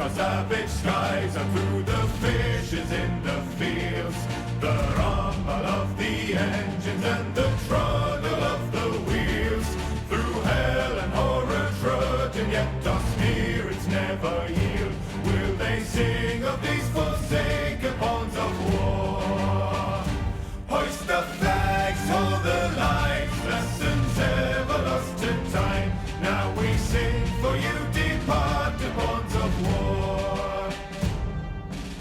across savage skies and through the fishes in the fields. The rumble of the engines and the trundle of the wheels. Through hell and horror trudging, yet our spirits never yield. Will they sing of these forsaken pawns of war? Hoist the flags, hold the lines, lessons ever lost to time. Now we sing for you, departed pawns of war.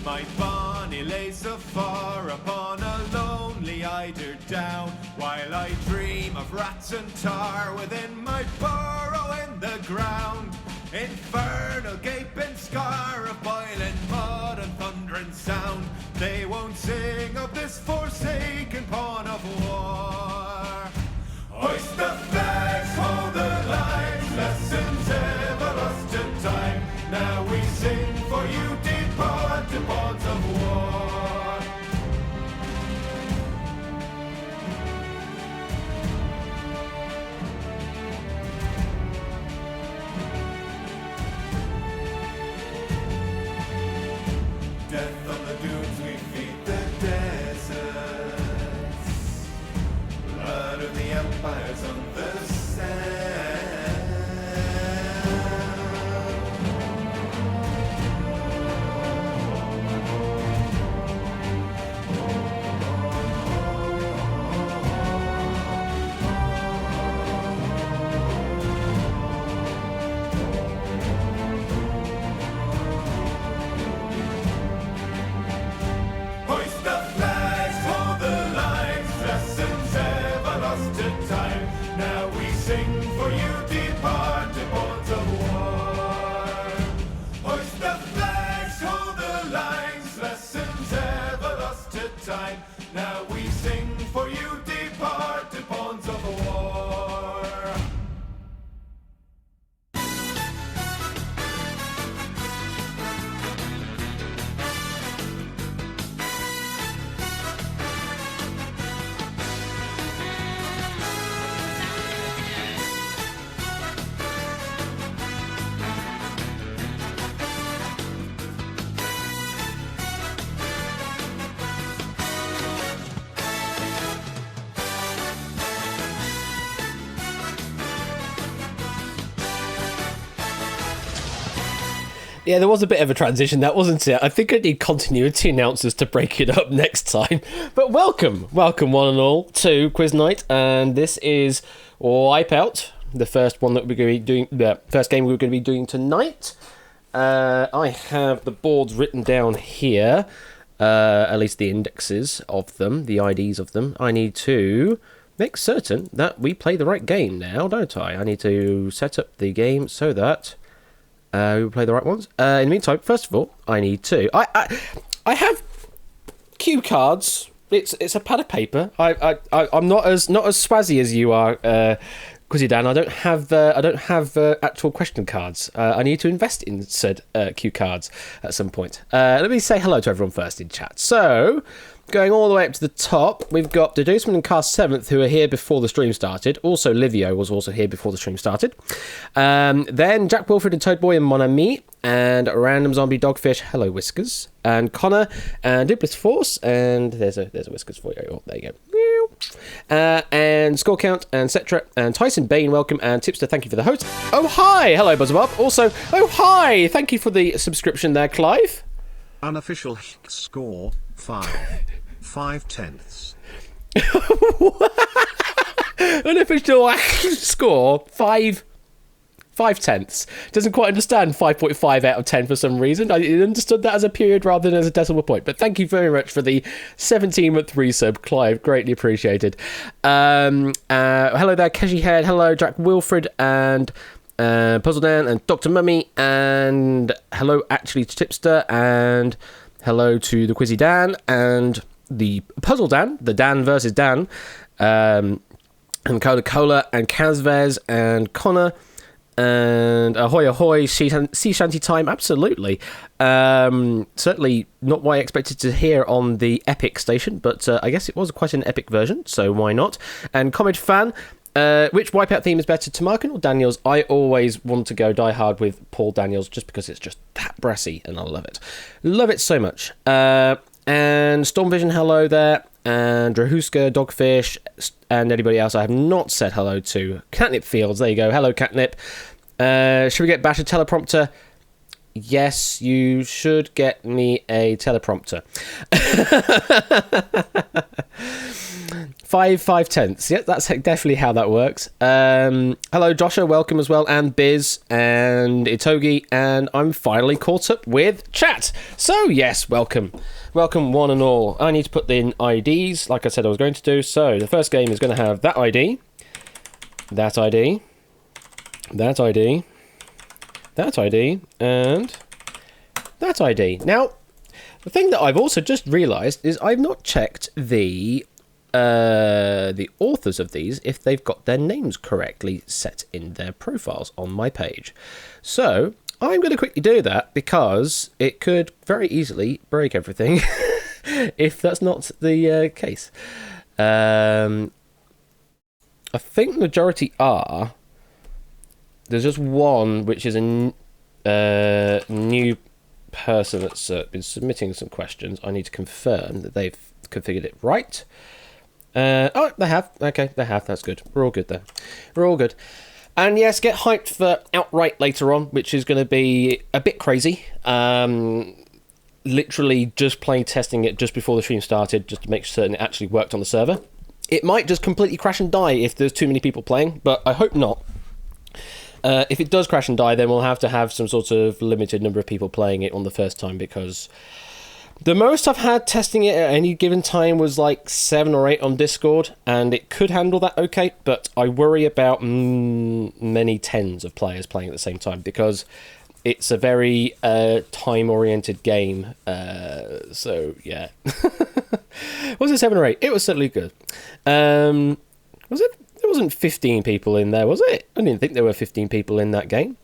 My bonny lays afar upon a lonely eider down, while I dream of rats and tar within my burrow in the ground. Infernal gaping scar of boiling mud and thundering sound. They won't sing of this forsaken pawn of war. Hoist the flags, hold the lines, lessons ever lost to time. Now we sing for you, departed pawns of war. Death on the dunes, we feed the deserts. Blood of the empires on the sand. Hoist the flags, hold the lines, lessons ever lost to time. Now we sing for you, departed pawns of war. Hoist the flags, hold the lines, lessons ever lost to time. Now we sing for you, departed pawns of war. Yeah, there was a bit of a transition, that wasn't it? I think I need continuity announcers to break it up next time. But welcome one and all to Quiz Night, and this is Wipeout, the first one that we're going to be doing, the first game we're going to be doing tonight. I have the boards written down here, at least the indexes of them, the IDs of them. I need to make certain that we play the right game now, don't I? I need to set up the game so that we will play the right ones. In the meantime, first of all, I need to. I have cue cards. It's a pad of paper. I'm not as swazzy as you are, Quizzy Dan. I don't have actual question cards. I need to invest in said cue cards at some point. Let me say hello to everyone first in chat. So, going all the way up to the top, we've got Deduceman and Cast 7th, who are here before the stream started. Also, Livio was also here before the stream started. Then Jack Wilfred and Toad Boy and Mon Ami, and Random Zombie Dogfish, hello Whiskers, and Connor, and Duplis Force, and there's a Whiskers for you. Oh, there you go. And Score Count, and Cetra, and Tyson Bain, welcome, and Tipster, thank you for the host. Oh, hi! Hello, Buzzbob. Also, oh, hi! Thank you for the subscription there, Clive. Unofficial score, 5/10. Unofficial score, 5/10. Doesn't quite understand 5.5 out of 10 for some reason. I understood that as a period rather than as a decimal point. But thank you very much for the 17-month resub, Clive. Greatly appreciated. Hello there, Keshi Head. Hello, Jack Wilfred and Puzzle Dan and Dr. Mummy. And hello, actually, to Tipster. And hello to the Quizzy Dan and the Puzzle Dan, the Dan versus Dan. And Cola and Kazvez and Connor. And ahoy ahoy, sea shanty time, absolutely. Certainly not what I expected to hear on the Epic station, but I guess it was quite an epic version, so why not? And Comet Fan, Which Wipeout theme is better, Tamarkin or Daniels? I always want to go Die Hard with Paul Daniels just because it's just that brassy and I love it. Love it so much. And Stormvision, hello there. And Drahuska, Dogfish, and anybody else I have not said hello to. Catnip Fields, there you go. Hello, Catnip. Should we get Bash a teleprompter? Yes, you should get me a teleprompter. 5/5 Yeah, that's definitely how that works. Hello, Joshua. Welcome as well. And Biz and Itogi. And I'm finally caught up with chat. So, yes, welcome. Welcome, one and all. I need to put in IDs, like I said I was going to do. So, the first game is going to have that ID, that ID, that ID, that ID, and that ID. Now, the thing that I've also just realised is I've not checked the authors of these if they've got their names correctly set in their profiles on my page. So I'm going to quickly do that because it could very easily break everything if that's not the case. I think the majority are. There's just one which is a new person that's been submitting some questions. I need to confirm that they've configured it right. Oh, they have. Okay, they have. That's good. We're all good there. We're all good. And yes, get hyped for Outright later on, which is going to be a bit crazy. Literally just testing it just before the stream started, just to make certain it actually worked on the server. It might just completely crash and die if there's too many people playing, but I hope not. If it does crash and die, then we'll have to have some sort of limited number of people playing it on the first time, because the most I've had testing it at any given time was like 7 or 8 on Discord, and it could handle that okay, but I worry about many tens of players playing at the same time, because it's a very time-oriented game. So, yeah. Was it 7 or 8? It was certainly good. Was it? There wasn't 15 people in there, was it? I didn't think there were 15 people in that game.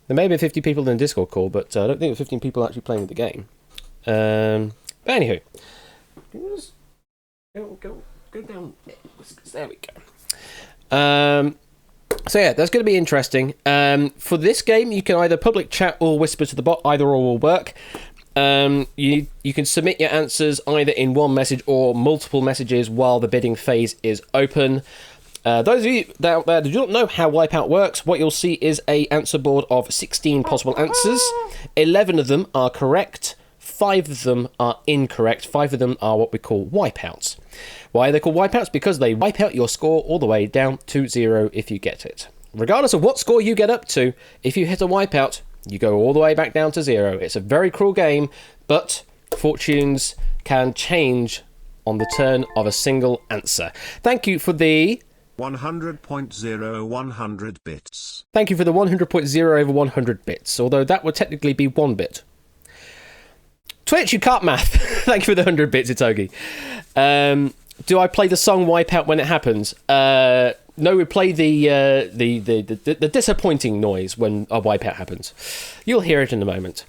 There may have been 50 people in the Discord call, but I don't think there were 15 people actually playing the game. But anywho, go down. There we go. So yeah, that's going to be interesting. For this game, you can either public chat or whisper to the bot. Either or will work. You can submit your answers either in one message or multiple messages while the bidding phase is open. Those of you out there who don't know how Wipeout works, what you'll see is a answer board of 16 possible answers. 11 of them are correct. 5 of them are incorrect. 5 of them are what we call wipeouts. Why are they called wipeouts? Because they wipe out your score all the way down to 0 if you get it. Regardless of what score you get up to, if you hit a wipeout, you go all the way back down to 0. It's a very cruel game, but fortunes can change on the turn of a single answer. Thank you for the 100.0100 bits. Thank you for the 100.0 over 100 bits, although that would technically be 1 bit. Twitch, you can't math. Thank you for the 100 bits, Itogi. Do I play the song Wipeout when it happens? No, we play the disappointing noise when a wipeout happens. You'll hear it in a moment.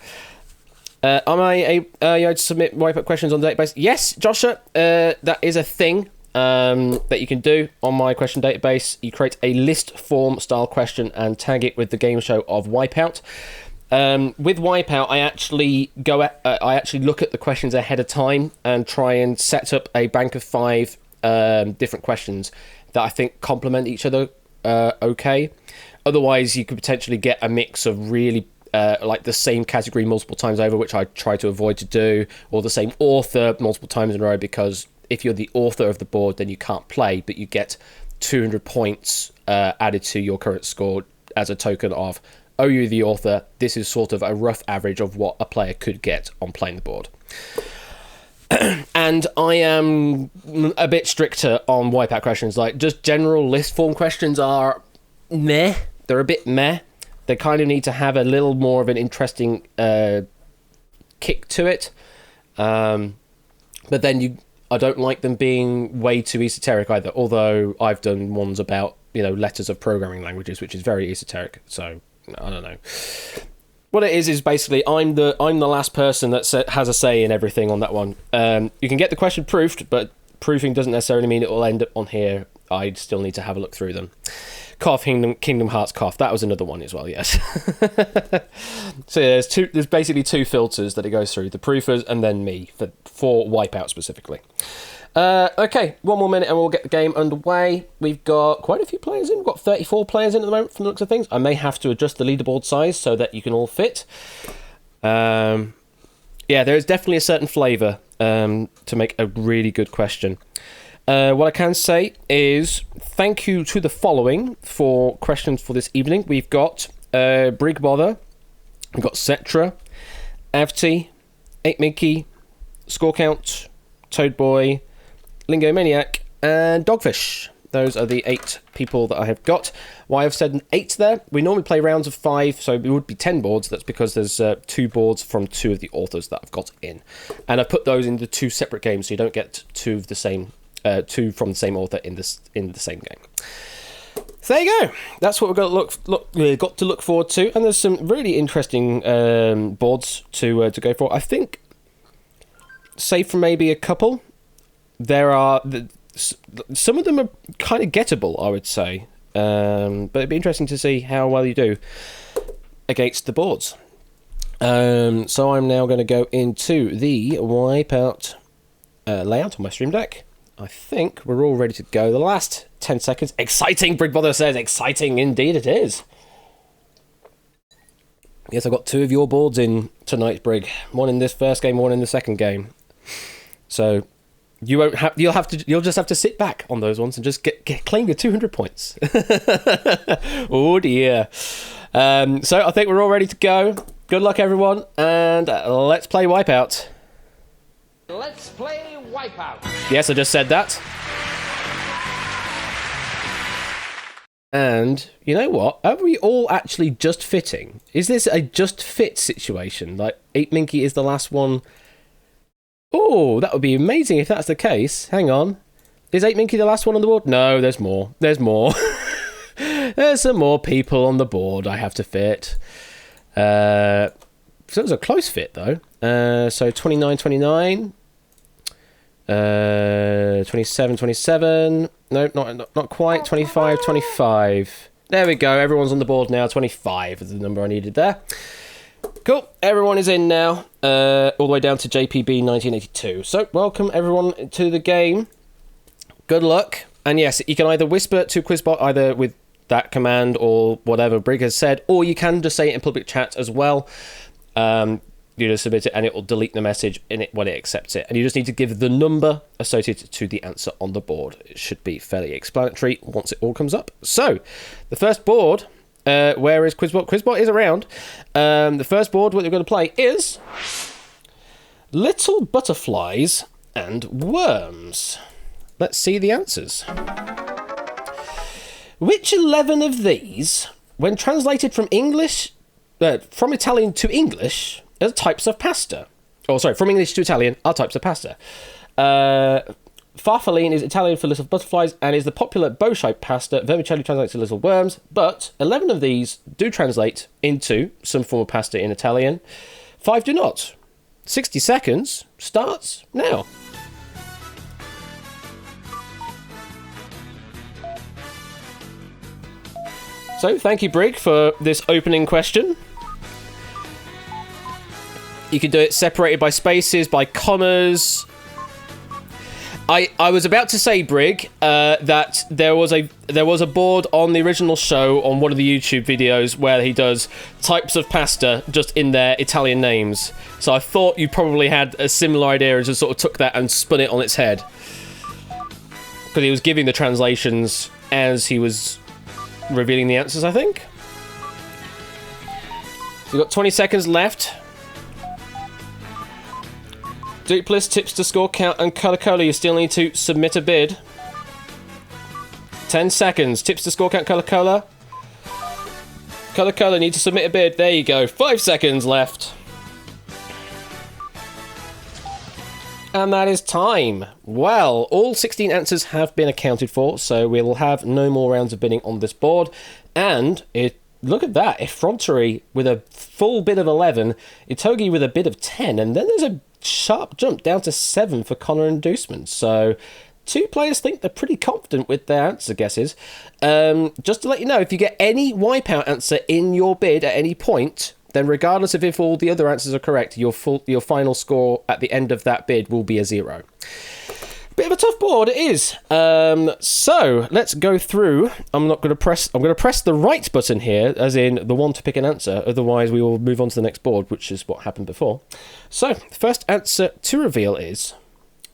Am I able to submit wipeout questions on the database? Yes, Joshua, that is a thing that you can do on my question database. You create a list form style question and tag it with the game show of Wipeout. With Wipeout, I actually look at the questions ahead of time and try and set up a bank of 5 different questions that I think complement each other okay. Otherwise, you could potentially get a mix of really like the same category multiple times over, which I try to avoid to do, or the same author multiple times in a row, because if you're the author of the board, then you can't play, but you get 200 points added to your current score as a token of, oh, you're the author. This is sort of a rough average of what a player could get on playing the board. And I am a bit stricter on wipeout questions. Like, just general list form questions are meh. They're a bit meh. They kind of need to have a little more of an interesting kick to it. But then I don't like them being way too esoteric either. Although I've done ones about, letters of programming languages, which is very esoteric. So I don't know. What it is basically I'm the last person that has a say in everything on that one. You can get the question proofed, but proofing doesn't necessarily mean it will end up on here I'd still need to have a look through them. Kingdom Hearts Cough, that was another one as well, yes. So yeah, there's basically 2 filters that it goes through, the proofers and then me, for Wipeout specifically. Okay, 1 more minute and we'll get the game underway. We've got quite a few players in. We've got 34 players in at the moment from the looks of things. I may have to adjust the leaderboard size so that you can all fit. Yeah, there is definitely a certain flavour to make a really good question. What I can say is thank you to the following for questions for this evening. We've got Brig Bother, we've got Cetra, Avti, 8Minky, Score Count, Toad Boy, Lingo Maniac, and Dogfish. Those are the 8 people that I have got. Why I've said 8 there, we normally play rounds of 5, so it would be 10 boards. That's because there's 2 boards from 2 of the authors that I've got in. And I've put those into 2 separate games, so you don't get 2 of the same, 2 from the same author in the same game. So there you go. That's what we've got to look forward to. And there's some really interesting boards to go for. I think, save for maybe a couple, there are some of them are kind of gettable, I would say, but it'd be interesting to see how well you do against the boards. So I'm now going to go into the Wipeout layout on my Stream Deck. I think we're all ready to go. The last 10 seconds. Exciting, Brig Bother says. Exciting indeed it is. Yes, I've got 2 of your boards in tonight, Brig. One in this first game, one in the second game. So you'll just have to sit back on those ones and just claim your 200 points. Oh dear. So I think we're all ready to go. Good luck, everyone, and let's play Wipeout. Let's play Wipeout. Yes, I just said that. And you know what? Are we all actually just fitting? Is this a just fit situation? Like 8Minky is the last one. Oh, that would be amazing if that's the case. Hang on. Is 8Minky the last one on the board? No, there's more. There's more. There's some more people on the board I have to fit. So it was a close fit, though. So 29, 29. 27, 27. No, not quite. 25, 25. There we go. Everyone's on the board now. 25 is the number I needed there. Cool. Everyone is in now. All the way down to JPB 1982. So, welcome everyone to the game. Good luck. And yes, you can either whisper to Quizbot either with that command or whatever Brig has said, or you can just say it in public chat as well. You just submit it and it will delete the message in it when it accepts it. And you just need to give the number associated to the answer on the board. It should be fairly explanatory once it all comes up. So, the first board, where is Quizbot? Quizbot is around. The first board what we're going to play is Little Butterflies and Worms. Let's see the answers. Which 11 of these, when translated from Italian to English, are types of pasta? Oh, sorry, from English to Italian are types of pasta. Farfalle is Italian for little butterflies and is the popular bow-shaped pasta. Vermicelli translates to little worms, but 11 of these do translate into some form of pasta in Italian. 5 do not. 60 seconds starts now. So, thank you, Brig, for this opening question. You can do it separated by spaces, by commas. I was about to say, Brig, that there was a board on the original show on one of the YouTube videos where he does types of pasta just in their Italian names. So I thought you probably had a similar idea and just sort of took that and spun it on its head. Because he was giving the translations as he was revealing the answers, I think. So we've got 20 seconds left. Duplis, tips to score count, and Coca-Cola, you still need to submit a bid. 10 seconds. Tips to score count, Coca-Cola. Coca-Cola, need to submit a bid. There you go. 5 seconds left. And that is time. Well, all 16 answers have been accounted for, so we'll have no more rounds of bidding on this board. And look at that. Effrontery with a full bid of 11. Itogi with a bid of 10. And then there's a sharp jump down to 7 for Connor and Deuceman. So 2 players think they're pretty confident with their answer guesses. Just to let you know, if you get any wipeout answer in your bid at any point, then regardless of if all the other answers are correct, your final score at the end of that bid will be a 0. Bit of a tough board, it is. So let's go through. I'm going to press the right button here, as in the one to pick an answer. Otherwise, we will move on to the next board, which is what happened before. So the first answer to reveal is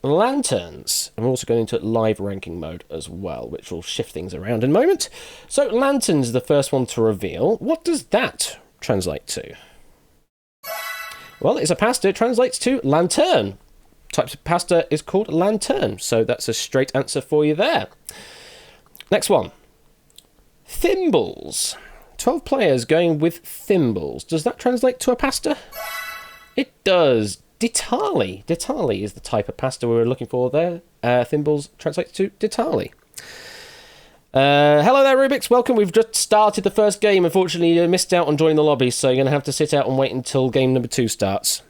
lanterns. I'm also going into live ranking mode as well, which will shift things around in a moment. So lanterns is the first one to reveal. What does that translate to? Well, it's a pasta. It translates to lantern. Types of pasta is called lantern, so that's a straight answer for you there. Next one. Thimbles. 12 players going with thimbles. Does that translate to a pasta? It does. Ditali. Ditali is the type of pasta we were looking for there. Thimbles translates to ditali. Hello there, Rubik's. Welcome. We've just started the first game. Unfortunately, you missed out on joining the lobby, so you're going to have to sit out and wait until game number 2 starts.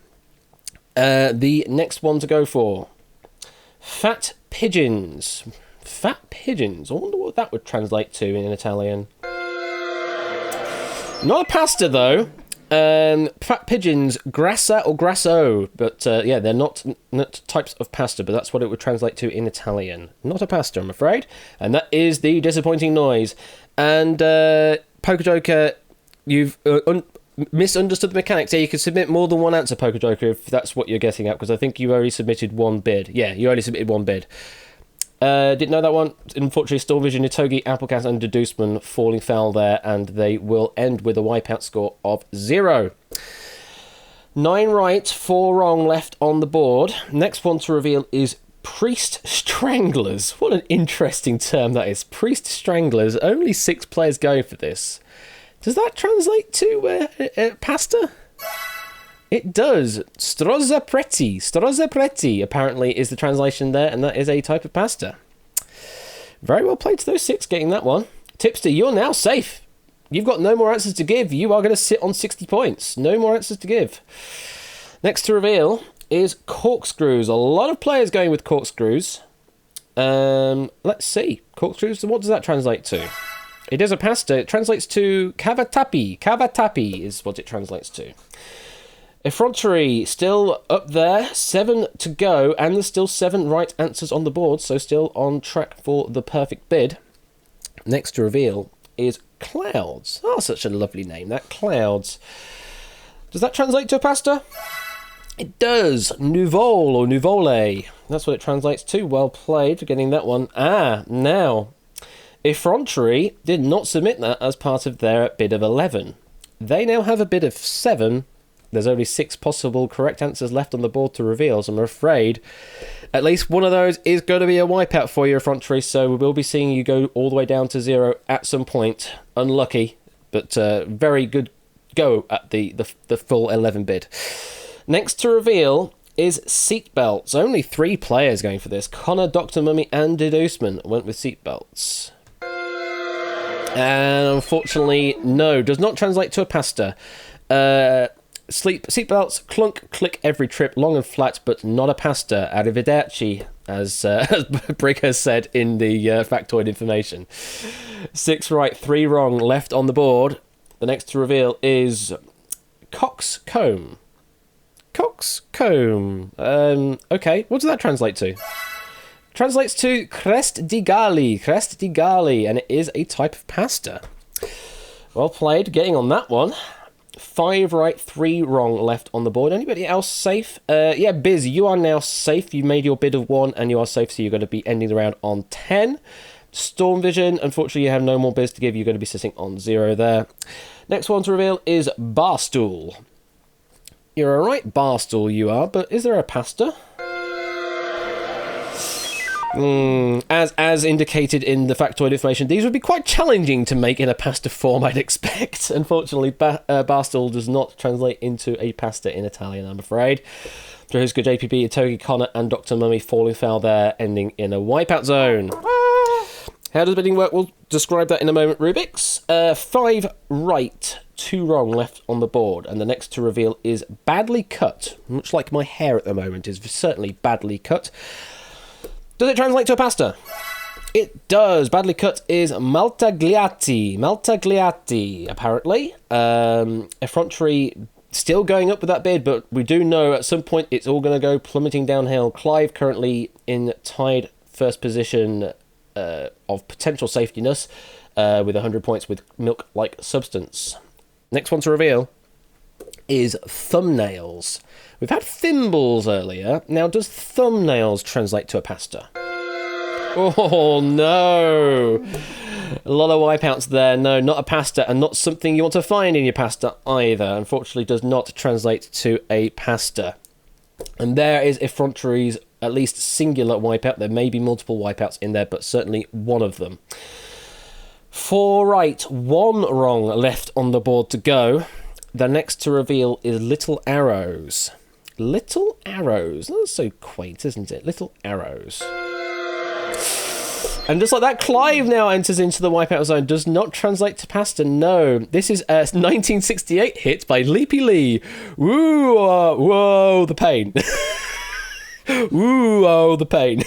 The next one to go for. Fat pigeons. Fat pigeons. I wonder what that would translate to in Italian. Not a pasta, though. Fat pigeons, grassa or grasso. But, yeah, they're not types of pasta, but that's what it would translate to in Italian. Not a pasta, I'm afraid. And that is the disappointing noise. And, Poker Joker, you've misunderstood the mechanics. Yeah, you can submit more than one answer, Poker Joker, if that's what you're getting at, because I think you only submitted one bid. Yeah, you only submitted one bid. Didn't know that one. Unfortunately, Storm Vision, Itogi, Applecast, and Deduceman falling foul there, and they will end with a wipeout score of 0. 9 right, 4 wrong left on the board. Next one to reveal is Priest Stranglers. What an interesting term that is. Priest Stranglers. Only 6 players going for this. Does that translate to pasta? It does. Strozza Preti. Strozza Preti apparently is the translation there, and that is a type of pasta. Very well played to those 6 getting that one. Tipster, you're now safe. You've got no more answers to give. You are going to sit on 60 points. No more answers to give. Next to reveal is corkscrews. A lot of players going with corkscrews. Let's see. Corkscrews, what does that translate to? It is a pasta. It translates to cavatappi. Cavatappi is what it translates to. Effrontery still up there. 7 to go, and there's still 7 right answers on the board, so still on track for the perfect bid. Next to reveal is Clouds. Oh, such a lovely name, that. Clouds. Does that translate to a pasta? It does. Nuvole or nuvole. That's what it translates to. Well played for getting that one. Now, Effrontery did not submit that as part of their bid of 11. They now have a bid of 7. There's only 6 possible correct answers left on the board to reveal, so I'm afraid at least one of those is going to be a wipeout for you, Effrontery, so we will be seeing you go all the way down to 0 at some point. Unlucky, but very good go at the full 11 bid. Next to reveal is seatbelts. Only 3 players going for this. Connor, Dr. Mummy, and Deduceman went with seatbelts. And unfortunately, no, does not translate to a pasta. Seatbelts, clunk, click every trip, long and flat, but not a pasta. Arrivederci, as Brig has said in the factoid information. 6 right, 3 wrong left on the board. The next to reveal is coxcomb. Coxcomb. Okay, what does that translate to? Translates to crest di galli, and it is a type of pasta. Well played, getting on that one. 5 right, 3 wrong left on the board. Anybody else safe? Yeah, Biz, you are now safe. You made your bid of 1, and you are safe, so you're going to be ending the round on 10. Storm Vision, unfortunately, you have no more bids to give. You're going to be sitting on 0 there. Next one to reveal is Barstool. You're a right barstool, you are, but is there a pasta? As indicated in the factoid information, these would be quite challenging to make in a pasta form, I'd expect. Unfortunately, barstool does not translate into a pasta in Italian, I'm afraid. Johuska, JPB, Itogi, Connor, and Dr. Mummy falling foul there, ending in a wipeout zone. How does bidding work? We'll describe that in a moment, Rubik's. 5 right, 2 wrong left on the board, and the next to reveal is badly cut. Much like my hair at the moment is certainly badly cut. Does it translate to a pasta? It does. Badly cut is maltagliati. Maltagliati, apparently. Effrontery still going up with that bid, but we do know at some point it's all going to go plummeting downhill. Clive currently in tied first position of potential safetiness with 100 points with milk-like substance. Next one to reveal is thumbnails. We've had thimbles earlier. Now, does thumbnails translate to a pasta? Oh, no. A lot of wipeouts there. No, not a pasta, and not something you want to find in your pasta either. Unfortunately, does not translate to a pasta. And there is Effrontery's at least singular wipeout. There may be multiple wipeouts in there, but certainly one of them. 4 right, 1 wrong left on the board to go. The next to reveal is Little Arrows. Little Arrows. That's so quaint, isn't it? Little Arrows. And just like that, Clive now enters into the wipeout zone. Does not translate to pasta, no. This is a 1968 hit by Leapy Lee. Woo, whoa, the pain. Woo, oh, the pain.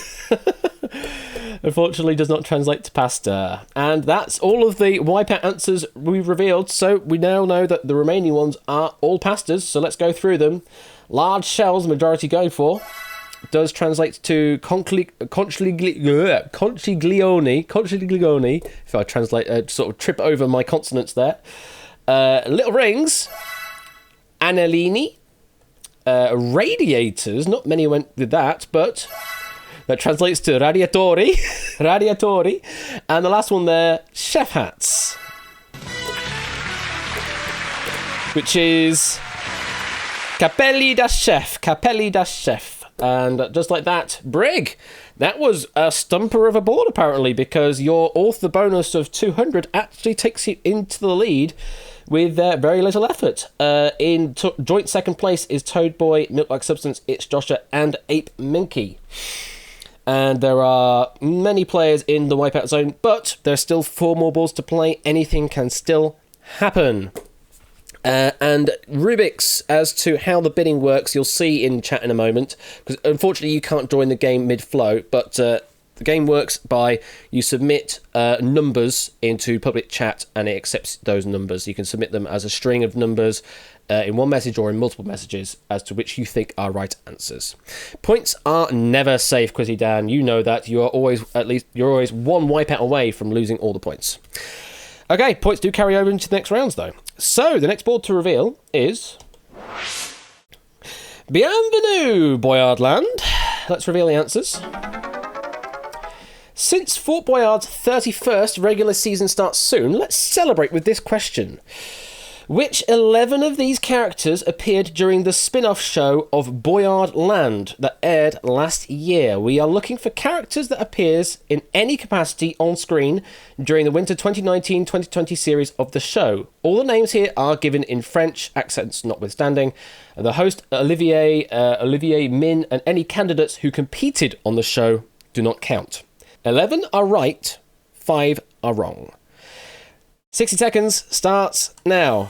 Unfortunately, does not translate to pasta. And that's all of the wipeout answers we've revealed. So we now know that the remaining ones are all pastas. So let's go through them. Large shells, the majority going for. Does translate to conchiglione. If I translate, sort of trip over my consonants there. Little rings. Anellini. Radiators. Not many went with that, but that translates to radiatori. Radiatori. And the last one there, chef hats. Which is capelli da chef. Capelli da chef. And just like that, Brig, that was a stumper of a board apparently, because your author bonus of 200 actually takes you into the lead with very little effort. In joint second place is Toad Boy, Milk Like Substance, It's Joshua, and Ape Minky. And there are many players in the wipeout zone, but there's still 4 more balls to play. Anything can still happen. And Rubik's, as to how the bidding works, you'll see in chat in a moment, because unfortunately you can't join the game mid-flow, but the game works by you submit numbers into public chat and it accepts those numbers. You can submit them as a string of numbers in one message or in multiple messages as to which you think are right answers. Points are never safe, Quizzy Dan. You know that. You're always one wipeout away from losing all the points. Okay, points do carry over into the next rounds, though. So, the next board to reveal is Bienvenue, Boyardland. Let's reveal the answers. Since Fort Boyard's 31st regular season starts soon, let's celebrate with this question. Which 11 of these characters appeared during the spin-off show of Boyard Land that aired last year? We are looking for characters that appears in any capacity on screen during the winter 2019-2020 series of the show. All the names here are given in French, accents notwithstanding. And the host, Olivier Min, and any candidates who competed on the show do not count. 11 are right, 5 are wrong. 60 seconds starts now.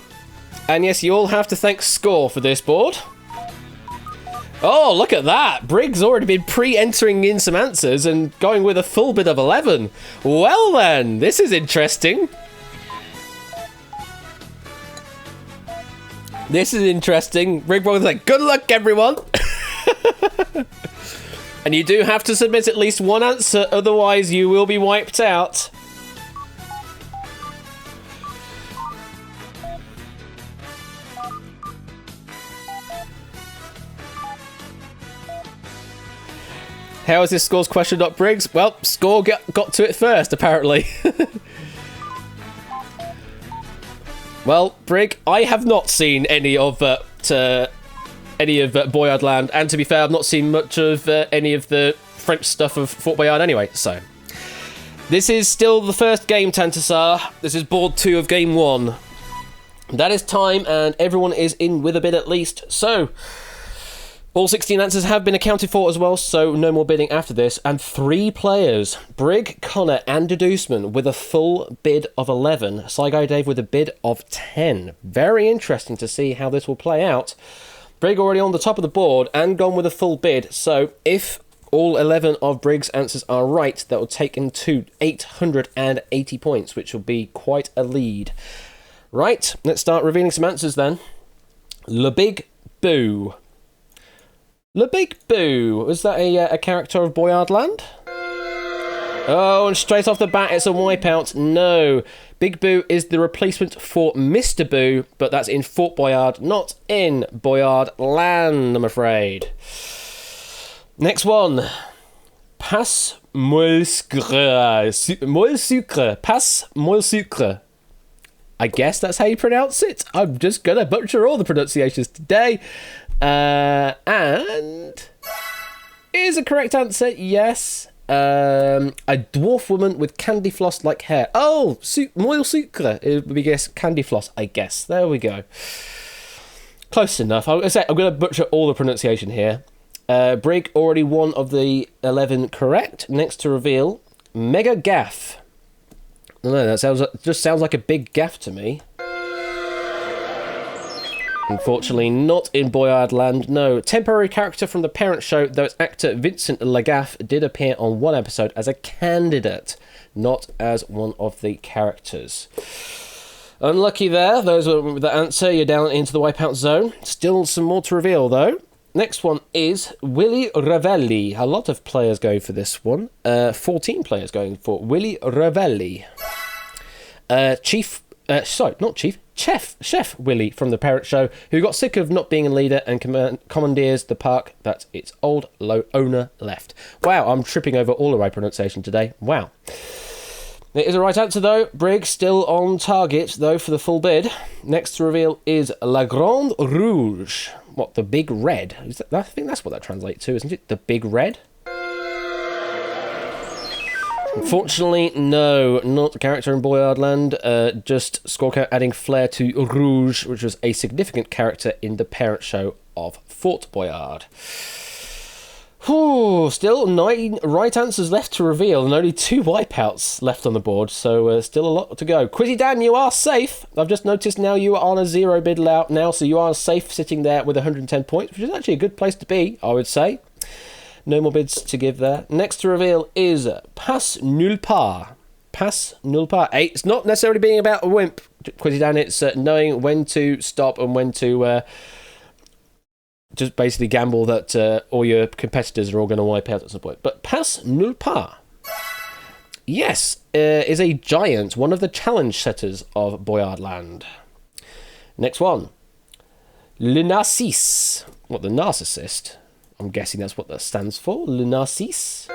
And yes, you all have to thank Score for this board. Oh, look at that. Briggs already been pre-entering in some answers and going with a full bid of 11. Well then, this is interesting. This is interesting. Brig was like, good luck, everyone. And you do have to submit at least one answer, otherwise you will be wiped out. How is this Score's question not Briggs? Well, Score got to it first, apparently. Well, Brig, I have not seen any of Boyardland, and to be fair, I've not seen much of any of the French stuff of Fort Boyard anyway, so. This is still the first game, Tantasar. This is board 2 of game 1. That is time, and everyone is in with a bid at least, so. All 16 answers have been accounted for as well, so no more bidding after this. And 3 players, Brig, Connor and Deduceman, with a full bid of 11. Saigai Dave with a bid of 10. Very interesting to see how this will play out. Brig already on the top of the board and gone with a full bid. So if All 11 of Briggs' answers are right. That will take him to 880 points, which will be quite a lead. Right, let's start revealing some answers then. Le Big Boo. Le Big Boo. Was that a character of Boyardland? Oh, and straight off the bat, it's a wipeout. No. Big Boo is the replacement for Mr. Boo, but that's in Fort Boyard, not in Boyardland, I'm afraid. Next one. Passe moi le sucre. Moi le sucre. Passe moi le sucre. I guess that's how you pronounce it. I'm just going to butcher all the pronunciations today. And is a correct answer, yes. A dwarf woman with candy floss like hair. Oh, moelle sucre. We guess candy floss, I guess. There we go. Close enough. I'm going to butcher all the pronunciation here. Brig already one of the 11 correct. Next to reveal, Mega Gaff. No, that just sounds like a big gaff to me. Unfortunately, not in Boyardland, no. Temporary character from the parent show, though its actor Vincent Lagaffe did appear on one episode as a candidate, not as one of the characters. Unlucky there. Those with the answer, you're down into the wipeout zone. Still some more to reveal, though. Next one is Willy Ravelli. A lot of players going for this one. 14 players going for Willy Ravelli. Chef Willy from the parent show, who got sick of not being a leader and commandeers the park that its old owner left. Wow, I'm tripping over all of my pronunciation today. Wow. It is a right answer, though. Brig still on target, though, for the full bid. Next to reveal is La Grande Rouge. What, the Big Red? I think that's what that translates to, isn't it? The Big Red? Unfortunately, no, not a character in Boyardland. Just Squawka adding flair to Rouge, which was a significant character in the parent show of Fort Boyard. Whew, still 9 right answers left to reveal and only 2 wipeouts left on the board, so still a lot to go. Quizzy Dan, you are safe. I've just noticed now you are on a 0 bid now, so you are safe sitting there with 110 points, which is actually a good place to be, I would say. No more bids to give there. Next to reveal is Passe Nulle Part. Passe Nulle Part. It's not necessarily being about a wimp, Quizzy Dan. It's knowing when to stop and when to just basically gamble that all your competitors are all going to wipe out at some point. But Passe Nulle Part, yes, is a giant, one of the challenge setters of Boyardland. Next one. Le Narcisse. What, the narcissist? I'm guessing that's what that stands for. Le Narcisse.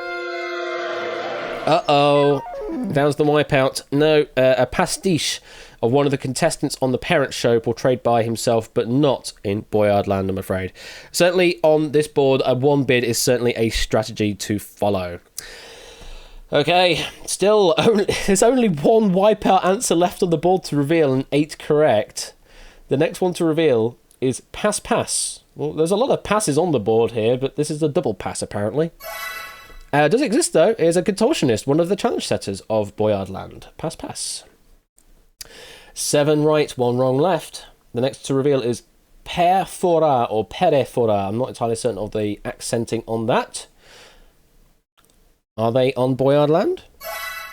Uh-oh. Down's the wipeout. No, a pastiche of one of the contestants on the parent show portrayed by himself, but not in Boyardland, I'm afraid. Certainly on this board, a 1 bid is certainly a strategy to follow. Okay, still, there's only 1 wipeout answer left on the board to reveal and 8 correct. The next one to reveal is Pass. Well, there's a lot of passes on the board here, but this is a double pass, apparently. Does exist, though, is a contortionist, one of the challenge setters of Boyardland. Pass. 7 right, 1 wrong left. The next to reveal is Père Fora or Pere Fora. I'm not entirely certain of the accenting on that. Are they on Boyardland?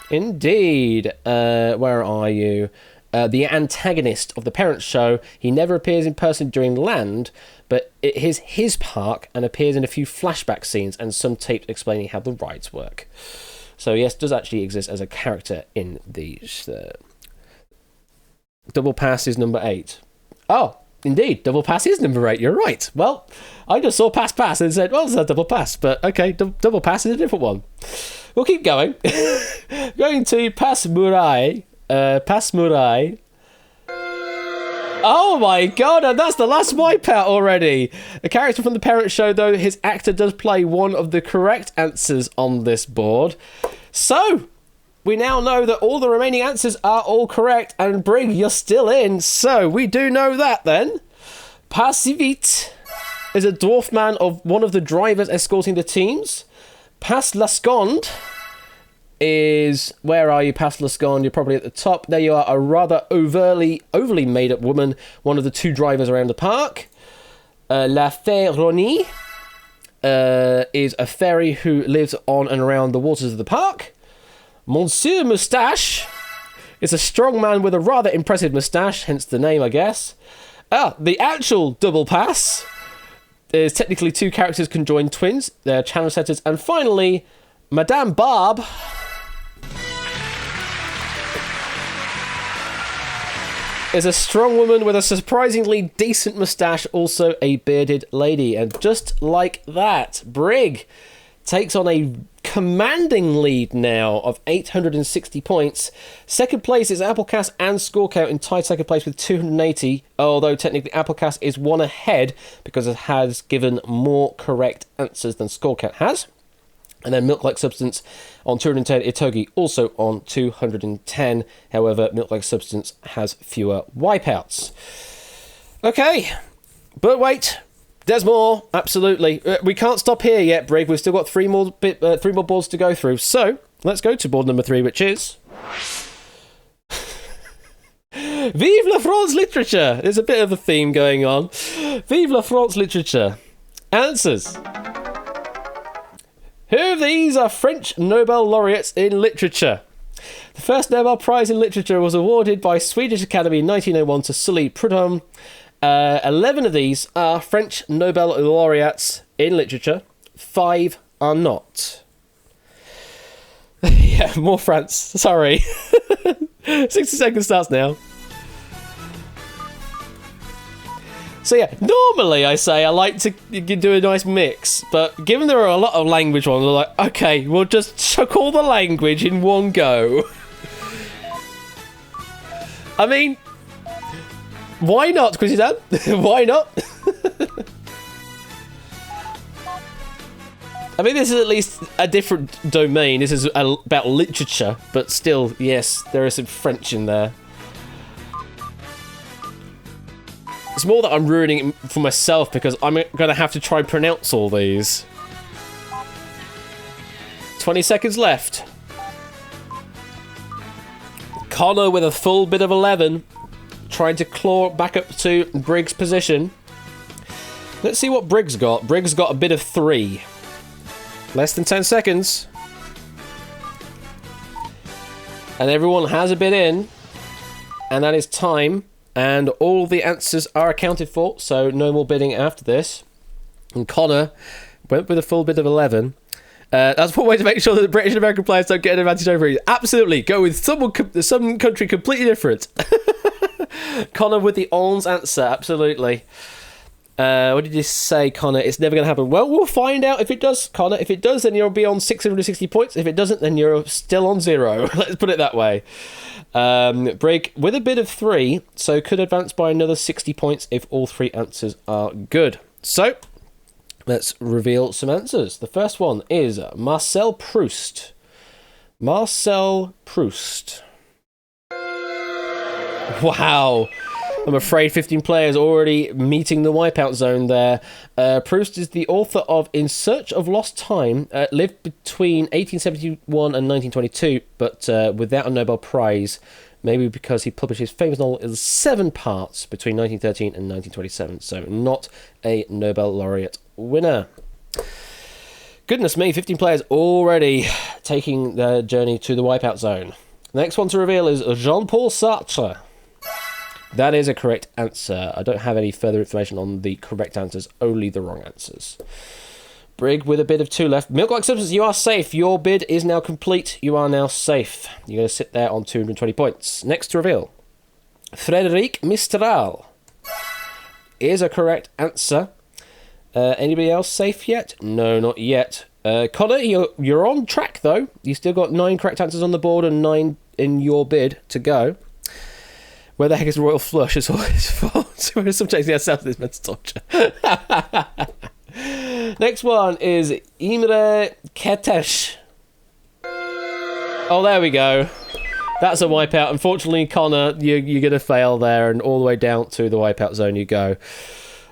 Indeed. Where are you? The antagonist of the parent show. He never appears in person during Land, but it is his park and appears in a few flashback scenes and some tapes explaining how the rides work. So yes, does actually exist as a character in these. Double pass is number 8. Oh, indeed, double pass is number 8. You're right. Well, I just saw pass and said, well, it's a double pass, but okay, double pass is a different one. We'll keep going. Going to Passe Muraille. Passe Muraille. Oh my god, and that's the last wipeout already. A character from the parent show, though, his actor does play one of the correct answers on this board. So, we now know that all the remaining answers are all correct, and Brig, you're still in. So, we do know that then. Passivit is a dwarf man of one of the drivers escorting the teams. Passe Lasconde is, where are you, Passe Lasconde? You're probably at the top. There you are, a rather overly made up woman, one of the 2 drivers around the park. La Féronie is a fairy who lives on and around the waters of the park. Monsieur Moustache is a strong man with a rather impressive moustache, hence the name, I guess. The actual double pass is technically 2 characters conjoined twins. They're channel setters. And finally, Madame Barb is a strong woman with a surprisingly decent moustache, also a bearded lady. And just like that, Brig takes on a commanding lead now of 860 points. Second place is Applecast and Scorecount in tied second place with 280, although technically Applecast is one ahead because it has given more correct answers than Scorecount has. And then Milk Like Substance on 210, Itogi also on 210. However, Milk Like Substance has fewer wipeouts. Okay, but wait, there's more, absolutely. We can't stop here yet, Brig. We've still got three more boards to go through. So, let's go to board number 3, which is... Vive la France Literature! There's a bit of a theme going on. Vive la France Literature. Answers. Who of these are French Nobel laureates in literature? The first Nobel Prize in Literature was awarded by Swedish Academy in 1901 to Sully Prudhomme. 11 of these are French Nobel laureates in literature. 5 are not. Yeah, more France. Sorry. 60 seconds starts now. So yeah, normally I say I like to do a nice mix, but given there are a lot of language ones, I'm like, okay, we'll just chuck all the language in one go. I mean, why not, Chrissy Dan? Why not? I mean, this is at least a different domain. This is about literature, but still, yes, there is some French in there. It's more that I'm ruining it for myself because I'm going to have to try and pronounce all these. 20 seconds left. Connor with a full bit of 11. Trying to claw back up to Briggs' position. Let's see what Briggs got. Briggs got a bit of 3. Less than 10 seconds. And everyone has a bit in. And that is time. And all the answers are accounted for, so no more bidding after this. And Connor went with a full bid of 11. That's one way to make sure that the British and American players don't get an advantage over you. Absolutely, go with some country completely different. Connor with the ons answer, absolutely. What did you say, Connor? It's never going to happen. Well, we'll find out if it does, Connor. If it does, then you'll be on 660 points. If it doesn't, then you're still on 0. Let's put it that way. Brig with a bid of 3, so could advance by another 60 points if all 3 answers are good. So, let's reveal some answers. The first one is Marcel Proust. Marcel Proust. Wow. I'm afraid 15 players already meeting the wipeout zone there. Proust is the author of In Search of Lost Time, lived between 1871 and 1922, but without a Nobel Prize, maybe because he published his famous novel in 7 parts between 1913 and 1927, so not a Nobel laureate winner. Goodness me, 15 players already taking their journey to the wipeout zone. The next one to reveal is Jean-Paul Sartre. That is a correct answer. I don't have any further information on the correct answers, only the wrong answers. Brig with a bid of 2 left. Milk Like Substance, you are safe. Your bid is now complete. You are now safe. You're going to sit there on 220 points. Next to reveal, Frédéric Mistral is a correct answer. Anybody else safe yet? No, not yet. Connor, you're on track, though. You still got 9 correct answers on the board and 9 in your bid to go. Where the heck is Royal Flush? It's always false. We're subjecting ourselves to this mental torture. Next one is Imre Ketesh. Oh, there we go. That's a wipeout. Unfortunately, Connor, you're going to fail there, and all the way down to the wipeout zone you go.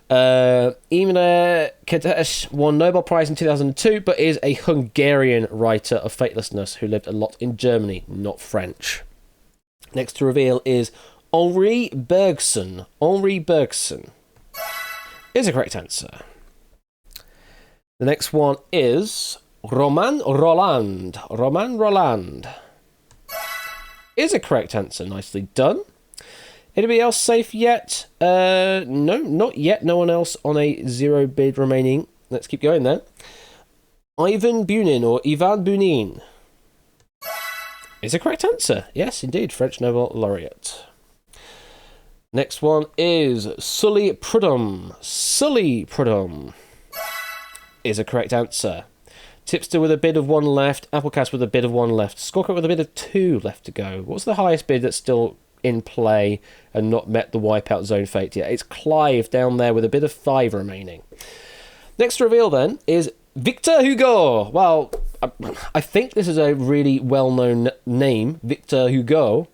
Imre Ketesh won Nobel Prize in 2002, but is a Hungarian writer of faithlessness who lived a lot in Germany, not French. Next to reveal is Henri Bergson. Henri Bergson is a correct answer. The next one is Roman Roland. Roman Roland is a correct answer. Nicely done. Anybody else safe yet? No, not yet. No one else on a 0 bid remaining. Let's keep going then. Ivan Bunin or Ivan Bunin is a correct answer. Yes, indeed. French Nobel laureate. Next one is Sully Prudhomme. Sully Prudhomme is a correct answer. Tipster with a bid of 1 left. Applecast with a bid of 1 left. Scorecard with a bid of 2 left to go. What's the highest bid that's still in play and not met the wipeout zone fate yet? It's Clive down there with a bid of 5 remaining. Next reveal then is Victor Hugo. Well, I think this is a really well-known name, Victor Hugo.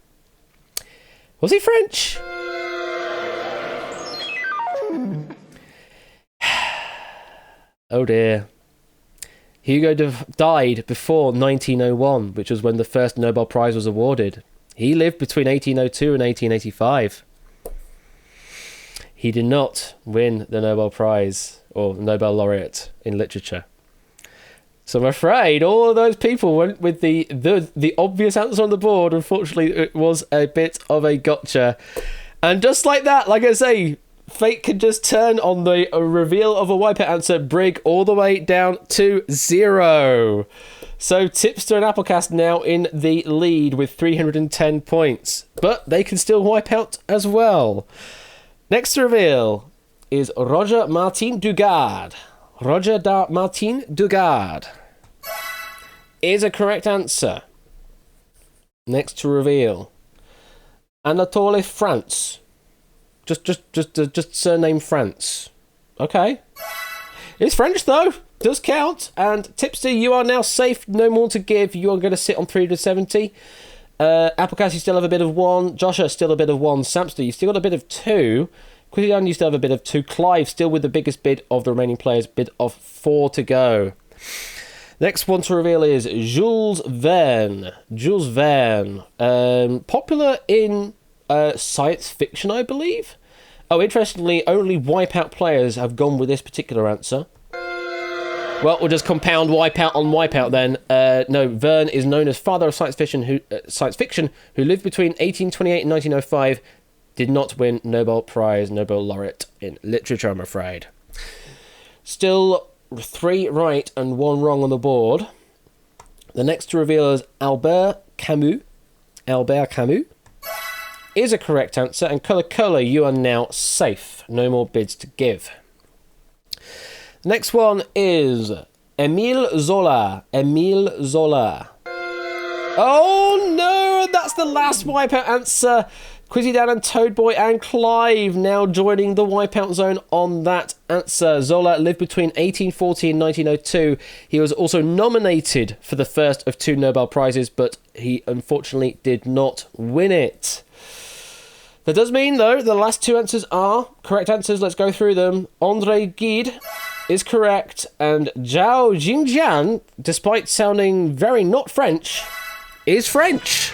Was he French? Oh dear. Hugo died before 1901, which was when the first Nobel Prize was awarded. He lived between 1802 and 1885. He did not win the Nobel Prize or Nobel Laureate in literature. So I'm afraid all of those people went with the obvious answer on the board. Unfortunately, it was a bit of a gotcha. And just like that, like I say, fate can just turn on the reveal of a wipeout answer, Brig all the way down to 0. So Tipster and Applecast now in the lead with 310 points. But they can still wipe out as well. Next reveal is Roger Martin Dugard. Roger Martin Dugard is a correct answer. Next to reveal, Anatole France. Just surname France. Okay. It's French though. Does count. And Tipster, you are now safe. No more to give. You are going to sit on 370. Applecast, you still have a bit of 1. Joshua, still a bit of 1. Samster, you still got a bit of 2. Quizzian, you still have a bit of 2. Clive, still with the biggest bid of the remaining players, bid of 4 to go. Next one to reveal is Jules Verne. Jules Verne. Popular in science fiction, I believe. Oh, interestingly, only Wipeout players have gone with this particular answer. Well, we'll just compound Wipeout on Wipeout then. No, Verne is known as father of science fiction who lived between 1828 and 1905. Did not win Nobel Prize, Nobel laureate in literature, I'm afraid. Still 3 right and 1 wrong on the board. The next to reveal is Albert Camus. Albert Camus is a correct answer. And Colour, you are now safe. No more bids to give. The next one is Émile Zola. Émile Zola. Oh no, that's the last wipeout answer. Quizzy Dan and Toadboy and Clive now joining the wipeout zone on that answer. Zola lived between 1840 and 1902. He was also nominated for the first of 2 Nobel Prizes, but he unfortunately did not win it. That does mean, though, the last 2 answers are correct answers. Let's go through them. André Gide is correct, and Zhao Jingjian, despite sounding very not French, is French.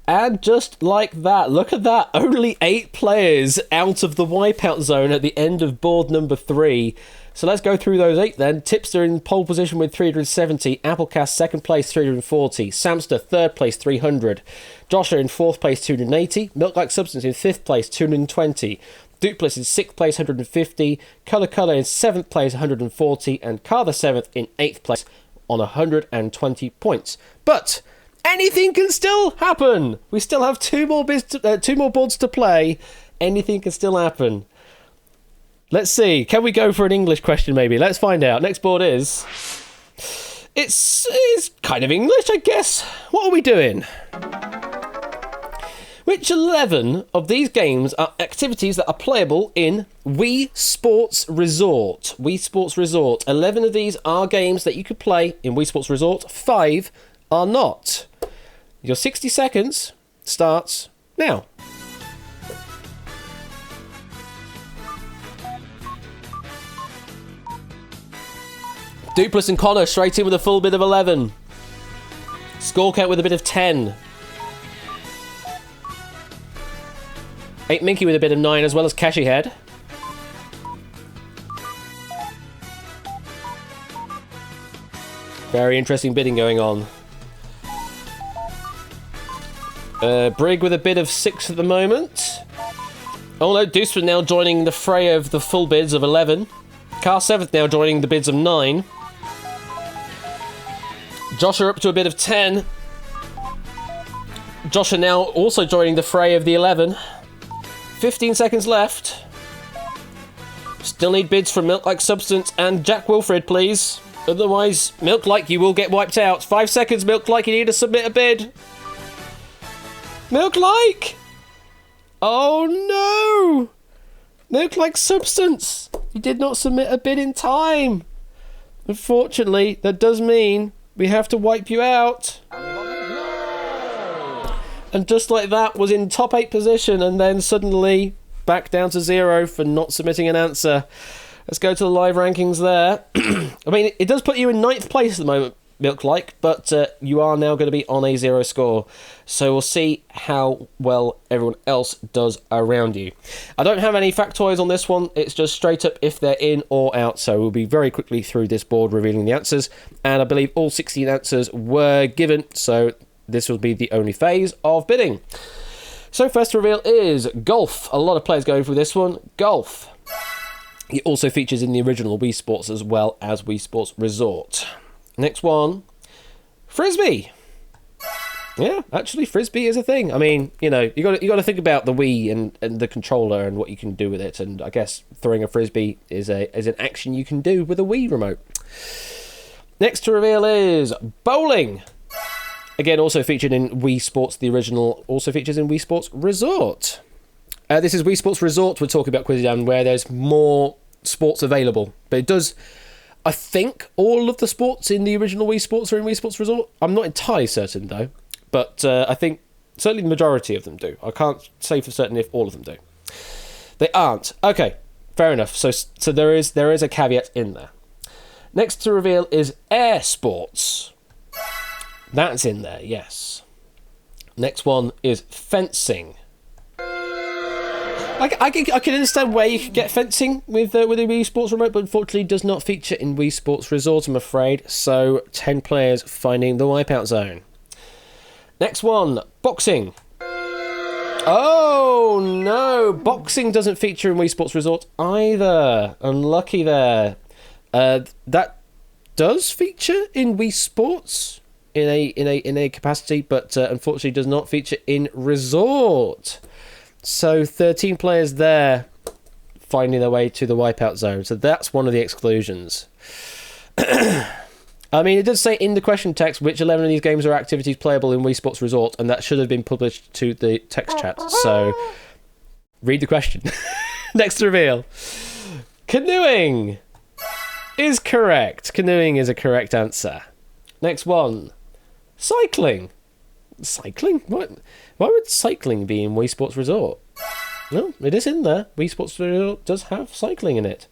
And just like that, look at that, only 8 players out of the wipeout zone at the end of board number 3. So let's go through those 8 then. Tipster in pole position with 370, Applecast second place 340, Samster third place 300, Joshua in fourth place 280, Milk Like Substance in fifth place 220, Dupless in sixth place 150, Colour in seventh place 140, and Car the seventh in eighth place on 120 points. But anything can still happen. We still have 2 more boards to play. Anything can still happen. Let's see. Can we go for an English question maybe? Let's find out. Next board is... It's kind of English, I guess. What are we doing? Which 11 of these games are activities that are playable in Wii Sports Resort? Wii Sports Resort. 11 of these are games that you could play in Wii Sports Resort. 5 are not. Your 60 seconds starts now. Dupless and Connor straight in with a full bid of 11. Scorecount with a bit of 10. 8 Minky with a bid of 9, as well as Cashy Head. Very interesting bidding going on. Brig with a bid of 6 at the moment. Oh no, Deuceman now joining the fray of the full bids of 11. Car 7th now joining the bids of 9. Josh are up to a bid of 10. Josh are now also joining the fray of the 11. 15 seconds left. Still need bids from Milk Like Substance and Jack Wilfred, please. Otherwise, Milk Like, you will get wiped out. 5 seconds, Milk Like, you need to submit a bid. Milk Like! Oh no! Milk Like Substance! You did not submit a bid in time. Unfortunately, that does mean we have to wipe you out. And just like that, was in top 8 position and then suddenly back down to 0 for not submitting an answer. Let's go to the live rankings there. I mean, it does put you in 9th place at the moment, Milk Like, but you are now going to be on a 0 score. So we'll see how well everyone else does around you. I don't have any factoids on this one. It's just straight up if they're in or out. So we'll be very quickly through this board revealing the answers. And I believe all 16 answers were given. So this will be the only phase of bidding. So first to reveal is golf. A lot of players going through this one. Golf. It also features in the original Wii Sports as well as Wii Sports Resort. Next one, Frisbee. Yeah, actually, Frisbee is a thing. I mean, you know, you got to think about the Wii and the controller and what you can do with it. And I guess throwing a Frisbee is an action you can do with a Wii remote. Next to reveal is bowling. Again, also featured in Wii Sports, the original, also features in Wii Sports Resort. This is Wii Sports Resort we're talking about, Quizzy, where there's more sports available. But it does, I think, all of the sports in the original Wii Sports are in Wii Sports Resort. I'm not entirely certain, though. But I think certainly the majority of them do. I can't say for certain if all of them do. They aren't. Okay, fair enough. So there is a caveat in there. Next to reveal is air sports. That's in there, yes. Next one is fencing. I can understand where you could get fencing with a Wii Sports remote, but unfortunately does not feature in Wii Sports Resort, I'm afraid. So 10 players finding the wipeout zone. Next one, boxing. Oh no, boxing doesn't feature in Wii Sports Resort either. Unlucky there. That does feature in Wii Sports in a capacity, but unfortunately does not feature in Resort. So 13 players there finding their way to the wipeout zone. So that's one of the exclusions. I mean, it does say in the question text which 11 of these games are activities playable in Wii Sports Resort, and that should have been published to the text chat. So read the question. Next reveal. Canoeing is correct. Canoeing is a correct answer. Next one. Cycling. Cycling? What? Why would cycling be in Wii Sports Resort? No, it is in there. Wii Sports Resort does have cycling in it.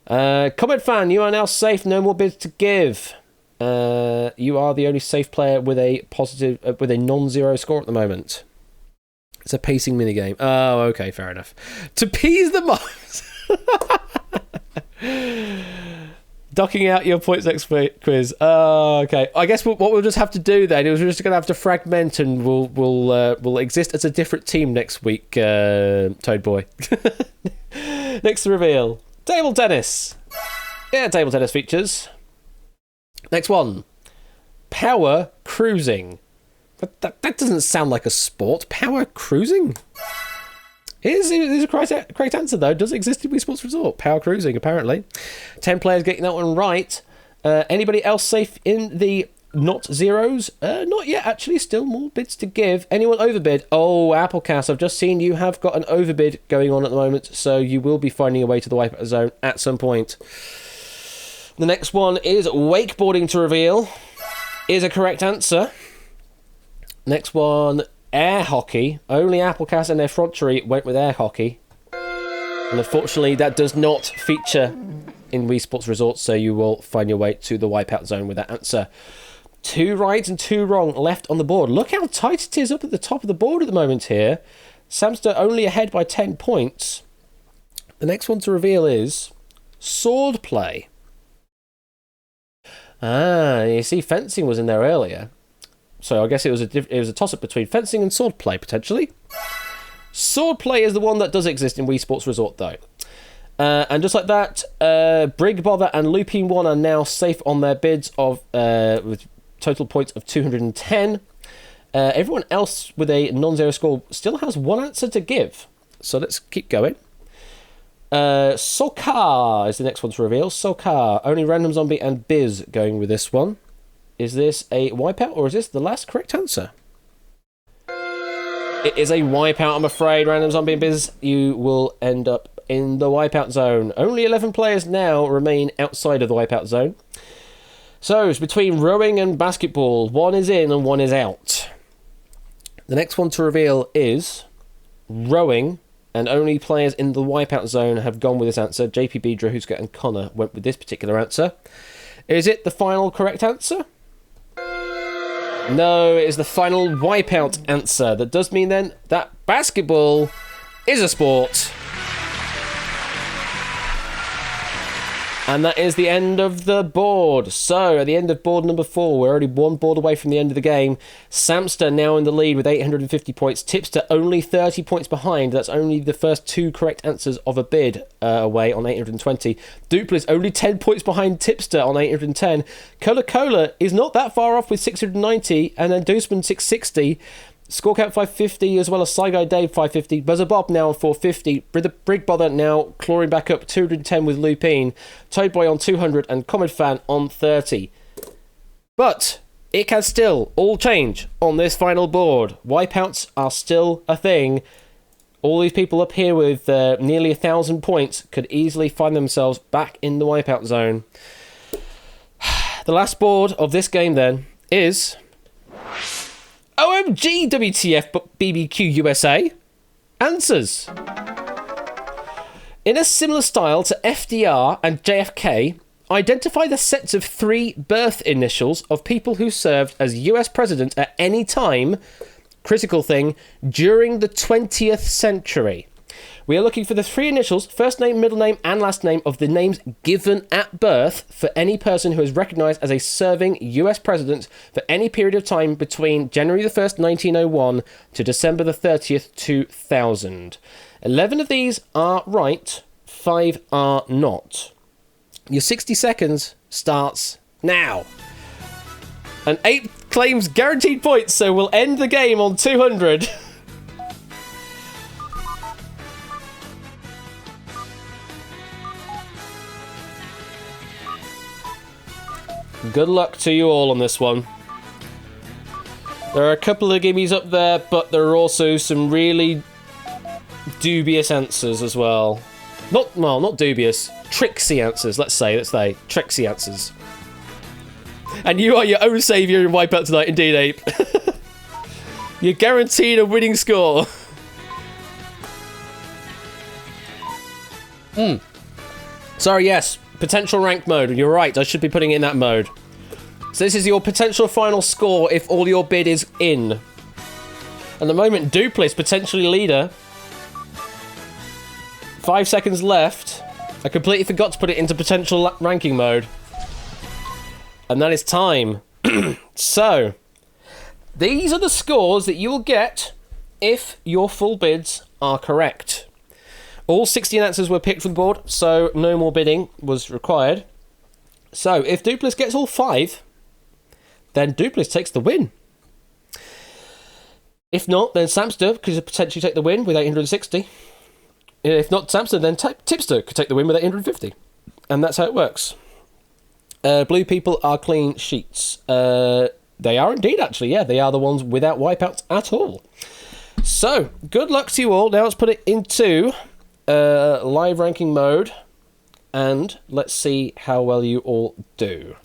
Comment fan, you are now safe. No more bids to give. You are the only safe player with a positive, with a non-zero score at the moment. It's a pacing minigame. Oh, okay, fair enough. To appease the mobs. Docking out your points next quiz. Okay. I guess what we'll just have to do then is we're just going to have to fragment, and we'll exist as a different team next week, Toad Boy. Next reveal. Table tennis. Yeah, table tennis features. Next one. Power cruising. That doesn't sound like a sport. Power cruising? It is a correct answer, though. Does exist in Wii Sports Resort. Power cruising, apparently. 10 players getting that one right. Anybody else safe in the not zeros? Not yet, actually. Still more bids to give. Anyone overbid? Oh, Applecast, I've just seen you have got an overbid going on at the moment, so you will be finding a way to the wipeout zone at some point. The next one is wakeboarding to reveal. Is a correct answer. Next one, air hockey. Only Applecast and their frontery went with air hockey. And unfortunately, that does not feature in Wii Sports Resort, so you will find your way to the wipeout zone with that answer. 2 right and 2 wrong left on the board. Look how tight it is up at the top of the board at the moment here. Samster only ahead by 10 points. The next one to reveal is swordplay. Ah, you see, fencing was in there earlier. So I guess it was a toss-up between fencing and swordplay, potentially. Swordplay is the one that does exist in Wii Sports Resort, though. And just like that, Brig, Bother and Lupine 1 are now safe on their bids of with total points of 210. Everyone else with a non-zero score still has one answer to give. So let's keep going. Sokar is the next one to reveal. Sokar. Only Random Zombie and Biz going with this one. Is this a wipeout or is this the last correct answer? It is a wipeout, I'm afraid. Random Zombie and Biz, you will end up in the wipeout zone. Only 11 players now remain outside of the wipeout zone. So it's between rowing and basketball. One is in and one is out. The next one to reveal is rowing, and only players in the wipeout zone have gone with this answer. JPB, Drahuska and Connor went with this particular answer. Is it the final correct answer? No, it is the final wipeout answer. That does mean then that basketball is a sport. And that is the end of the board. So, at the end of board number 4, we're already one board away from the end of the game. Samster now in the lead with 850 points. Tipster only 30 points behind. That's only the first 2 correct answers of a bid away on 820. Duplis only 10 points behind Tipster on 810. Cola Cola is not that far off with 690. And then Deuceman 660. Scorecount 550, as well as Saigai Dave 550. Buzzer Bob now on 450. Brig Bother now clawing back up 210 with Lupine. Toad Boy on 200 and Comet Fan on 30. But it can still all change on this final board. Wipeouts are still a thing. All these people up here with nearly 1,000 points could easily find themselves back in the wipeout zone. The last board of this game then is OMG WTF but BBQ USA answers. In a similar style to FDR and JFK, identify the sets of 3 birth initials of people who served as US president at any time, critical thing, during the 20th century. We are looking for the 3 initials, first name, middle name, and last name of the names given at birth for any person who is recognised as a serving US president for any period of time between January the 1st, 1901 to December the 30th, 2000. 11 of these are right, 5 are not. Your 60 seconds starts now. And 8 claims guaranteed points, so we'll end the game on 200. Good luck to you all on this one. There are a couple of gimmies up there, but there are also some really dubious answers as well. Not dubious, tricksy answers, let's say. Tricksy answers. And you are your own saviour in Wipeout tonight, indeed, Ape. You're guaranteed a winning score. Sorry, yes. Potential rank mode. You're right, I should be putting it in that mode. So this is your potential final score if all your bid is in. At the moment, Duplis, potentially leader. 5 seconds left. I completely forgot to put it into potential ranking mode. And that is time. So, these are the scores that you will get if your full bids are correct. All 16 answers were picked from the board, so no more bidding was required. So, if Duplis gets all 5, then Duplis takes the win. If not, then Samster could potentially take the win with 860. If not Samster, then Tipster could take the win with 850. And that's how it works. Blue people are clean sheets. They are indeed, actually, yeah. They are the ones without wipeouts at all. So, good luck to you all. Now let's put it into live ranking mode, and let's see how well you all do.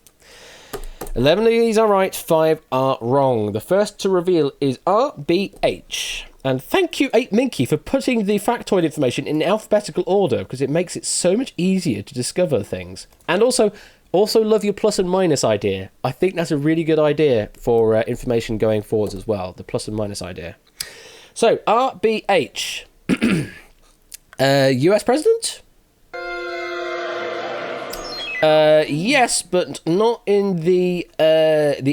11 of these are right, 5 are wrong. The first to reveal is RBH. And thank you, 8Minky, for putting the factoid information in alphabetical order, because it makes it so much easier to discover things. And also love your plus and minus idea. I think that's a really good idea for information going forwards as well, the plus and minus idea. So, RBH. US President? Yes, but not in the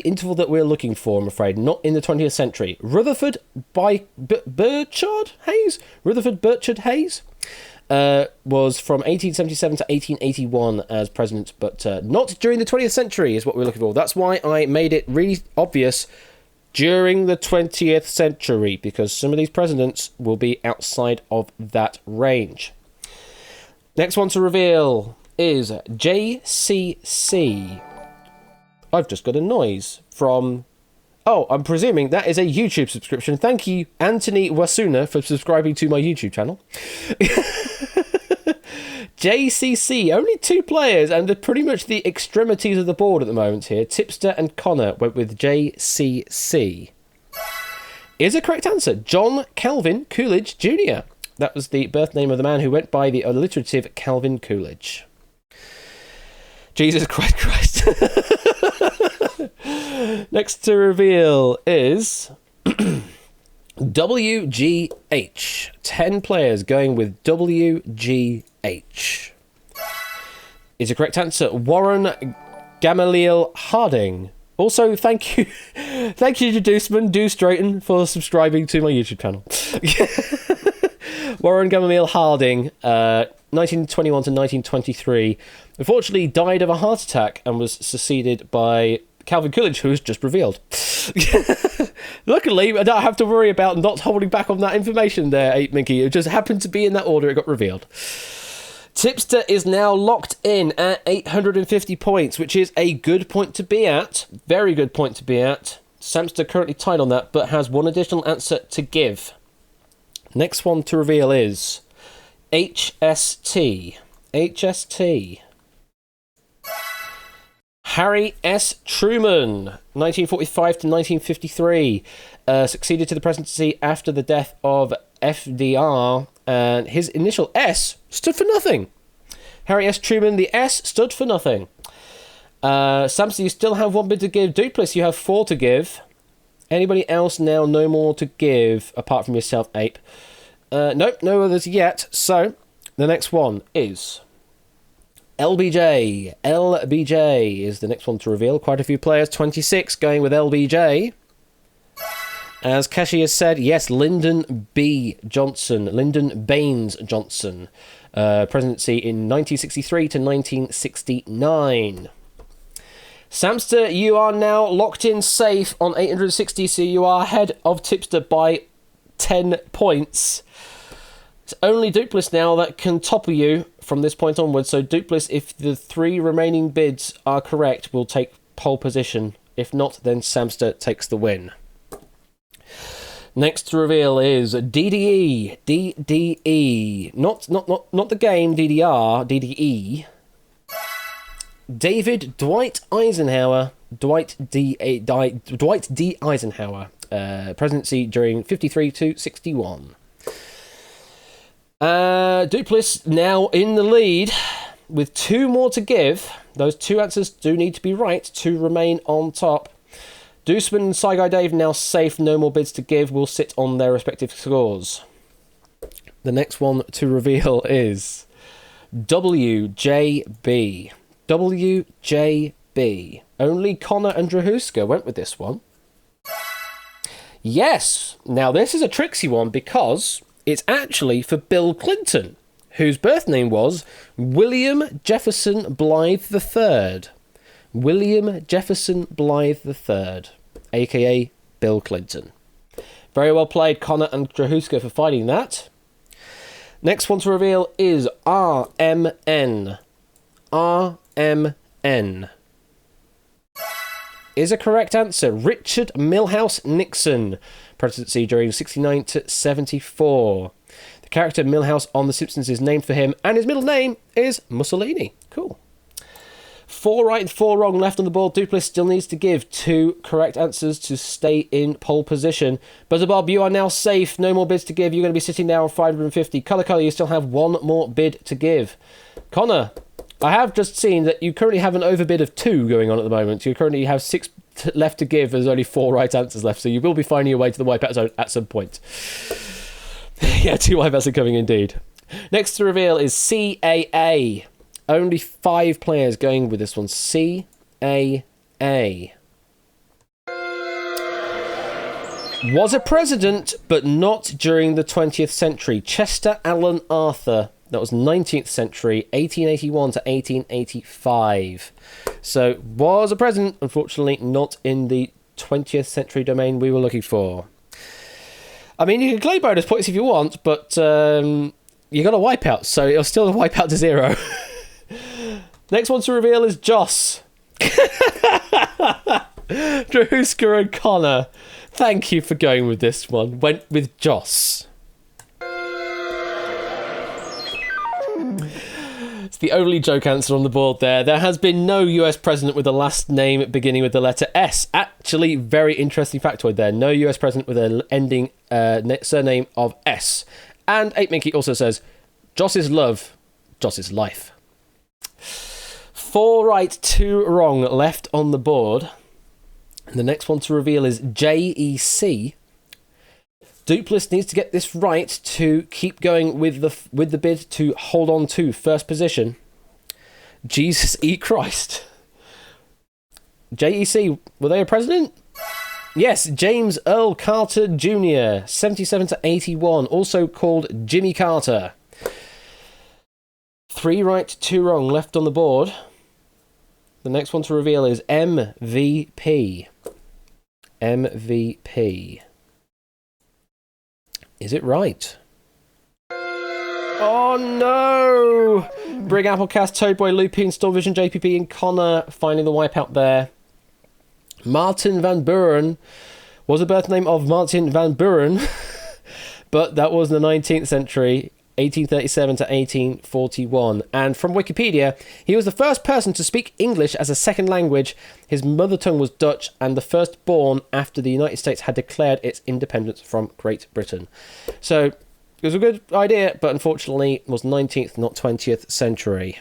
interval that we're looking for, I'm afraid. Not in the 20th century. Rutherford Burchard Hayes? Rutherford Burchard Hayes was from 1877 to 1881 as president, but not during the 20th century is what we're looking for. That's why I made it really obvious during the 20th century, because some of these presidents will be outside of that range. Next one to reveal is JCC. I've just got a noise from... Oh, I'm presuming that is a YouTube subscription. Thank you, Anthony Wasuna, for subscribing to my YouTube channel. JCC, only 2 players, and they're pretty much the extremities of the board at the moment here. Tipster and Connor went with JCC. Is a correct answer John Calvin Coolidge Jr. That was the birth name of the man who went by the alliterative Calvin Coolidge. Jesus Christ. Next to reveal is WGH. 10 players going with WGH. Is a correct answer Warren Gamaliel Harding. Also, thank you to Do Straighten for subscribing to my YouTube channel. Warren Gamaliel Harding, 1921 to 1923, unfortunately died of a heart attack and was succeeded by Calvin Coolidge, who was just revealed. Luckily, I don't have to worry about not holding back on that information there, 8 Minky. It just happened to be in that order it got revealed. Tipster is now locked in at 850 points, which is a good point to be at. Very good point to be at. Samster currently tied on that, but has one additional answer to give. Next one to reveal is HST. HST. Harry S. Truman, 1945 to 1953, succeeded to the presidency after the death of FDR, and his initial S stood for nothing. Harry S. Truman, the S stood for nothing. Samson, you still have 1 bid to give. Dupless, you have 4 to give. Anybody else now no more to give, apart from yourself, Ape? Nope, no others yet. So, the next one is LBJ. LBJ is the next one to reveal. Quite a few players. 26 going with LBJ. As Kashi has said, yes, Lyndon B. Johnson. Lyndon Baines Johnson. Presidency in 1963 to 1969. Samster, you are now locked in safe on 860, so you are ahead of Tipster by 10 points. It's only Dupless now that can topple you from this point onwards. So Dupless, if the 3 remaining bids are correct, will take pole position. If not, then Samster takes the win. Next to reveal is DDE. DDE. Not the game, DDR. DDE. David Dwight Eisenhower. Dwight D. Eisenhower. Presidency during 53 to 61. Dupless now in the lead with 2 more to give. Those 2 answers do need to be right to remain on top. Deuceman and Saigai Dave now safe, no more bids to give, will sit on their respective scores. The next one to reveal is WJB. WJB. Only Connor and Drahuska went with this one. Yes! Now this is a tricksy one because it's actually for Bill Clinton, whose birth name was William Jefferson Blythe III. William Jefferson Blythe III, a.k.a. Bill Clinton. Very well played, Connor and Drahuska, for finding that. Next one to reveal is RMN. RMN. Is a correct answer. Richard Milhouse Nixon. Presidency during 69 to 74. The character Milhouse on The Simpsons is named for him, and his middle name is Mussolini. Cool. 4 right and 4 wrong left on the board. Dupless still needs to give 2 correct answers to stay in pole position. Buzzer Bob, you are now safe. No more bids to give. You're going to be sitting now on 550. Colour, you still have 1 more bid to give. Connor, I have just seen that you currently have an overbid of 2 going on at the moment. You currently have 6 left to give. There's only 4 right answers left, so you will be finding your way to the wipeout zone at some point. Yeah, 2 wipeouts are coming indeed. Next to reveal is CAA. Only 5 players going with this one. CAA. Was a president, but not during the 20th century. Chester Alan Arthur. That was 19th century, 1881 to 1885. So, was a president, unfortunately not in the 20th century domain we were looking for. I mean, you can claim bonus points if you want, but you got a wipeout, so it'll still a wipeout to 0. Next one to reveal is Joss. Drewska and Connor. Thank you for going with this one. Went with Joss. It's the only joke answer on the board there. There has been no US president with a last name beginning with the letter S. Actually, very interesting factoid there. No US president with an ending surname of S. And 8 Mickey also says, Joss is love, Joss is life. 4 right, 2 wrong left on the board. And the next one to reveal is JEC. Dupless needs to get this right to keep going with the bid to hold on to first position. Jesus E. Christ. JEC, were they a president? Yes, James Earl Carter Jr., 77 to 81, also called Jimmy Carter. 3 right, 2 wrong left on the board. The next one to reveal is MVP. MVP. Is it right? Oh no! Brig Applecast, Toadboy, Lupine, Stormvision, JPP, and Connor finding the wipeout there. Martin Van Buren was the birth name of Martin Van Buren, but that was the 19th century, 1837 to 1841. And from Wikipedia, he was the first person to speak English as a second language. His mother tongue was Dutch, and the first born after the United States had declared its independence from Great Britain. So it was a good idea, but unfortunately it was 19th, not 20th century.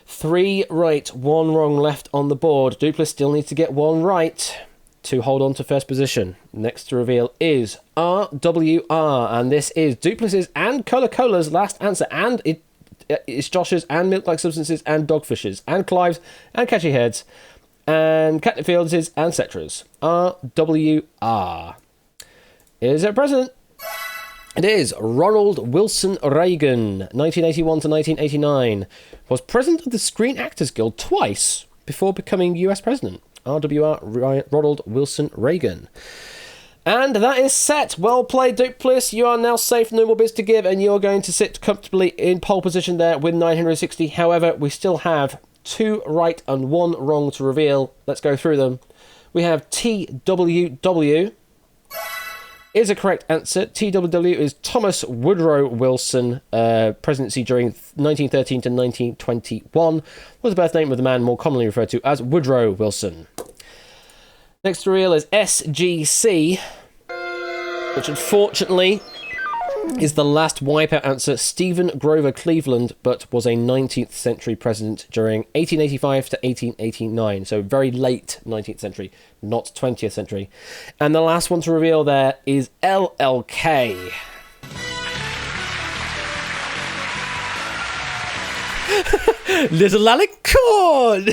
3 right, 1 wrong left on the board. Dupless still needs to get 1 right to hold on to first position. Next to reveal is RWR, and this is Dupless's and Cola-Cola's last answer, and it's Josh's and Milk-like Substances and Dogfish's and Clive's and Catchy Heads and Catnip Fields' and Cetra's. RWR. Is it a president? It is. Ronald Wilson Reagan, 1981 to 1989, was president of the Screen Actors Guild twice before becoming US president. RWR, Ronald Wilson Reagan. And that is set. Well played, Dupless. You are now safe, no more bids to give, and you're going to sit comfortably in pole position there with 960. However, we still have 2 right and 1 wrong to reveal. Let's go through them. We have TWW is a correct answer. TWW is Thomas Woodrow Wilson, presidency during 1913 to 1921, was the birth name of the man more commonly referred to as Woodrow Wilson. Next to reveal is SGC, which unfortunately is the last wipeout answer. Stephen Grover Cleveland, but was a 19th century president during 1885 to 1889, so very late 19th century, not 20th century. And the last one to reveal there is LLK. Little Alec Corn!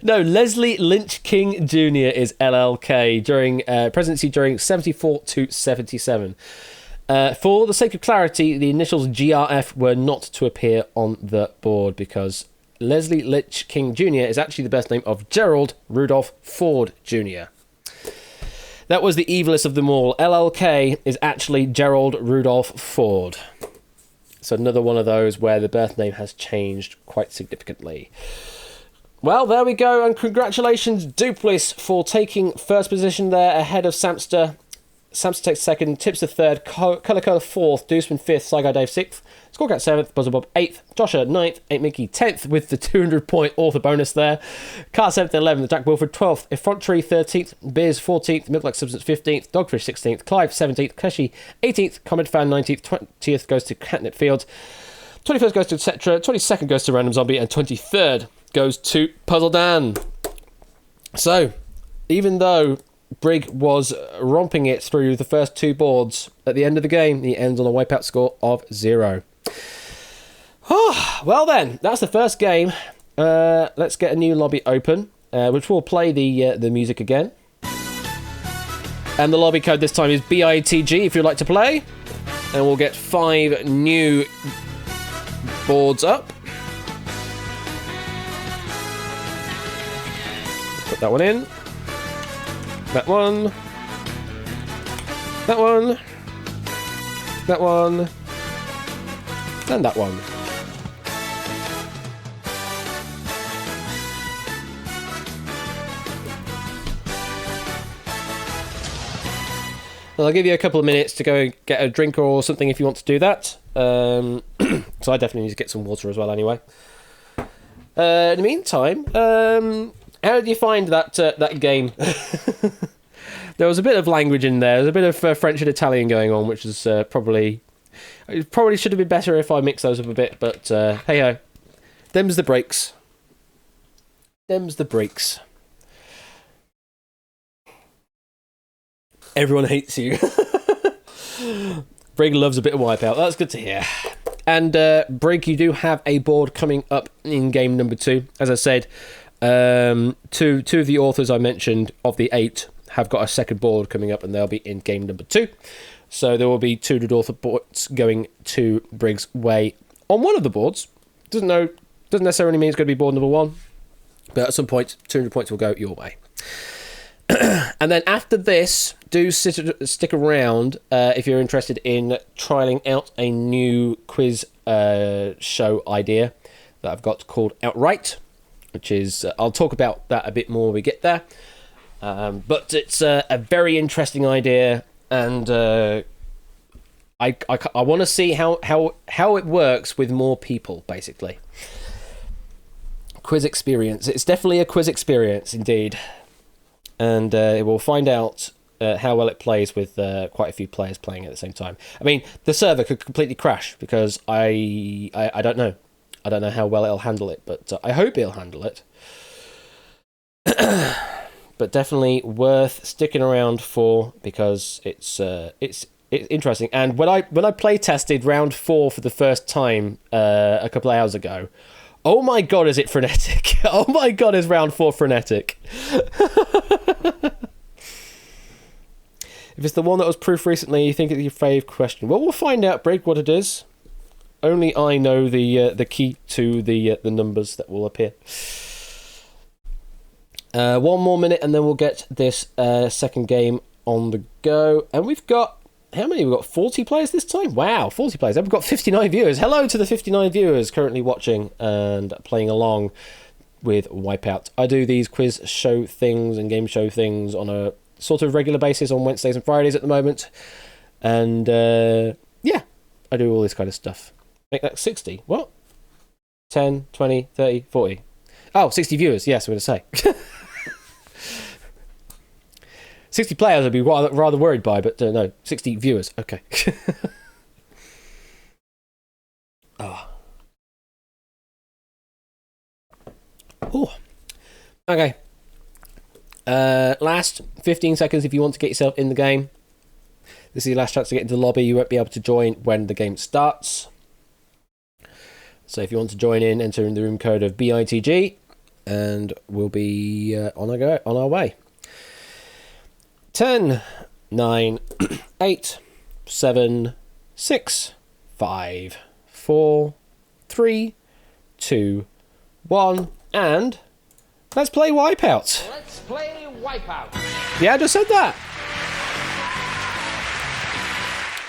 No, Leslie Lynch King Jr. is LLK during presidency during 74 to 77. For the sake of clarity, the initials GRF were not to appear on the board because Leslie Lynch King Jr. is actually the best name of Gerald Rudolph Ford Jr. That was the evilest of them all. LLK is actually Gerald Rudolph Ford. So another one of those where the birth name has changed quite significantly. Well, there we go, and congratulations, Dupless, for taking first position there ahead of Samster. Samster takes second, Tips the third, Cola-Cola fourth, Deuceman fifth, Saigo Dave sixth, Scorecat seventh, Buzzer Bob eighth, Joshua ninth, 8 Mickey 10th with the 200-point author bonus there, Car 7th and 11th, Jack Wilford 12th, Effrontery 13th, Beers 14th, Milk Like Substance 15th, Dogfish 16th, Clive 17th, Keshi 18th, Comet Fan 19th, 20th goes to Catnip Fields, 21st goes to Etc., 22nd goes to Random Zombie, and 23rd goes to Puzzle Dan. So, even though Brig was romping it through the first 2 boards, at the end of the game, he ends on a wipeout score of 0. Well then, that's the first game. Let's get a new lobby open, which will play the music again. And the lobby code this time is BITG if you'd like to play. And we'll get 5 new boards up. Put that one in. That one. That one. That one. And that one. Well, I'll give you a couple of minutes to go get a drink or something if you want to do that. So I definitely need to get some water as well anyway. In the meantime, how did you find that game? There was a bit of language in there. There's a bit of French and Italian going on, which is probably... It probably should have been better if I mixed those up a bit, but hey-ho. Them's the breaks. Them's the breaks. Everyone hates you. Brig loves a bit of Wipeout. That's good to hear. And Brig, you do have a board coming up in game number 2. As I said, two of the authors I mentioned of the 8 have got a second board coming up, and they'll be in game number 2. So there will be 200 author boards going to Brig's way on one of the boards. Doesn't necessarily mean it's going to be board number 1, but at some point 200 points will go your way. And then after this, do stick around if you're interested in trialing out a new quiz show idea that I've got called Outright, which is I'll talk about that a bit more when we get there. But it's a very interesting idea, and I want to see how it works with more people, basically. Quiz experience. It's definitely a quiz experience, indeed. And we'll find out how well it plays with quite a few players playing at the same time. I mean, the server could completely crash because I don't know. I don't know how well it'll handle it, but I hope it'll handle it. But definitely worth sticking around for, because it's interesting. And when I play tested round 4 for the first time a couple of hours ago, oh my god, is it frenetic! Oh my god, is round 4 frenetic! If it's the one that was proof recently, you think it's your fave question. Well, we'll find out, Brig, what it is. Only I know the key to the numbers that will appear. One more minute, and then we'll get this second game on the go. And we've got... How many? We've got 40 players this time? Wow, 40 players. And we've got 59 viewers. Hello to the 59 viewers currently watching and playing along with Wipeout. I do these quiz show things and game show things on a sort of regular basis on Wednesdays and Fridays at the moment. And, yeah, I do all this kind of stuff. Make that 60. What? 10, 20, 30, 40. Oh, 60 viewers. Yes, I'm going to say. 60 players I'd be rather worried by, but no, 60 viewers. Okay. Oh. Ooh. Okay. Last 15 seconds if you want to get yourself in the game. This is your last chance to get into the lobby. You won't be able to join when the game starts. So if you want to join in, enter in the room code of BITG, and we'll be on our way. 10, 9, 8, 7, 6, 5, 4, 3, 2, 1, and let's play Wipeout. Let's play Wipeout. Yeah, I just said that.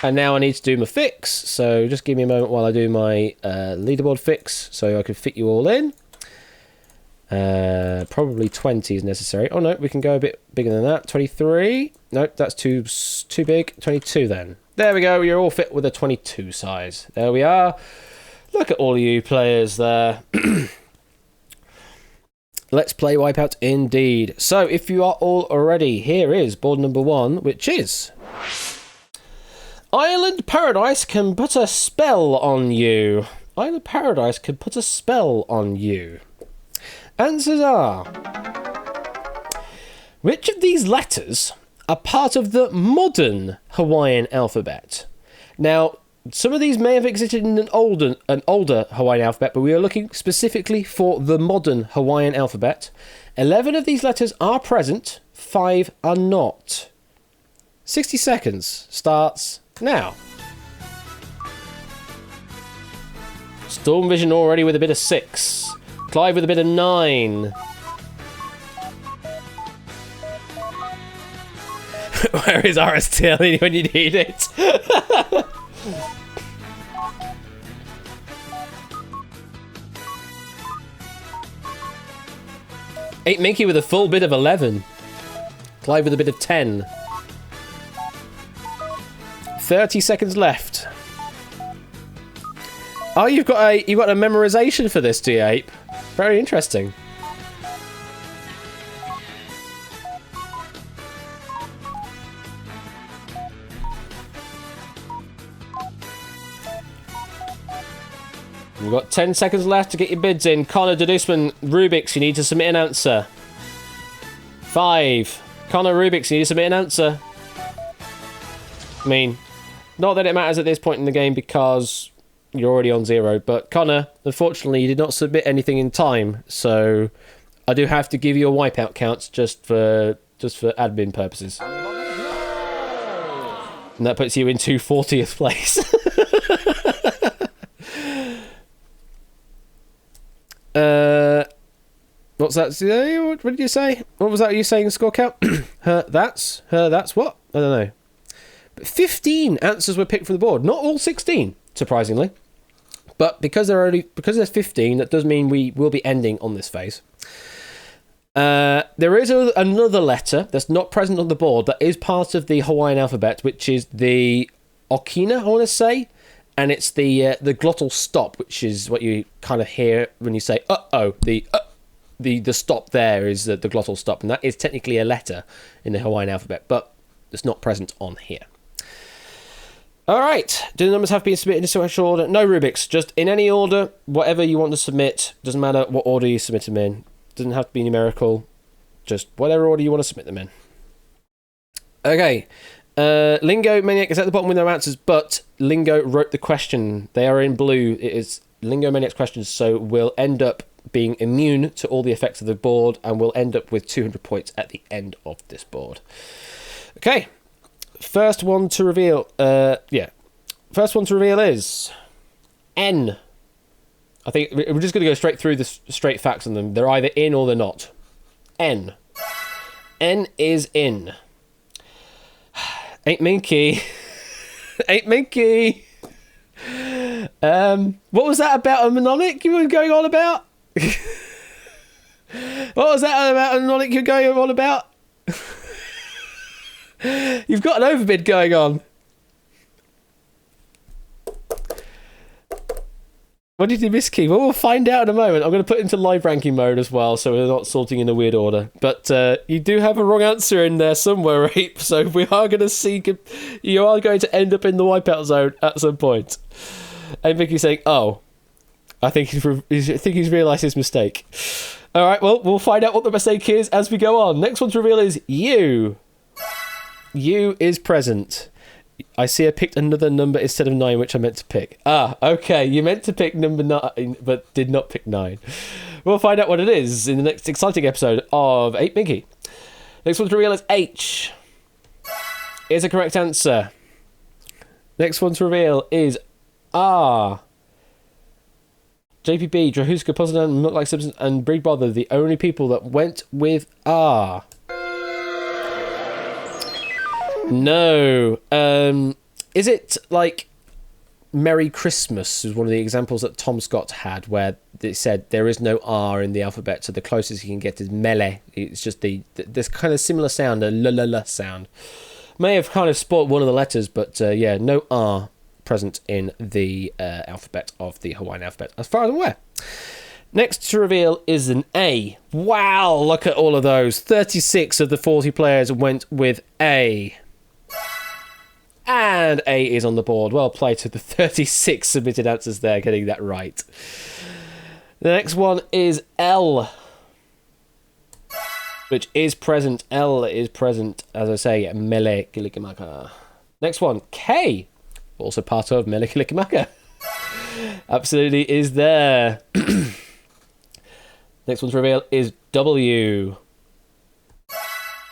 And now I need to do my fix, so just give me a moment while I do my leaderboard fix so I can fit you all in. Probably 20 is necessary. Oh no, we can go a bit bigger than that. 23. Nope, that's too big. 22 then. There we go. You're all fit with a 22 size. There we are. Look at all you players there. Let's play Wipeout indeed. So if you are all ready, here is board number 1, which is Island Paradise can put a spell on you. Island Paradise can put a spell on you. Answers are Which of these letters are part of the modern Hawaiian alphabet? Now, some of these may have existed in an older Hawaiian alphabet, but we are looking specifically for the modern Hawaiian alphabet. 11 of these letters are present, 5 are not. 60 seconds starts now. Storm Vision already with a bit of 6. Clive with a bit of 9. Where is RSTL when you need it? Eight Minky with a full bit of 11. Clive with a bit of 10. 30 seconds left. Oh, you've got a memorization for this, do you, Ape? Very interesting. We've got 10 seconds left to get your bids in. Connor Deduceman, Rubik's, you need to submit an answer. 5. Connor Rubik's, you need to submit an answer. I mean, not that it matters at this point in the game because you're already on 0, but Connor, unfortunately, you did not submit anything in time, so I do have to give you a wipeout count just for admin purposes. And that puts you in 240th place. What's that? What did you say? What was that you saying, score count? That's what? I don't know. But 15 answers were picked from the board. Not all 16, surprisingly. But because there's 15, that does mean we will be ending on this phase. There is another letter that's not present on the board that is part of the Hawaiian alphabet, which is the Okina, I want to say. And it's the glottal stop, which is what you kind of hear when you say uh-oh. The stop there is the glottal stop, and that is technically a letter in the Hawaiian alphabet, but it's not present on here. All right, do the numbers have been submitted in sequential order? No Rubik's, just in any order, whatever you want to submit. Doesn't matter what order you submit them in. Doesn't have to be numerical, just whatever order you want to submit them in. Okay. Lingo Maniac is at the bottom with no answers, but Lingo wrote the question. They are in blue. It is Lingo Maniac's questions, so we'll end up being immune to all the effects of the board, and we'll end up with 200 points at the end of this board. Okay, first one to reveal. First one to reveal is N. I think we're just going to go straight through the straight facts on them. They're either in or they're not. N. N is in. Ain't Minky. Ain't Minky. What was that about a mnemonic you were going on about? What was that about a mnemonic you're going on about? You've got an overbid going on. What did you miskey? Well, we'll find out in a moment. I'm going to put it into live ranking mode as well, so we're not sorting in a weird order. But you do have a wrong answer in there somewhere, Ape. So we are going to see... You are going to end up in the wipeout zone at some point. And Vicky's saying, oh, I think he's realised his mistake. All right, well, we'll find out what the mistake is as we go on. Next one to reveal is U. U is present. I see I picked another number instead of 9, which I meant to pick. Ah, okay, you meant to pick number 9, but did not pick 9. We'll find out what it is in the next exciting episode of 8 Minky. Next one to reveal is H. Is a correct answer. Next one to reveal is R. JPB, Drahuska, Poseidon, Not Like Simpson, and Brig Bother, the only people that went with R. No. Is it like Merry Christmas is one of the examples that Tom Scott had where it said there is no R in the alphabet, so the closest you can get is mele. It's just this kind of similar sound, a la la la sound. May have kind of spoiled one of the letters, but yeah, no R present in the alphabet of the Hawaiian alphabet, as far as I'm aware. Next to reveal is an A. Wow, look at all of those. 36 of the 40 players went with A. And A is on the board. Well played to the 36 submitted answers there, getting that right. The next one is L. which is present. L is present, as I say, Mele Kalikimaka. Next one, K, also part of Mele Kalikimaka. Absolutely is there. Next one to reveal is W.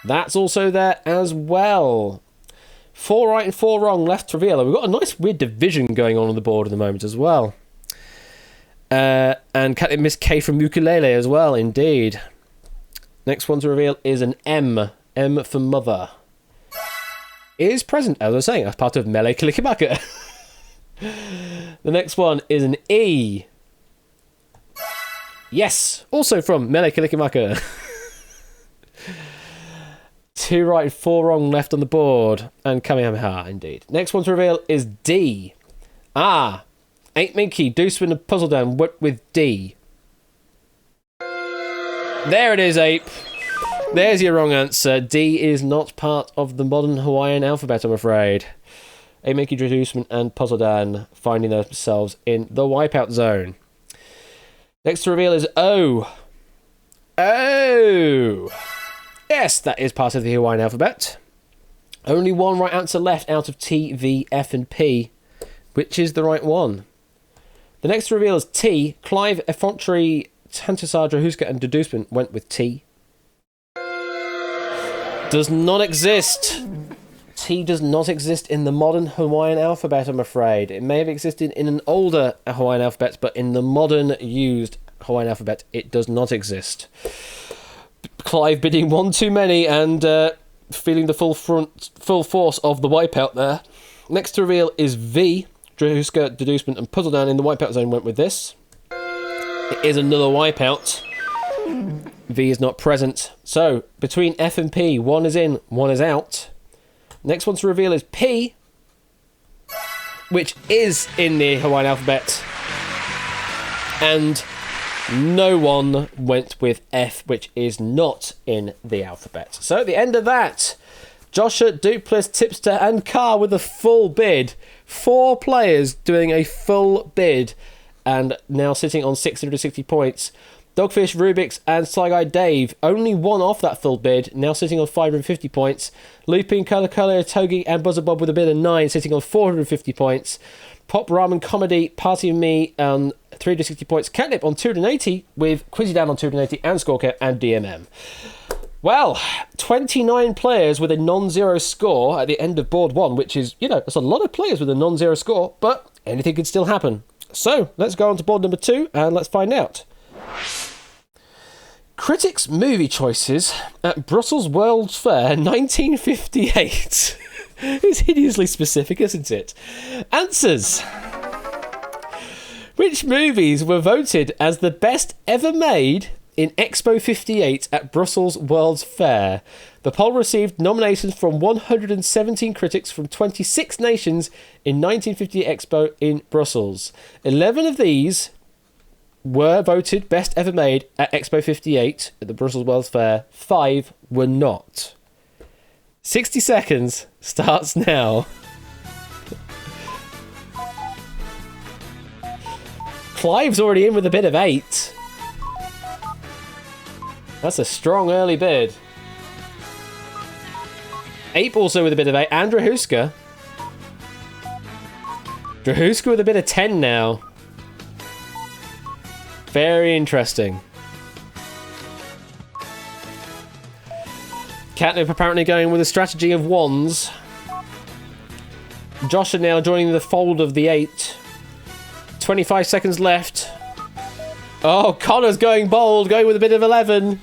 That's also there as well. 4 right and 4 wrong left to reveal. And we've got a nice weird division going on the board at the moment as well. And Catnip missed K from ukulele as well, indeed. Next one to reveal is an M. M for mother. Is present, as I was saying, as part of Mele Kalikimaka. The next one is an E. Yes, also from Mele Kalikimaka. 2 right and 4 wrong left on the board. And Kamehameha, indeed. Next one to reveal is D. Ah, 8 Minky, Deuceman and Puzzle Dan went with D. There it is, Ape. There's your wrong answer. D is not part of the modern Hawaiian alphabet, I'm afraid. 8 Minky, Deuceman and Puzzle Dan finding themselves in the wipeout zone. Next to reveal is O. O. Yes, that is part of the Hawaiian alphabet. Only one right answer left out of T, V, F and P. Which is the right one? The next to reveal is T. Clive, Effrontery, Tantasar, Huska and Deducement went with T. Does not exist. T does not exist in the modern Hawaiian alphabet, I'm afraid. It may have existed in an older Hawaiian alphabet, but in the modern used Hawaiian alphabet, it does not exist. Clive bidding one too many and feeling the full force of the wipeout there. Next to reveal is V. Drahuska, Deducement and Puzzle Dan in the wipeout zone went with this. It is another wipeout. V is not present. So, between F and P, one is in, one is out. Next one to reveal is P, which is in the Hawaiian alphabet. And no one went with F, which is not in the alphabet. So, at the end of that, Joshua, Duplis, Tipster and Carr with a full bid. 4 players doing a full bid and now sitting on 660 points. Dogfish, Rubik's and Sly Guy Dave only one off that full bid, now sitting on 550 points. Looping, Color, Togi and Buzzer Bob with a bid of 9, sitting on 450 points. Pop Ramen Comedy, Party of Me on 360 points. Catnip on 280 with Quizzy Dan on 280 and Scorecare and DMM. Well, 29 players with a non-zero score at the end of board 1, which is, that's a lot of players with a non-zero score, but anything could still happen. So, let's go on to board number 2 and let's find out. Critics' movie choices at Brussels World's Fair 1958. It's hideously specific, isn't it? Answers. Which movies were voted as the best ever made in Expo 58 at Brussels World's Fair? The poll received nominations from 117 critics from 26 nations in 1958 Expo in Brussels. 11 of these were voted best ever made at Expo 58 at the Brussels World's Fair. 5 were not. 60 seconds starts now. Clive's already in with a bid of 8. That's a strong early bid. Ape also with a bit of 8. And Drahuska. Drahuska with a bit of 10 now. Very interesting. Catnip apparently going with a strategy of wands. Josh are now joining the fold of the 8. 25 seconds left. Oh, Connor's going bold, going with a bit of 11.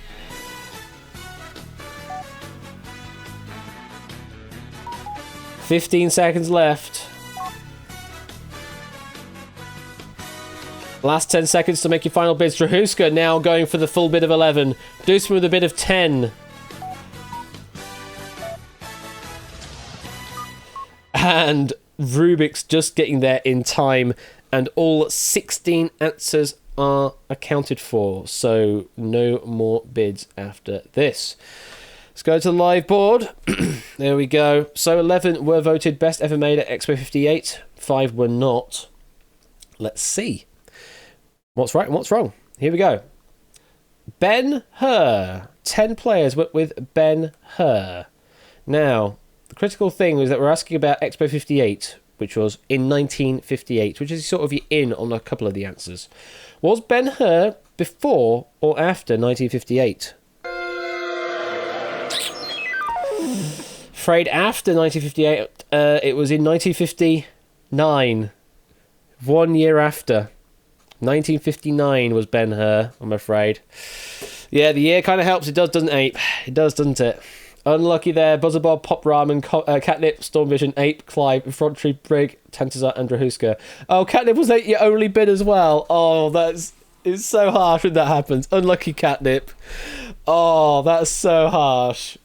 $15 seconds left. Last 10 seconds to make your final bids. Drahuska now going for the full bid of 11. Deuceman with a bid of 10. And Rubik's just getting there in time. And all 16 answers are accounted for. So no more bids after this. Let's go to the live board. There we go. So 11 were voted best ever made at Expo 58. 5 were not. Let's see. What's right and what's wrong? Here we go. Ben-Hur. 10 players but with Ben-Hur. Now, the critical thing was that we're asking about Expo 58, which was in 1958, which is sort of in on a couple of the answers. Was Ben-Hur before or after 1958? Afraid after 1958, it was in 1959. 1 year after. 1959 was Ben-Hur, I'm afraid. Yeah, the year kind of helps. It does, doesn't it, Ape? It does, doesn't it? Unlucky there. Buzzer Bob, Pop Ramen, Catnip, Storm Vision, Ape, Clive, Infantry, Brig, Tantazar, and Drahuska. Oh, Catnip was your only bid as well. Oh, it's so harsh when that happens. Unlucky Catnip. Oh, that's so harsh.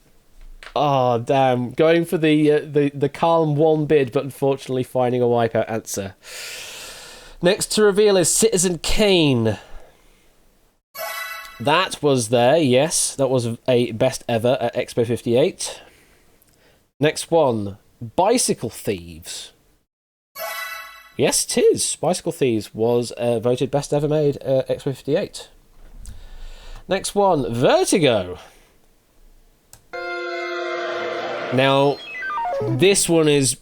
Oh, damn. Going for the calm one bid, but unfortunately finding a wipeout answer. Next to reveal is Citizen Kane. That was there, yes. That was a best ever at Expo 58. Next one, Bicycle Thieves. Yes, it is. Bicycle Thieves was voted best ever made at Expo 58. Next one, Vertigo. Now, this one is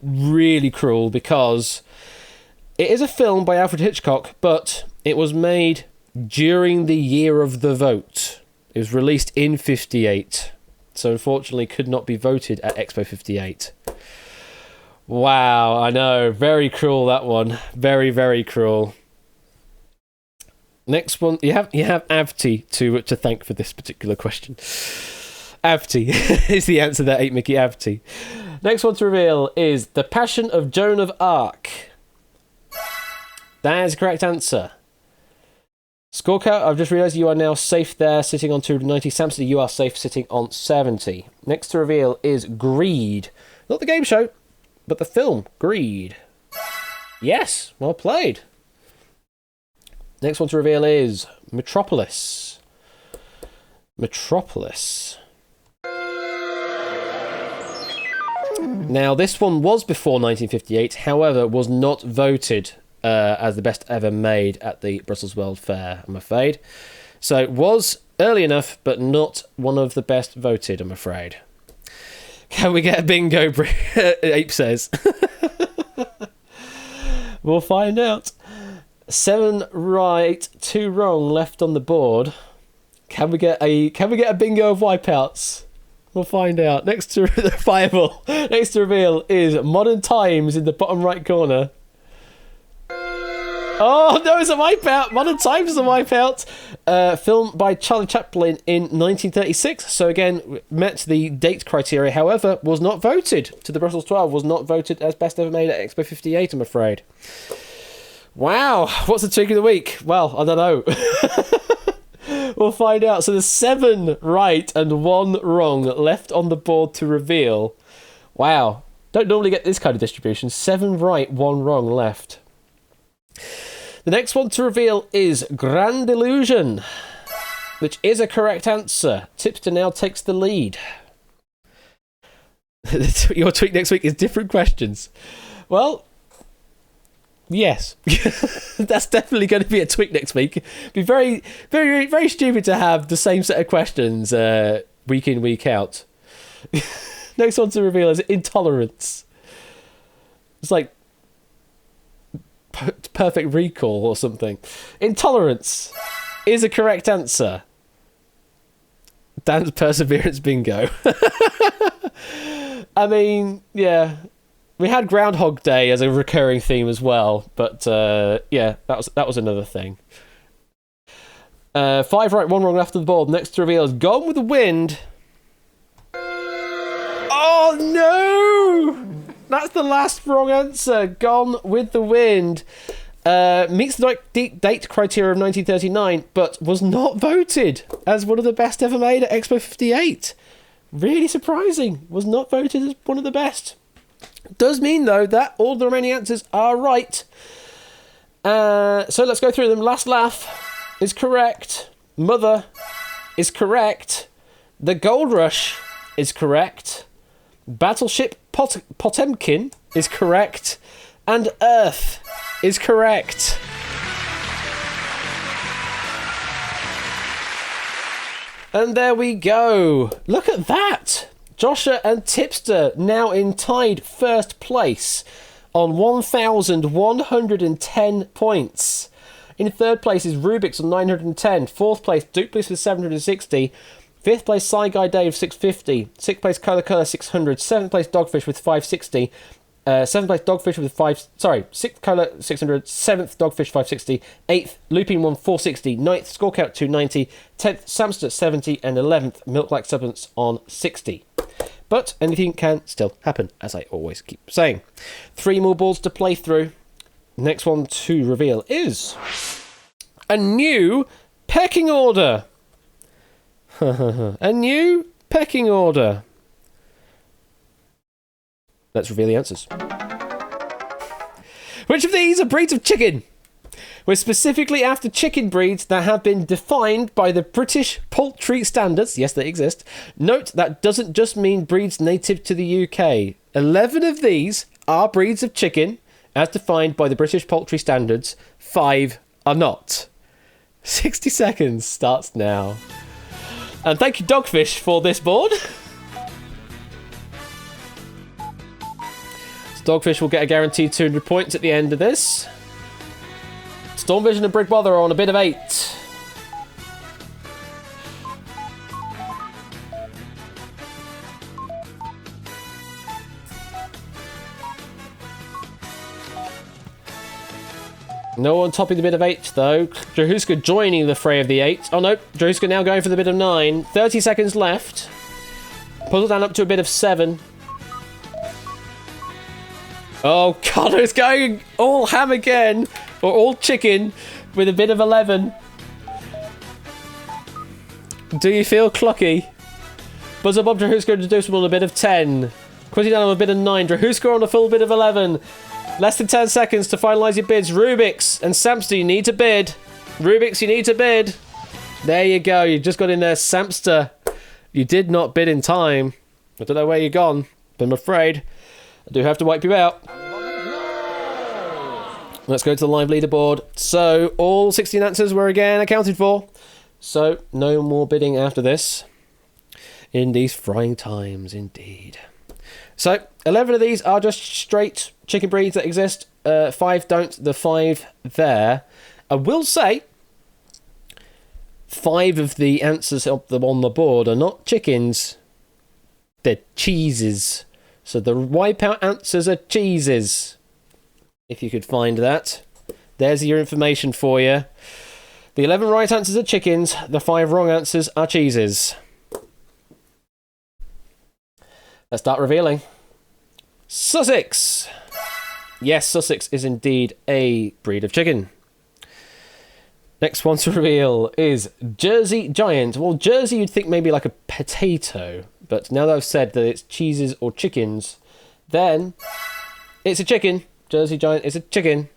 really cruel because it is a film by Alfred Hitchcock, but it was made during the year of the vote. It was released in 58, so unfortunately could not be voted at Expo 58. Wow, I know, very cruel that one. Very, very cruel. Next one, you have Avti to thank for this particular question. Avti is the answer there, 8 Mickey Avti. Next one to reveal is The Passion of Joan of Arc. That is the correct answer. Scorecard, I've just realised you are now safe there, sitting on 290. Samson, you are safe, sitting on 70. Next to reveal is Greed. Not the game show, but the film, Greed. Yes, well played. Next one to reveal is Metropolis. Metropolis. Now, this one was before 1958, however, was not voted as the best ever made at the Brussels World Fair, I'm afraid. So it was early enough, but not one of the best voted, I'm afraid. Can we get a bingo, Ape says. We'll find out. 7 right, 2 wrong left on the board. Can we get a bingo of wipeouts? We'll find out. Next to the Fireball, next to reveal is Modern Times in the bottom right corner. Oh, no, it's a wipeout. Modern Times is a wipeout. Film by Charlie Chaplin in 1936. So again, met the date criteria. However, was not voted to the Brussels 12. Was not voted as best ever made at Expo 58, I'm afraid. Wow. What's the trick of the week? Well, I don't know. We'll find out. So there's 7 right and 1 wrong left on the board to reveal. Wow. Don't normally get this kind of distribution. 7 right, 1 wrong left. The next one to reveal is Grand Illusion, which is a correct answer. Tipster now takes the lead. Your tweet next week is different questions. Well, yes. That's definitely going to be a tweak next week. It'd be very, very, very stupid to have the same set of questions week in, week out. Next one to reveal is Intolerance. It's like Perfect Recall or something. Intolerance is a correct answer. Dan's Perseverance bingo. I mean, yeah. We had Groundhog Day as a recurring theme as well, but yeah, that was another thing. 5 right, 1 wrong left of the board. Next to reveal is Gone with the Wind. Oh no! That's the last wrong answer. Gone with the Wind. Meets the date criteria of 1939, but was not voted as one of the best ever made at Expo 58. Really surprising. Was not voted as one of the best. Does mean, though, that all the remaining answers are right. So let's go through them. Last Laugh is correct. Mother is correct. The Gold Rush is correct. Battleship Potemkin is correct. And Earth is correct. And there we go. Look at that. Joshua and Tipster now in tied first place on 1,110 points. In third place is Rubik's on 910. Fourth place, Dupless with 760. Fifth place, Sci Guy Dave 650. Sixth place, Color 600. Seventh place, Dogfish with 560. Seventh place, Dogfish with sixth Cola 600, seventh Dogfish 560, eighth Looping One 460, ninth Scorecount 290, 10th Samster 70, and 11th Milk Like Substance on 60. But anything can still happen, as I always keep saying. 3 more boards to play through. Next one to reveal is a new pecking order. A new pecking order. Let's reveal the answers. Which of these are breeds of chicken? We're specifically after chicken breeds that have been defined by the British poultry standards. Yes, they exist. Note that doesn't just mean breeds native to the UK. 11 of these are breeds of chicken as defined by the British poultry standards. 5 are not. 60 seconds starts now. And thank you, Dogfish, for this board. Dogfish will get a guaranteed 200 points at the end of this. Storm Vision and Brick Brother are on a bit of 8. No one topping the bit of 8 though. Drahuska joining the fray of the 8. Oh no, Drahuska now going for the bit of 9. 30 seconds left. Puzzle down up to a bit of 7. Oh, Connor's going all ham again, or all chicken, with a bit of 11. Do you feel clucky? Buzzer Bob Drahuska to do some on a bit of 10. Quizzy down on a bit of 9. Drahuska on a full bit of 11. Less than 10 seconds to finalise your bids. Rubik's and Samster, you need to bid. Rubik's, you need to bid. There you go. You just got in there, Samster. You did not bid in time. I don't know where you've gone, but I'm afraid I do have to wipe you out. Let's go to the live leaderboard. So, all 16 answers were again accounted for. So, no more bidding after this. In these frying times, indeed. So, 11 of these are just straight chicken breeds that exist. 5 don't. The 5 there. I will say, 5 of the answers on the board are not chickens. They're cheeses. So the wipeout answers are cheeses. If you could find that. There's your information for you. The 11 right answers are chickens. The 5 wrong answers are cheeses. Let's start revealing. Sussex. Yes, Sussex is indeed a breed of chicken. Next one to reveal is Jersey Giant. Well, Jersey you'd think maybe like a potato. But now that I've said that it's cheeses or chickens, then it's a chicken. Jersey Giant is a chicken.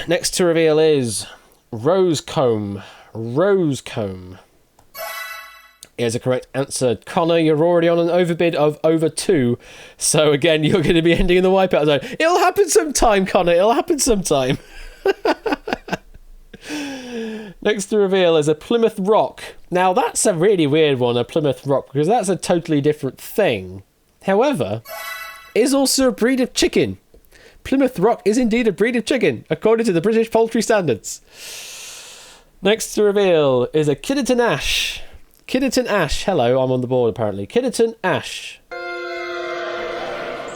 Next to reveal is Rosecomb. Rosecomb is a correct answer. Connor, you're already on an overbid of over 2. So again, you're going to be ending in the wipeout zone. It'll happen sometime, Connor. It'll happen sometime. Next to reveal is a Plymouth Rock. Now, that's a really weird one, a Plymouth Rock, because that's a totally different thing. However, it is also a breed of chicken. Plymouth Rock is indeed a breed of chicken, according to the British poultry standards. Next to reveal is a Kidderton Ash. Kidderton Ash. Hello, I'm on the board apparently. Kidderton Ash.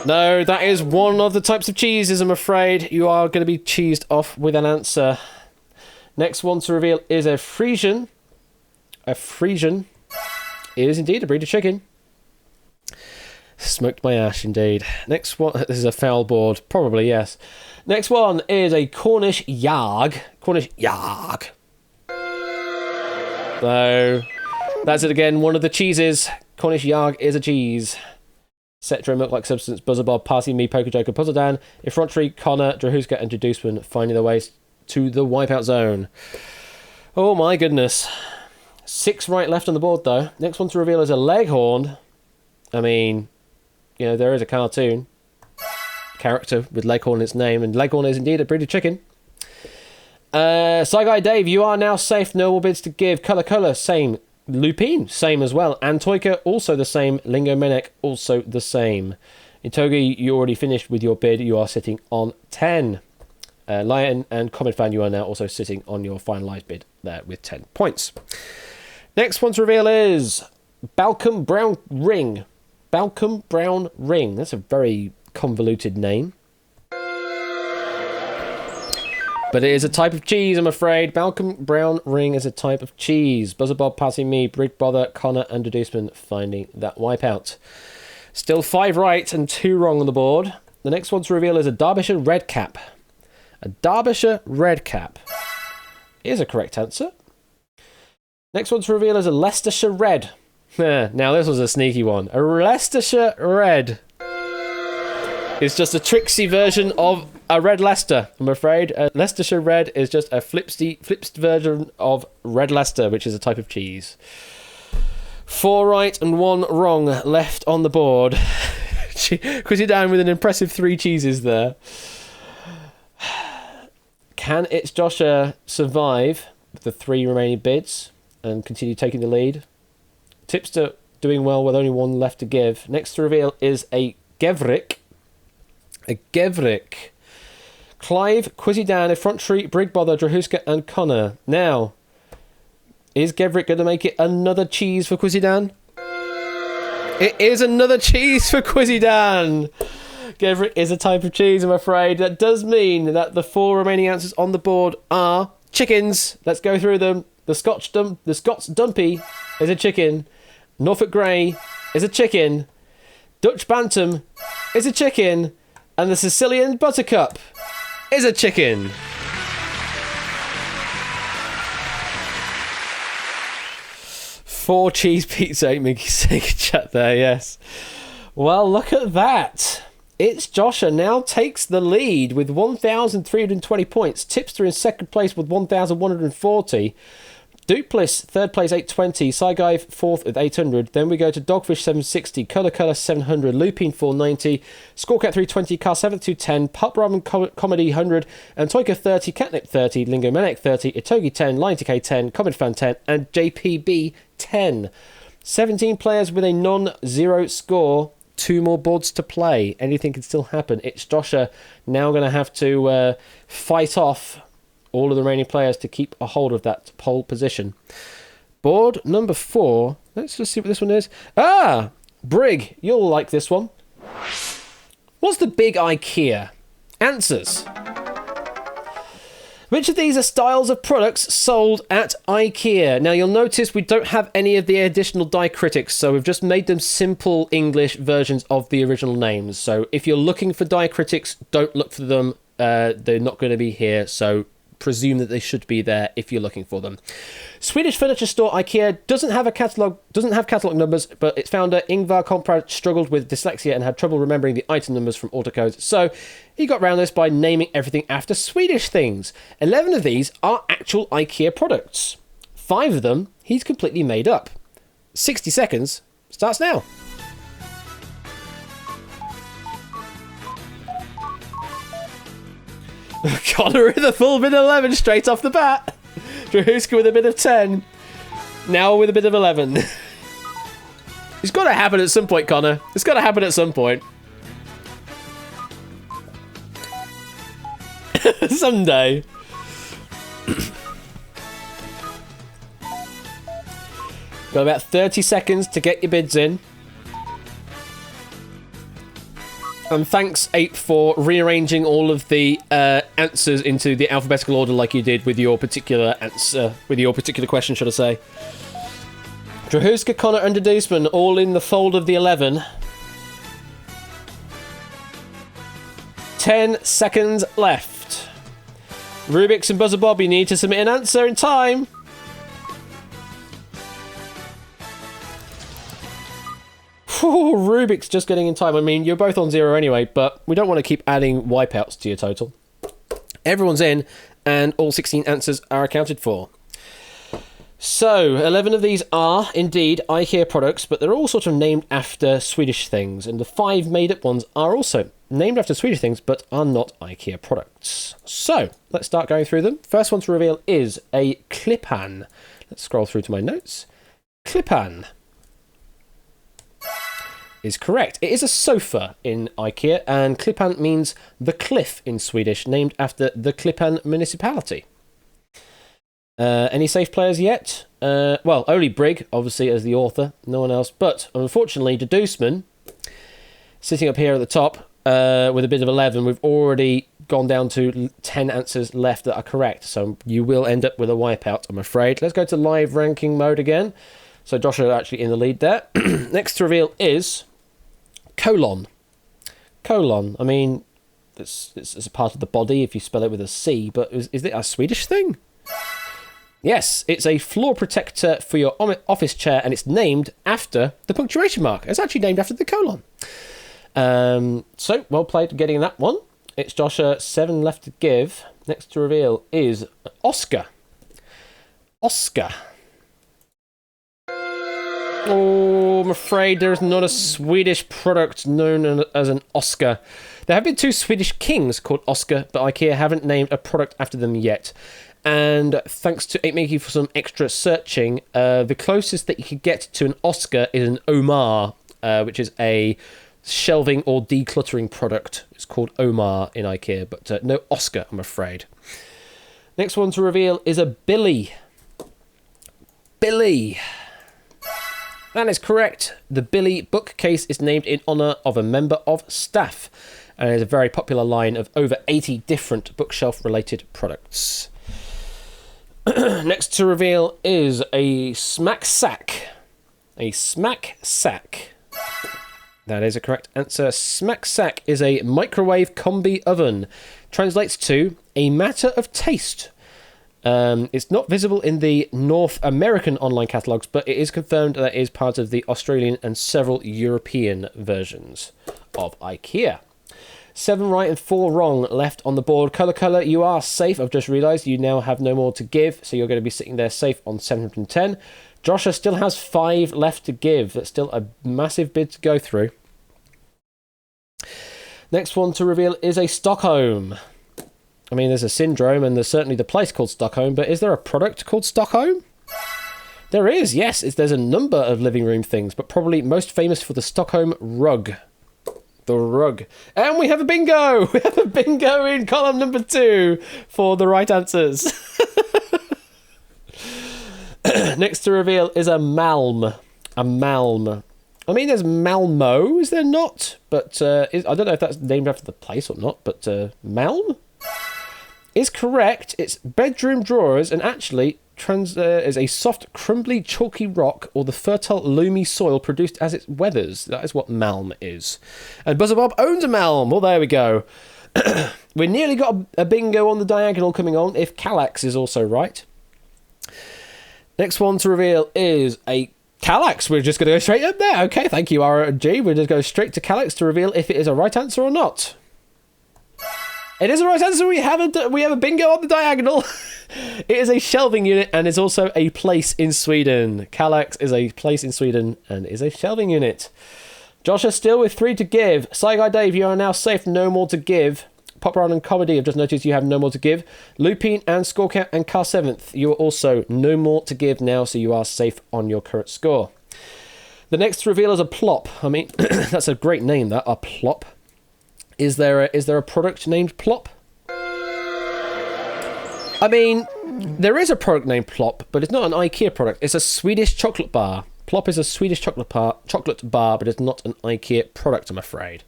No, that is one of the types of cheeses, I'm afraid. You are going to be cheesed off with an answer. Next one to reveal is a Frisian. A Frisian is indeed a breed of chicken. Smoked by Ash, indeed. Next one, this is a foul board, probably, yes. Next one is a Cornish Yarg. Cornish Yarg. So, that's it again, one of the cheeses. Cornish Yarg is a cheese. Cetra, Milk Like Substance, Buzzer Bob, Parsi Me, Poker Joker, Puzzle Dan, Effrontery, Connor, Drahuska, and Jadoosman finding their way to the wipeout zone. Oh my goodness. 6 right left on the board though. Next one to reveal is a Leghorn. I mean, you know, there is a cartoon character with Leghorn in its name, and Leghorn is indeed a breed of chicken. Saigai Dave, you are now safe. No more bids to give. Colour, same. Lupine, same as well. And Toika, also the same. Lingo Menek, also the same. Itogi, you already finished with your bid. You are sitting on 10. Lion and Comet Fan, you are now also sitting on your finalised bid there with 10 points. Next one to reveal is Balcom Brown Ring. Balcom Brown Ring. That's a very convoluted name. But it is a type of cheese, I'm afraid. Balcom Brown Ring is a type of cheese. Buzzer Bob passing me, Brig Brother, Connor and Deduceman finding that wipeout. Still 5 right and 2 wrong on the board. The next one to reveal is a Derbyshire Red Cap. A Derbyshire Red Cap is a correct answer. Next one to reveal is a Leicestershire Red. Now this was a sneaky one. A Leicestershire Red. It's just a tricksy version of a Red Leicester, I'm afraid. A Leicestershire Red is just a flipsed version of Red Leicester, which is a type of cheese. 4 right and 1 wrong left on the board. Quizzy down with an impressive 3 cheeses there. Can It's Joshua survive with the 3 remaining bids and continue taking the lead? Tipster doing well with only 1 left to give. Next to reveal is a Gevrick. A Gevrick. Clive, Quizzy Dan, Effrontery, Brig Bother, Drahuska and Connor. Now, is Gevrick going to make it another cheese for Quizzy Dan? It is another cheese for Quizzy Dan. Gevrick is a type of cheese, I'm afraid. That does mean that the 4 remaining answers on the board are chickens. Let's go through them. The Scots Dumpy is a chicken. Norfolk Grey is a chicken. Dutch Bantam is a chicken. And the Sicilian Buttercup is a chicken. Four cheese pizza, 8 Mickey Sega chat there, yes. Well, look at that. It's Joshua now takes the lead with 1,320 points. Tipster in second place with 1,140. Duplis, third place, 820. Saigai, fourth with 800. Then we go to Dogfish, 760. Colour, 700. Lupine, 490. Scorecat, 320. Car, 7210. Pup Ramen Comedy, 100. And Toika, 30. Catnip, 30. Lingo Menek, 30. Itogi, 10. Line TK, 10. Comet Fan, 10. And JPB, 10. 17 players with a non-zero score. 2 more boards to play. Anything can still happen. It's Joshua now going to have to fight off all of the remaining players to keep a hold of that pole position. Board number 4. Let's just see what this one is. Ah! Brig, you'll like this one. What's the big IKEA? Answers. Which of these are styles of products sold at IKEA? Now, you'll notice we don't have any of the additional diacritics, so we've just made them simple English versions of the original names. So if you're looking for diacritics, don't look for them. They're not going to be here, so presume that they should be there if you're looking for them. Swedish furniture store IKEA doesn't have catalog numbers, but its founder Ingvar Kamprad struggled with dyslexia and had trouble remembering the item numbers from autocodes, so he got around this by naming everything after Swedish things. 11 of these are actual IKEA products. 5 of them he's completely made up. 60 seconds starts now. Connor with a full bit of 11 straight off the bat. Drahuska with a bit of 10. Now with a bit of 11. It's got to happen at some point, Connor. It's got to happen at some point. Someday. Got about 30 seconds to get your bids in. And thanks, Ape, for rearranging all of the answers into the alphabetical order like you did with your particular answer, with your particular question, should I say. Drahuska, Connor, and Deduceman all in the fold of the 11. 10 seconds left. Rubik's and Buzzer Bob, you need to submit an answer in time. Whew, Rubik's just getting in time. I mean, you're both on 0 anyway, but we don't want to keep adding wipeouts to your total. Everyone's in, and all 16 answers are accounted for. So, 11 of these are indeed IKEA products, but they're all sort of named after Swedish things, and the 5 made-up ones are also named after Swedish things, but are not IKEA products. So, let's start going through them. First one to reveal is a Klippan. Let's scroll through to my notes. Klippan is correct. It is a sofa in IKEA, and Klippan means the cliff in Swedish, named after the Klippan municipality. Any safe players yet? Well, only Brig, obviously, as the author. No one else. But, unfortunately, Deduceman, sitting up here at the top, with a bit of 11, we've already gone down to 10 answers left that are correct. So you will end up with a wipeout, I'm afraid. Let's go to live ranking mode again. So Joshua is actually in the lead there. Next to reveal is colon. Colon. I mean, it's a part of the body if you spell it with a C, but is it a Swedish thing? Yes, it's a floor protector for your office chair, and it's named after the punctuation mark. It's actually named after the colon. So, well played getting that one. It's Joshua, 7 left to give. Next to reveal is Oscar. Oscar. Oh, I'm afraid there's not a Swedish product known as an Oscar. There have been 2 Swedish kings called Oscar, but IKEA haven't named a product after them yet. And thanks to Making for some extra searching, the closest that you could get to an Oscar is an Omar, which is a shelving or decluttering product. It's called Omar in IKEA, but no Oscar, I'm afraid. Next one to reveal is a Billy. Billy. That is correct. The Billy bookcase is named in honour of a member of staff, and is a very popular line of over 80 different bookshelf-related products. Next to reveal is a smack sack. A smack sack. That is a correct answer. Smack sack is a microwave combi oven. Translates to a matter of taste. It's not visible in the North American online catalogues, but it is confirmed that it is part of the Australian and several European versions of IKEA. 7 right and 4 wrong left on the board. Colour, you are safe. I've just realised you now have no more to give, so you're going to be sitting there safe on 710. Joshua still has 5 left to give. That's still a massive bid to go through. Next one to reveal is a Stockholm. I mean, there's a syndrome, and there's certainly the place called Stockholm, but is there a product called Stockholm? There is, yes. There's a number of living room things, but probably most famous for the Stockholm rug. The rug. And we have a bingo! We have a bingo in column number 2 for the right answers. Next to reveal is a Malm. A Malm. I mean, there's Malmo, is there not? But I don't know if that's named after the place or not, but Malm is correct. It's bedroom drawers, and actually is a soft, crumbly, chalky rock, or the fertile, loamy soil produced as it weathers. That is what Malm is. And Buzzer Bob owns a Malm. Well, there we go. We nearly got a bingo on the diagonal coming on, if Kallax is also right. Next one to reveal is a Kallax. We're just going to go straight up there. Okay, thank you, RG. We'll just go straight to Kallax to reveal if it is a right answer or not. It is a right answer. We have a bingo on the diagonal. It is a shelving unit and is also a place in Sweden. Kallax is a place in Sweden and is a shelving unit. Josh is still with 3 to give. Sci Guy Dave, you are now safe. No more to give. Pop Round and Comedy, I've just noticed you have no more to give. Lupine and Scorecount and Car 7th, you are also no more to give now, so you are safe on your current score. The next reveal is a plop. I mean, that's a great name, that, a plop. Is there a product named Plop? I mean, there is a product named Plop, but it's not an IKEA product. It's a Swedish chocolate bar. Plop is a Swedish chocolate bar, but it's not an IKEA product, I'm afraid.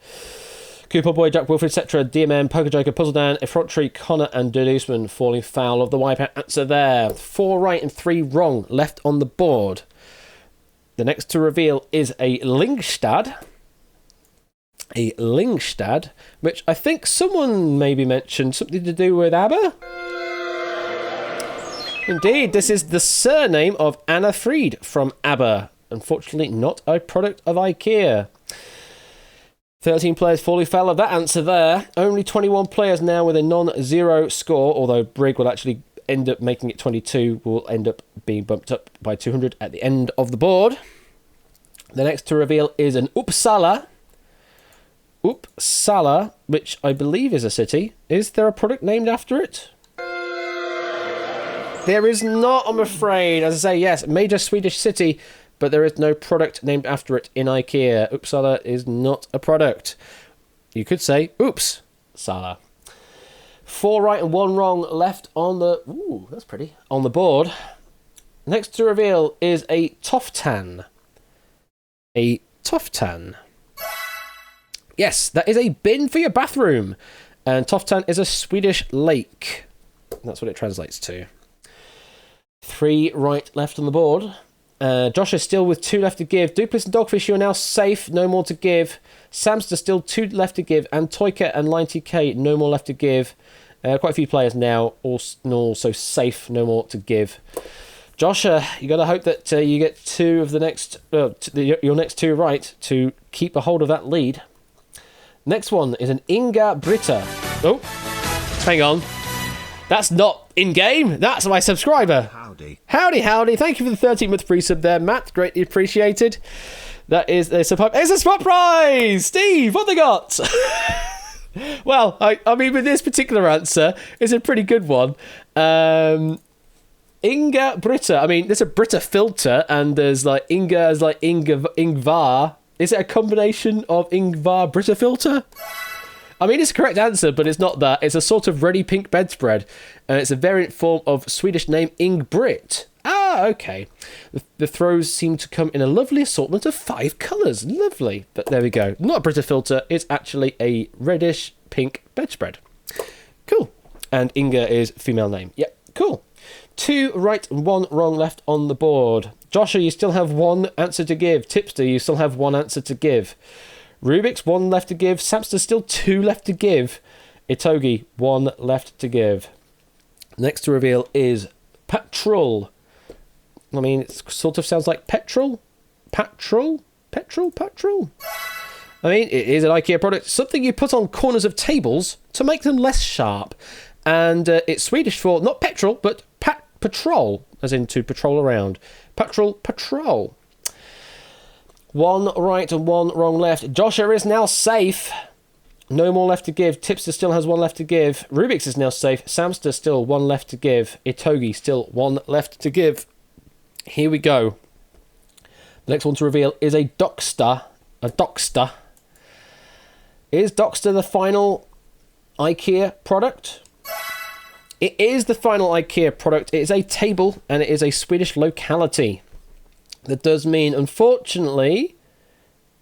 Cooper Boy, Jack Wilfred, etc., DMM, Poker Joker, Puzzle Dan, Effrontry, Connor, and Deluseman falling foul of the wipeout answer there. 4 right and 3 wrong left on the board. The next to reveal is a Lingstad. A Lingstad, which I think someone maybe mentioned something to do with ABBA. Indeed, this is the surname of Anna Fried from ABBA. Unfortunately, not a product of IKEA. 13 players falling foul of that answer there. Only 21 players now with a non-zero score, although Brig will actually end up making it 22 will end up being bumped up by 200 at the end of the board. The next to reveal is an Uppsala. Uppsala, which I believe is a city. Is there a product named after it? There is not, I'm afraid. As I say, yes, major Swedish city, but there is no product named after it in IKEA. Uppsala is not a product. You could say, oops, Sala. 4 right and 1 wrong left on the... Ooh, that's pretty. On the board. Next to reveal is a Toftan. A Toftan. Yes, that is a bin for your bathroom. And Toftan is a Swedish lake. That's what it translates to. 3 right left on the board. Josh is still with 2 left to give. Duplis and Dogfish, you are now safe. No more to give. Samster still 2 left to give. And Toyka and Line TK, no more left to give. Quite a few players now also safe. No more to give. Josh, you got to hope that you get 2 of the next... your next 2 right to keep a hold of that lead. Next one is an Inga Britta. Oh, hang on. That's not in-game. That's my subscriber. Howdy. Howdy. Thank you for the 13th pre-sub there, Matt. Greatly appreciated. That is a surprise. It's a spot prize! Steve, what they got? Well, I mean, with this particular answer, it's a pretty good one. Inga Britta. I mean, there's a Britta filter, and there's like Inga as like Ingvar. Is it a combination of Ingvar Britta filter? I mean, it's a correct answer, but it's not that. It's a sort of reddy pink bedspread, and it's a variant form of Swedish name Ingbrit. Ah, okay. The throws seem to come in a lovely assortment of 5 colours. Lovely. But there we go. Not a Britta filter. It's actually a reddish pink bedspread. Cool. And Inga is female name. Yep, cool. 2 right and 1 wrong left on the board. Joshua, you still have 1 answer to give. Tipster, you still have 1 answer to give. Rubik's 1 left to give. Samster still 2 left to give. Itogi 1 left to give. Next to reveal is Patrol. I mean, it sort of sounds like petrol. Patrol. I mean, it is an IKEA product. Something you put on corners of tables to make them less sharp. And it's Swedish for not petrol, but patrol, as in to patrol around. Patrol. 1 right and 1 wrong left. Joshua is now safe. No more left to give. Tipster still has 1 left to give. Rubik's is now safe. Samster still 1 left to give. Itogi still 1 left to give. Here we go. The next one to reveal is a Dockster. Is Dockster the final IKEA product? It is the final IKEA product. It is a table, and it is a Swedish locality. That does mean, unfortunately,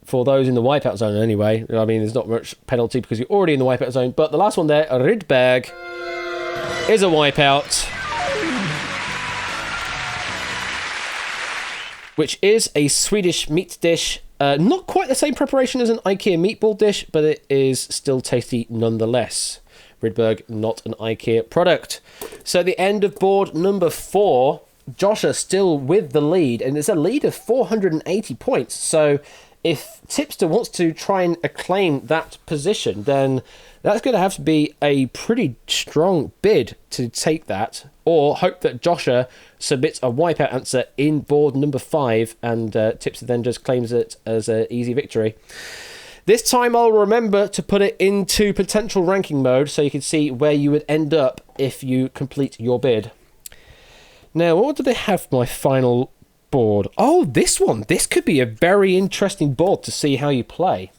for those in the wipeout zone anyway, I mean, there's not much penalty because you're already in the wipeout zone, but the last one there, Rydberg, is a wipeout, which is a Swedish meat dish. Not quite the same preparation as an IKEA meatball dish, but it is still tasty nonetheless. Rydberg, not an IKEA product. So at the end of board number 4, Joshua still with the lead, and it's a lead of 480 points. So if Tipster wants to try and acclaim that position, then that's going to have to be a pretty strong bid to take that, or hope that Joshua submits a wipeout answer in board number 5, and Tipster then just claims it as an easy victory. This time I'll remember to put it into potential ranking mode so you can see where you would end up if you complete your bid. Now, what do they have for my final board? Oh, this one. This could be a very interesting board to see how you play.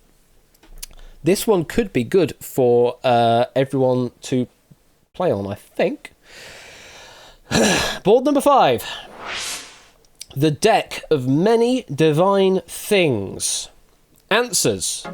This one could be good for everyone to play on, I think. Board number 5. The Deck of Many Divine Things. Answers.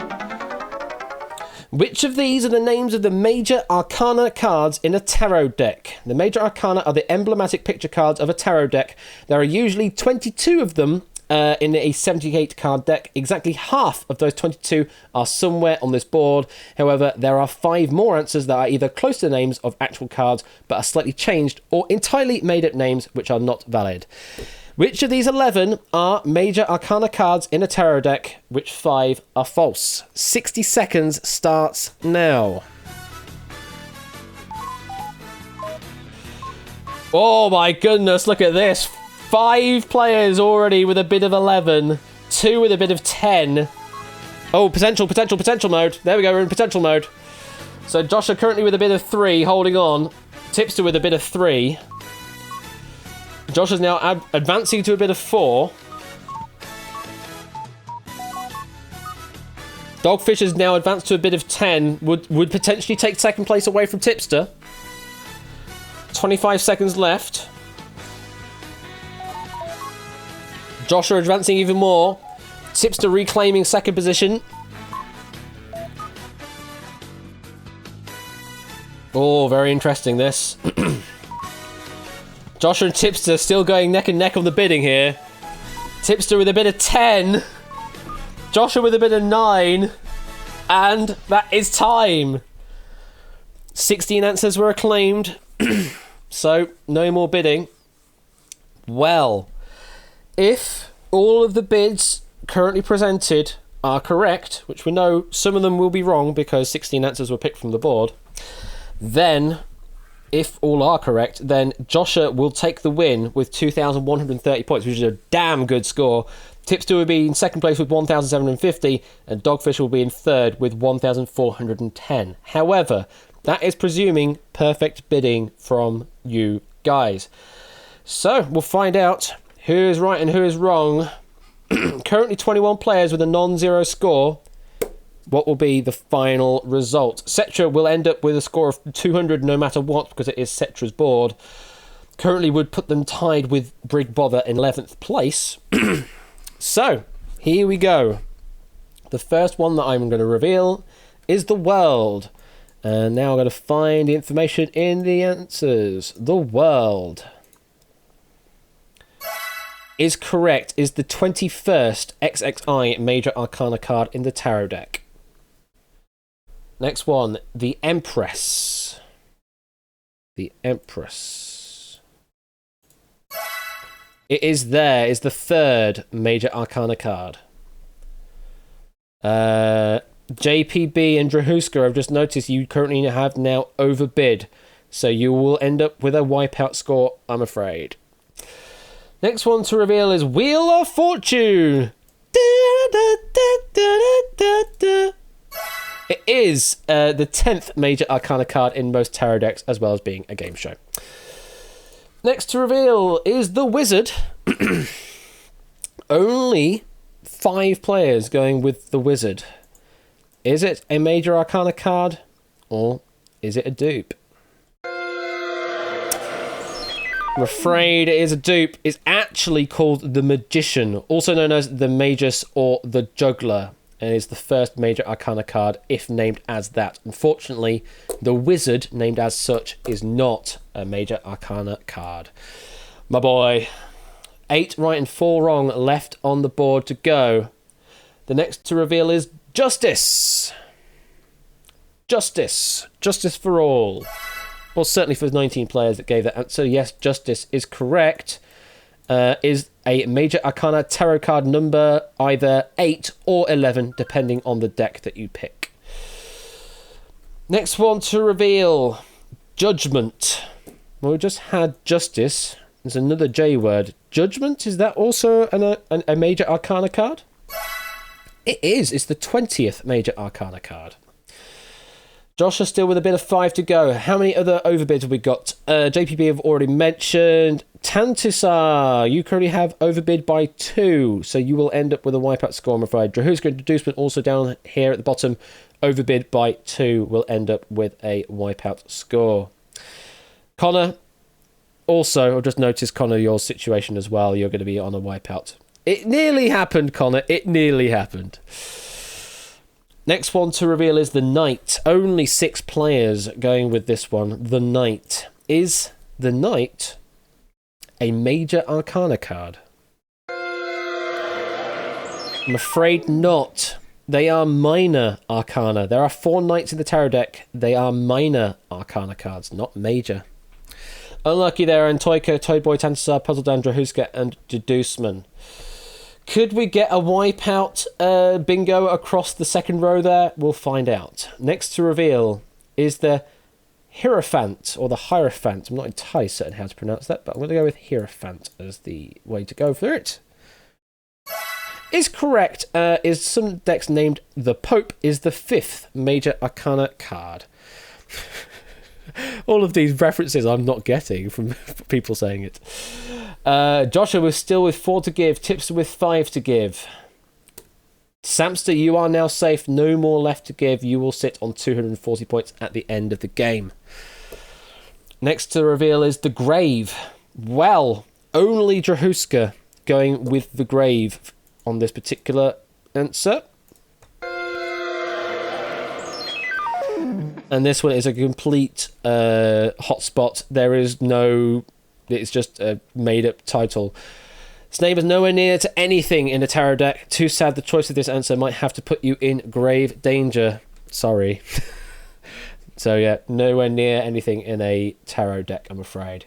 Which of these are the names of the major arcana cards in a tarot deck? The major arcana are the emblematic picture cards of a tarot deck. There are usually 22 of them in a 78 card deck. Exactly half of those 22 are somewhere on this board. However, there are 5 more answers that are either close to the names of actual cards but are slightly changed, or entirely made up names which are not valid. Which of these 11 are major arcana cards in a tarot deck? Which 5 are false? 60 seconds starts now. Oh my goodness, look at this. 5 players already with a bid of 11. 2 with a bid of 10. Oh, potential mode. There we go, we're in potential mode. So Josh are currently with a bid of 3, holding on. Tipster with a bid of 3. Josh is now advancing to a bid of 4. Dogfish has now advanced to a bid of 10. Would potentially take second place away from Tipster. 25 seconds left. Josh are advancing even more. Tipster reclaiming second position. Oh, very interesting this. Josh and Tipster still going neck and neck on the bidding here. Tipster with a bid of 10. Joshua with a bid of 9. And that is time. 16 answers were acclaimed. So, no more bidding. Well, if all of the bids currently presented are correct, which we know some of them will be wrong because 16 answers were picked from the board, then, if all are correct, then Joshua will take the win with 2,130 points, which is a damn good score. Tipster will be in second place with 1,750, and Dogfish will be in third with 1,410. However, that is presuming perfect bidding from you guys. So, we'll find out who is right and who is wrong. Currently 21 players with a non-zero score. What will be the final result? Cetra will end up with a score of 200 no matter what, because it is Cetra's board. Currently would put them tied with Brig Bother in 11th place. So, here we go. The first one that I'm going to reveal is the world. And now I'm going to find the information in the answers. The world is correct, is the 21st XXI Major Arcana card in the Tarot deck. Next one, the Empress. The Empress. It is there, is the 3rd Major Arcana card. JPB and Drahuska, I've just noticed you currently have now overbid. So you will end up with a wipeout score, I'm afraid. Next one to reveal is Wheel of Fortune. It is the 10th Major Arcana card in most tarot decks, as well as being a game show. Next to reveal is the Wizard. Only 5 players going with the Wizard. Is it a Major Arcana card, or is it a dupe? I'm afraid it is a dupe. It's actually called the Magician, also known as the Magus or the Juggler, and is the first Major Arcana card if named as that. Unfortunately, the Wizard, named as such, is not a Major Arcana card. My boy. 8 right and 4 wrong left on the board to go. The next to reveal is Justice. Justice. Justice for all. Well, certainly for the 19 players that gave that answer, yes, Justice is correct. Is a Major Arcana tarot card number either 8 or 11, depending on the deck that you pick. Next one to reveal, Judgment. Well, we just had Justice. There's another J word. Judgment, is that also a Major Arcana card? It is. It's the 20th Major Arcana card. Josh is still with a bit of 5 to go. How many other overbids have we got? JPB have already mentioned. Tantusar, you currently have overbid by 2, so you will end up with a wipeout score, I'm afraid. Drahuska Introducement also down here at the bottom. Overbid by 2 will end up with a wipeout score. Connor, also, I've just noticed, Connor, your situation as well. You're going to be on a wipeout. It nearly happened, Connor. It nearly happened. Next one to reveal is the Knight. Only 6 players going with this one. The Knight. Is the Knight a Major Arcana card? I'm afraid not. They are Minor Arcana. There are 4 Knights in the tarot deck. They are Minor Arcana cards, not Major. Unlucky there, Antoiko, Toadboy, Tantasar, Puzzle Dan, Drahuska, and Deduceman. Could we get a wipeout bingo across the second row there? We'll find out. Next to reveal is the Hierophant, or the Hierophant. I'm not entirely certain how to pronounce that, but I'm going to go with Hierophant as the way to go for it. Is correct. Is some decks named the Pope is the 5th Major Arcana card. All of these references I'm not getting from people saying it. Joshua was still with 4 to give. Tipster with 5 to give. Samster, you are now safe. No more left to give. You will sit on 240 points at the end of the game. Next to reveal is the Grave. Well, only Drahuska going with the Grave on this particular answer. And this one is a complete hotspot. There is no... It's just a made-up title. Its name is nowhere near to anything in the tarot deck. Too sad the choice of this answer might have to put you in grave danger. Sorry. So yeah, nowhere near anything in a tarot deck, I'm afraid.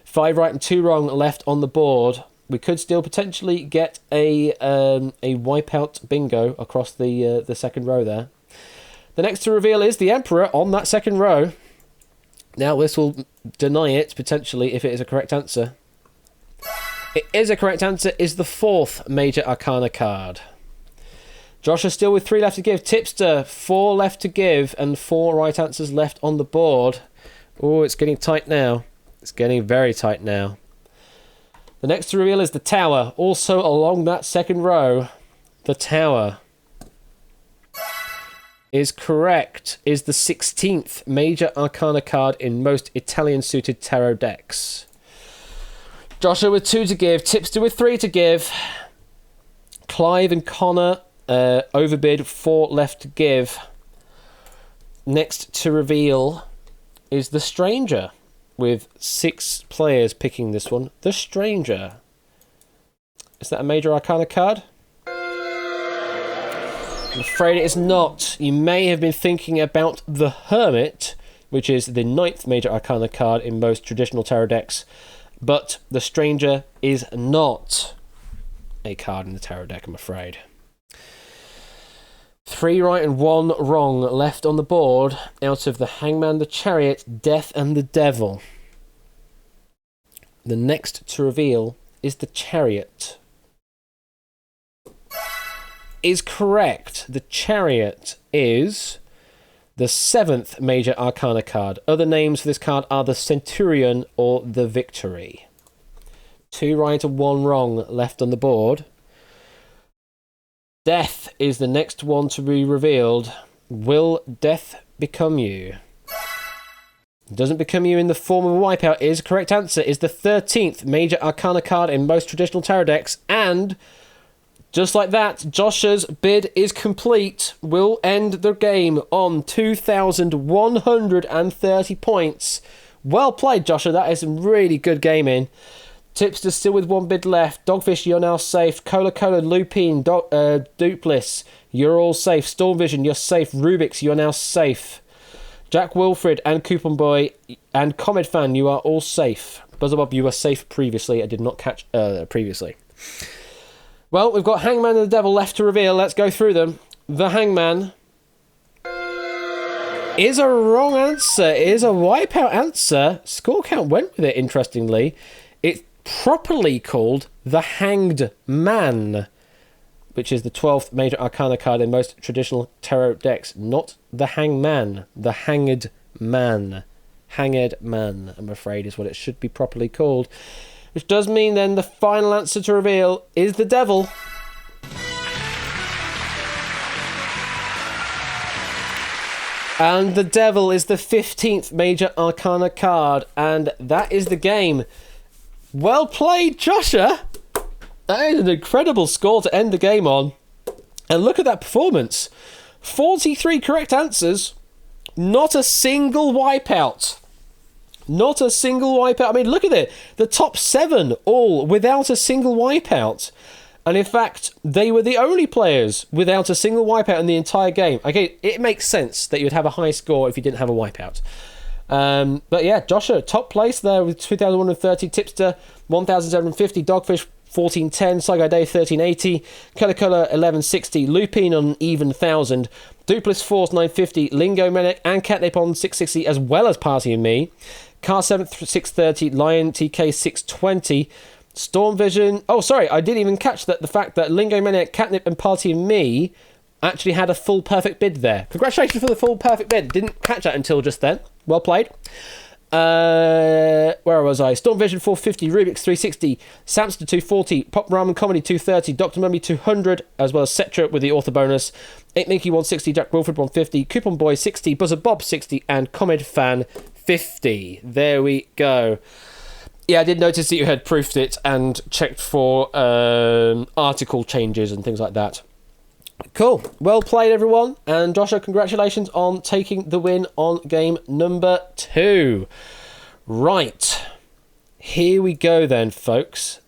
5 right and 2 wrong left on the board. We could still potentially get a wipeout bingo across the second row there. The next to reveal is the Emperor on that second row. Now this will deny it potentially if it is a correct answer. It is a correct answer. Is the 4th Major Arcana card. Josh is still with 3 left to give. Tipster, 4 left to give and 4 right answers left on the board. Oh, it's getting tight now. It's getting very tight now. The next to reveal is the Tower. Also along that second row, the Tower is correct. Is the 16th Major Arcana card in most Italian-suited tarot decks. Joshua with 2 to give. Tipster with 3 to give. Clive and Connor overbid, 4 left to give. Next to reveal is the Stranger, with 6 players picking this one. The Stranger. Is that a Major Arcana card? I'm afraid it is not. You may have been thinking about the Hermit, which is the 9th Major Arcana card in most traditional tarot decks, but the Stranger is not a card in the tarot deck, I'm afraid. 3 right and 1 wrong left on the board out of the Hangman, the Chariot, Death and the Devil. The next to reveal is the Chariot. Is correct. The Chariot is the 7th Major Arcana card. Other names for this card are the Centurion or the Victory. 2 right and 1 wrong left on the board. Death is the next one to be revealed. Will Death become you? Doesn't become you in the form of a wipeout is correct answer. Is the 13th Major Arcana card in most traditional tarot decks. And just like that, Joshua's bid is complete. We'll end the game on 2,130 points. Well played, Joshua. That is some really good gaming. Tipster still with 1 bid left. Dogfish, you're now safe. Cola, Lupine, Dupliss, you're all safe. Storm Vision, you're safe. Rubik's, you're now safe. Jack Wilfred and Coupon Boy and Comet Fan, you are all safe. Buzzerbob, you were safe previously. I did not catch previously. Well, we've got Hangman and the Devil left to reveal. Let's go through them. The Hangman is a wrong answer. It is a wipeout answer. Score count went with it, interestingly. It's properly called the Hanged Man, which is the 12th Major Arcana card in most traditional tarot decks. Not the Hangman. The Hanged Man. Hanged Man, I'm afraid, is what it should be properly called. Which does mean then the final answer to reveal is the Devil. And the Devil is the 15th Major Arcana card. And that is the game. Well played, Joshua. That is an incredible score to end the game on. And look at that performance. 43 correct answers. Not a single wipeout. Not a single wipeout. I mean, look at it. The top 7 all without a single wipeout. And in fact, they were the only players without a single wipeout in the entire game. Okay, it makes sense that you would have a high score if you didn't have a wipeout. But yeah, Joshua, top place there with 2,130. Tipster, 1,750. Dogfish, 1410. Saigai Day, 1380. Color 1160. Lupine on even 1,000. Dupless Force 950, Lingo Medic, and Catnip on 660, as well as Party and Me. Car 630, Lion TK 620, Storm Vision. Oh, sorry, I didn't even catch that. The fact that Lingo Medic, Catnip, and Party and Me actually had a full perfect bid there. Congratulations for the full perfect bid. Didn't catch that until just then. Well played. Where was I? Storm Vision 450, Rubik's 360, Samster 240, Pop Ramen Comedy 230, Dr. Mummy 200, as well as Cetra with the author bonus, 8 Minky 160, Jack Wilford 150, Coupon Boy 60, Buzzer Bob 60, and Comed Fan 50. There we go. Yeah, I did notice that you had proofed it and checked for article changes and things like that. Cool. Well played, everyone. And Joshua, congratulations on taking the win on game number 2. Right. Here we go then, folks.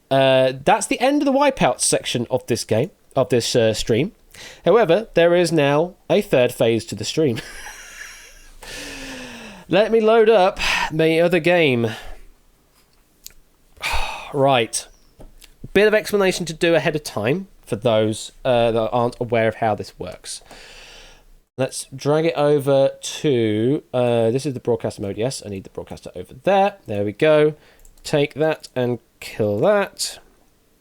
That's the end of the Wipeout section of this game, of this stream. However, there is now a third phase to the stream. Let me load up the other game. Right. Bit of explanation to do ahead of time for those that aren't aware of how this works. Let's drag it over to... this is the broadcaster mode. Yes, I need the broadcaster over there. There we go. Take that and kill that.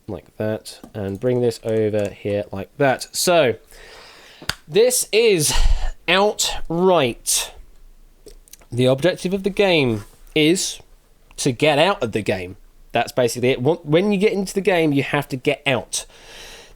Like that. And bring this over here like that. So, this is Outright. The objective of the game is to get out of the game. That's basically it. When you get into the game, you have to get out.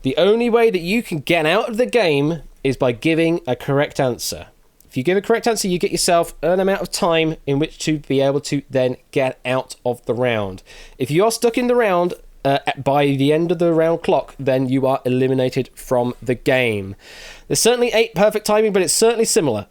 The only way that you can get out of the game is by giving a correct answer. If you give a correct answer, you get yourself an amount of time in which to be able to then get out of the round. If you are stuck in the round by the end of the round clock, then you are eliminated from the game. There's certainly 8 perfect timing, but it's certainly similar.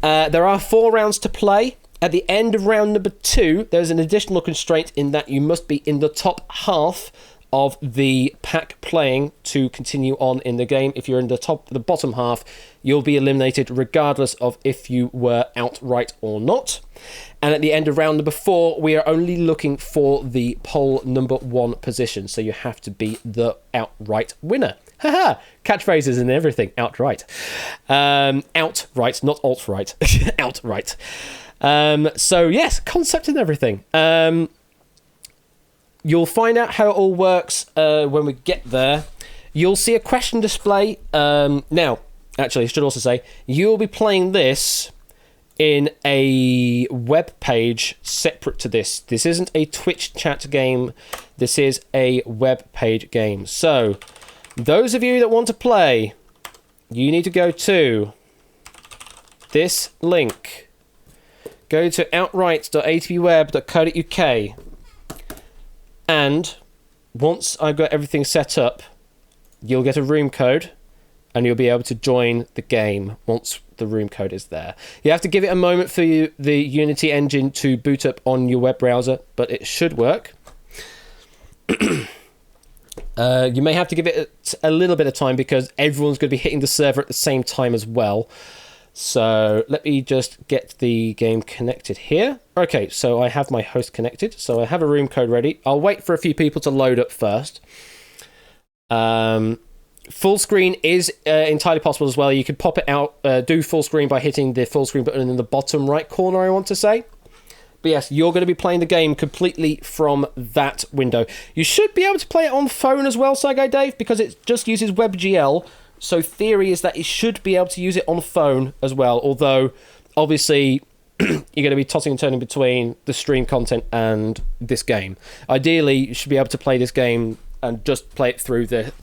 There are 4 rounds to play. At the end of round number 2, there's an additional constraint in that you must be in the top half of the pack playing to continue on in the game. If you're in the bottom half, you'll be eliminated regardless of if you were outright or not. And at the end of round number 4, we are only looking for the poll number 1 position, so you have to be the outright winner. Haha, catchphrases and everything, outright. Outright, not alt-right. Outright. So yes, concept and everything. You'll find out how it all works when we get there. You'll see a question display. Now, actually, I should also say, you'll be playing this in a web page separate to this. This isn't a Twitch chat game. This is a web page game. So, those of you that want to play, you need to go to this link. Go to outright.atbweb.co.uk. And once I've got everything set up, you'll get a room code and you'll be able to join the game once the room code is there. You have to give it a moment for the Unity engine to boot up on your web browser, but it should work. You may have to give it a little bit of time because everyone's going to be hitting the server at the same time as well. So let me just get the game connected here. Okay, so I have my host connected. So I have a room code ready. I'll wait for a few people to load up first. Full screen is entirely possible as well. You can pop it out, do full screen by hitting the full screen button in the bottom right corner, I want to say. But yes, you're going to be playing the game completely from that window. You should be able to play it on phone as well, Saigai Dave, because it just uses WebGL. So theory is that you should be able to use it on phone as well, although obviously you're going to be tossing and turning between the stream content and this game. Ideally, you should be able to play this game and just play it through the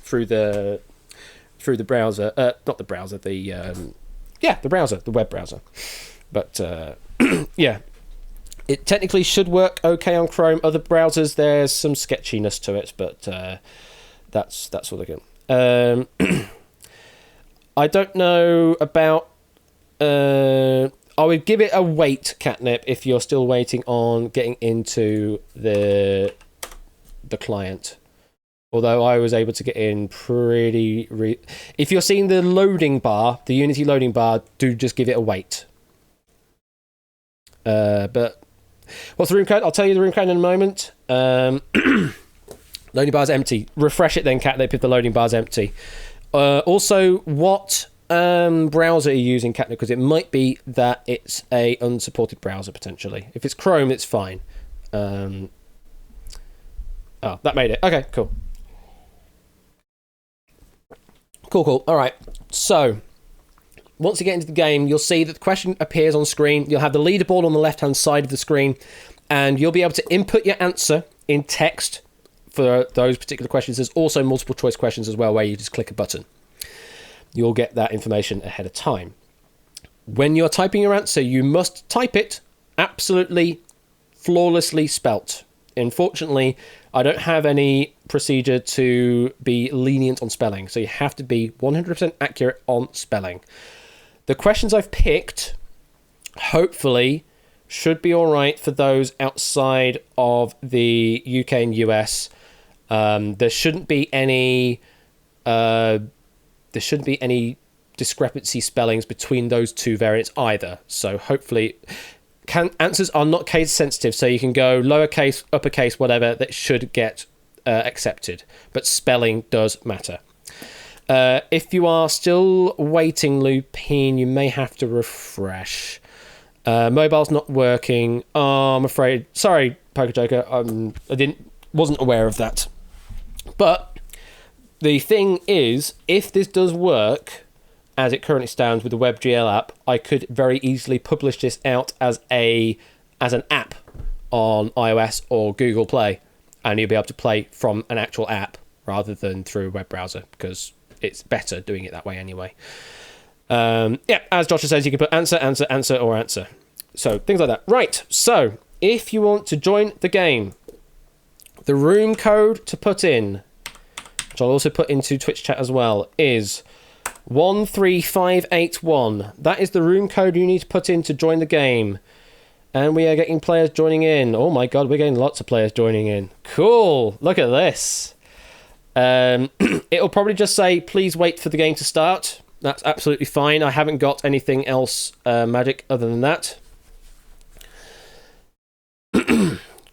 browser, not the browser, the browser, the web browser. But yeah, it technically should work okay on Chrome. Other browsers, there's some sketchiness to it, but that's all again. I don't know about... I would give it a wait, Catnip, if you're still waiting on getting into the client. Although I was able to get in pretty... If you're seeing the loading bar, the Unity loading bar, do just give it a wait. But what's the room code? I'll tell you the room code in a moment. Loading bar's empty. Refresh it then, Catnip, if the loading bar's empty. Also, what browser are you using, Captain? Because it might be that it's a unsupported browser, potentially. If it's Chrome, it's fine. Oh, that made it. Okay, cool. Cool. All right. So, once you get into the game, you'll see that the question appears on screen. You'll have the leaderboard on the left-hand side of the screen, and you'll be able to input your answer in text for those particular questions. There's also multiple choice questions as well, where you just click a button. You'll get that information ahead of time. When you're typing your answer, you must type it absolutely flawlessly spelt. Unfortunately, I don't have any procedure to be lenient on spelling, so you have to be 100% accurate on spelling. The questions I've picked, hopefully, should be all right for those outside of the UK and US. There shouldn't be any discrepancy spellings between those two variants either. So hopefully, answers are not case sensitive, so you can go lowercase, uppercase, whatever. That should get accepted, but spelling does matter. If you are still waiting, Lupine, you may have to refresh. Mobile's not working. Oh, I'm afraid. Sorry, Poker Joker. I wasn't aware of that. But the thing is, if this does work as it currently stands with the WebGL app, I could very easily publish this out as an app on iOS or Google Play, and you'll be able to play from an actual app rather than through a web browser, because it's better doing it that way anyway. As Joshua says, you can put answer, or answer. So, things like that. Right, so, if you want to join the game, the room code to put in, which I'll also put into Twitch chat as well, is 13581. That is the room code you need to put in to join the game. And we are getting players joining in. Oh my god, we're getting lots of players joining in. Cool, look at this. It'll probably just say, please wait for the game to start. That's absolutely fine. I haven't got anything else magic other than that.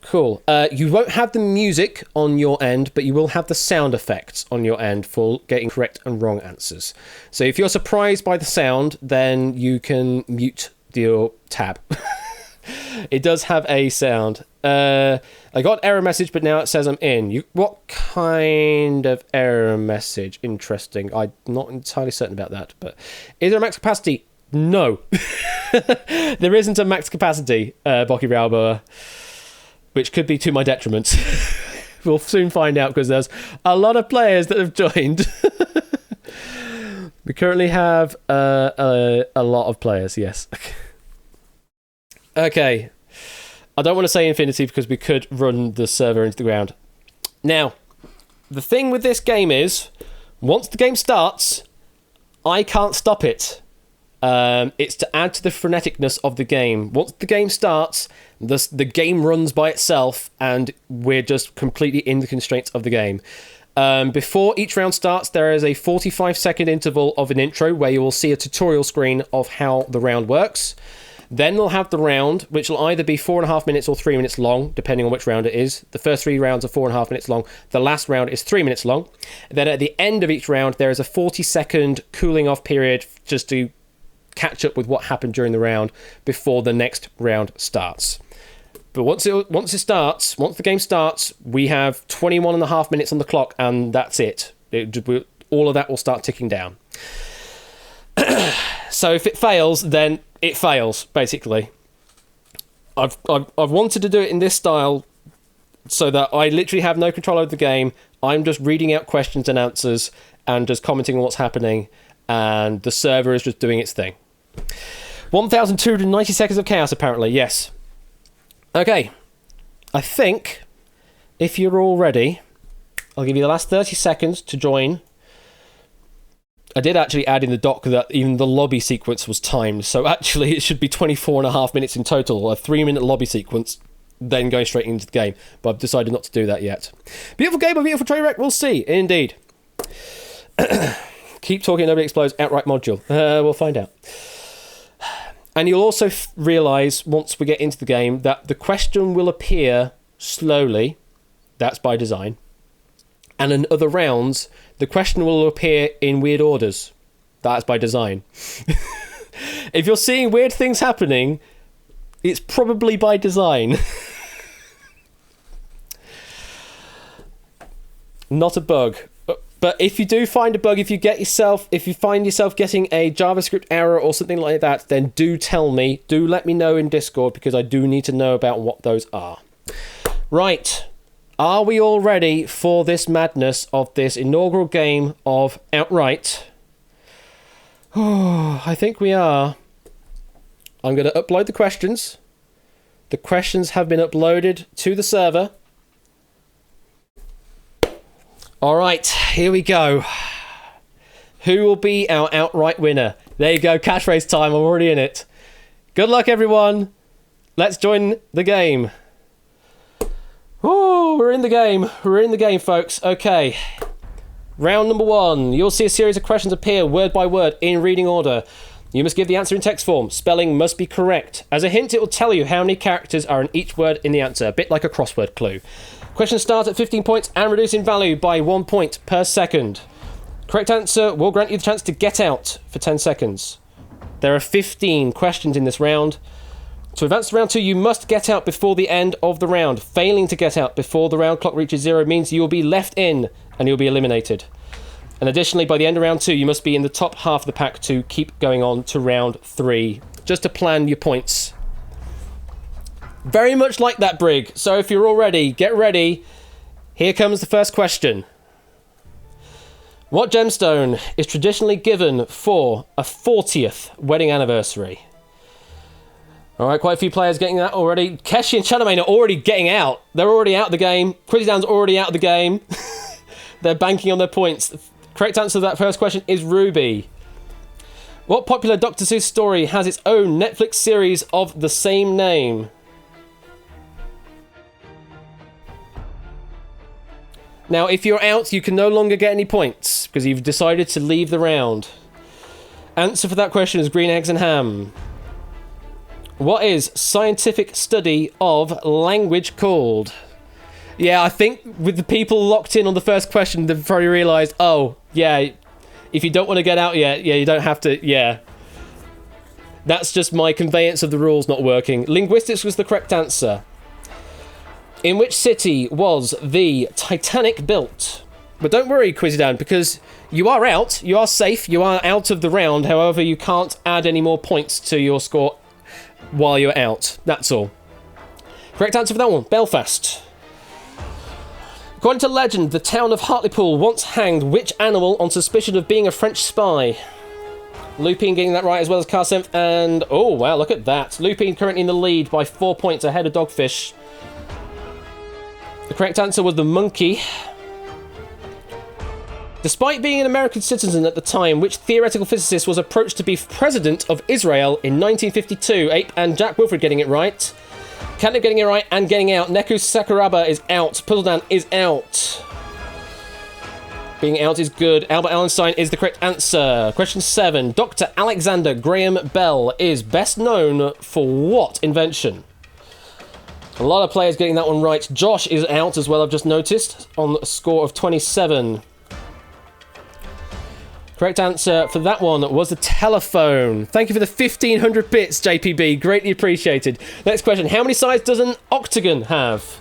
Cool. You won't have the music on your end, but you will have the sound effects on your end for getting correct and wrong answers. So if you're surprised by the sound, then you can mute your tab. It does have a sound. I got error message, but now it says I'm in. What kind of error message? Interesting. I'm not entirely certain about that. But is there a max capacity? No. There isn't a max capacity, Bocky Browbower, which could be to my detriment. We'll soon find out, because there's a lot of players that have joined. We currently have a lot of players, yes. Okay. I don't want to say infinity because we could run the server into the ground. Now, the thing with this game is, once the game starts, I can't stop it. It's to add to the freneticness of the game. Once the game starts, the game runs by itself, and we're just completely in the constraints of the game. Before each round starts, there is a 45-second interval of an intro where you will see a tutorial screen of how the round works. Then we'll have the round, which will either be 4.5 minutes or 3 minutes long, depending on which round it is. The first 3 rounds are 4.5 minutes long. The last round is 3 minutes long. Then at the end of each round, there is a 40-second cooling off period just to catch up with what happened during the round before the next round starts. But once the game starts, we have 21.5 minutes on the clock, and that's it. All of that will start ticking down. So if it fails, then it fails, basically. I've wanted to do it in this style so that I literally have no control over the game. I'm just reading out questions and answers and just commenting on what's happening, and the server is just doing its thing. 1,290 seconds of chaos, apparently, yes. Okay, I think if you're all ready, I'll give you the last 30 seconds to join. I did actually add in the doc that even the lobby sequence was timed, so actually it should be 24.5 minutes in total, a 3-minute lobby sequence, then going straight into the game, but I've decided not to do that yet. Beautiful game, a beautiful train wreck, we'll see, indeed. Keep talking, nobody explodes, outright module. We'll find out. And you'll also realise, once we get into the game, that the question will appear slowly. That's by design. and in other rounds, the question will appear in weird orders. That's by design. If you're seeing weird things happening, it's probably by design. Not a bug. But if you do find a bug, if you find yourself getting a JavaScript error or something like that, then do tell me. Do let me know in Discord, because I do need to know about what those are. Right. Are we all ready for this madness of this inaugural game of Outright? Oh, I think we are. I'm going to upload the questions. The questions have been uploaded to the server. All right, here we go. Who will be our outright winner? There you go, catchphrase time. I'm already in it. Good luck, everyone. Let's join the game. Oh, we're in the game. We're in the game, folks. Okay. Round number 1. You'll see a series of questions appear word by word in reading order. You must give the answer in text form. Spelling must be correct. As a hint, it will tell you how many characters are in each word in the answer, a bit like a crossword clue. Questions start at 15 points and reduce in value by 1 point per second. Correct answer will grant you the chance to get out for 10 seconds. There are 15 questions in this round. To advance to round 2, you must get out before the end of the round. Failing to get out before the round clock reaches 0 means you will be left in and you'll be eliminated. And additionally, by the end of round 2, you must be in the top half of the pack to keep going on to round 3. Just to plan your points. Very much like that, Brig. So if you're all ready, get ready. Here comes the first question. What gemstone is traditionally given for a 40th wedding anniversary? All right, quite a few players getting that already. Keshi and Chadamain are already getting out. They're already out of the game. Quizzydown's already out of the game. They're banking on their points. The correct answer to that first question is Ruby. What popular Dr. Seuss story has its own Netflix series of the same name? Now, if you're out, you can no longer get any points because you've decided to leave the round. Answer for that question is green eggs and ham. What is scientific study of language called? Yeah, I think with the people locked in on the first question, they've probably realised, oh, yeah, if you don't want to get out yet, yeah, you don't have to, yeah. That's just my conveyance of the rules not working. Linguistics was the correct answer. In which city was the Titanic built? But don't worry, Quizzydown, because you are out, you are safe, you are out of the round. However, you can't add any more points to your score while you're out. That's all. Correct answer for that one, Belfast. According to legend, the town of Hartlepool once hanged which animal on suspicion of being a French spy? Lupine getting that right as well as Carsenf, and oh wow, look at that. Lupine currently in the lead by 4 points ahead of Dogfish. The correct answer was the monkey. Despite being an American citizen at the time, which theoretical physicist was approached to be president of Israel in 1952? Ape and Jack Wilfred getting it right. Catnip getting it right and getting out. Neku Sakuraba is out. Puzzledan is out. Being out is good. Albert Einstein is the correct answer. Question 7. Dr. Alexander Graham Bell is best known for what invention? A lot of players getting that one right. Josh is out as well, I've just noticed, on a score of 27. Correct answer for that one was the telephone. Thank you for the 1500 bits, JPB. Greatly appreciated. Next question. How many sides does an octagon have?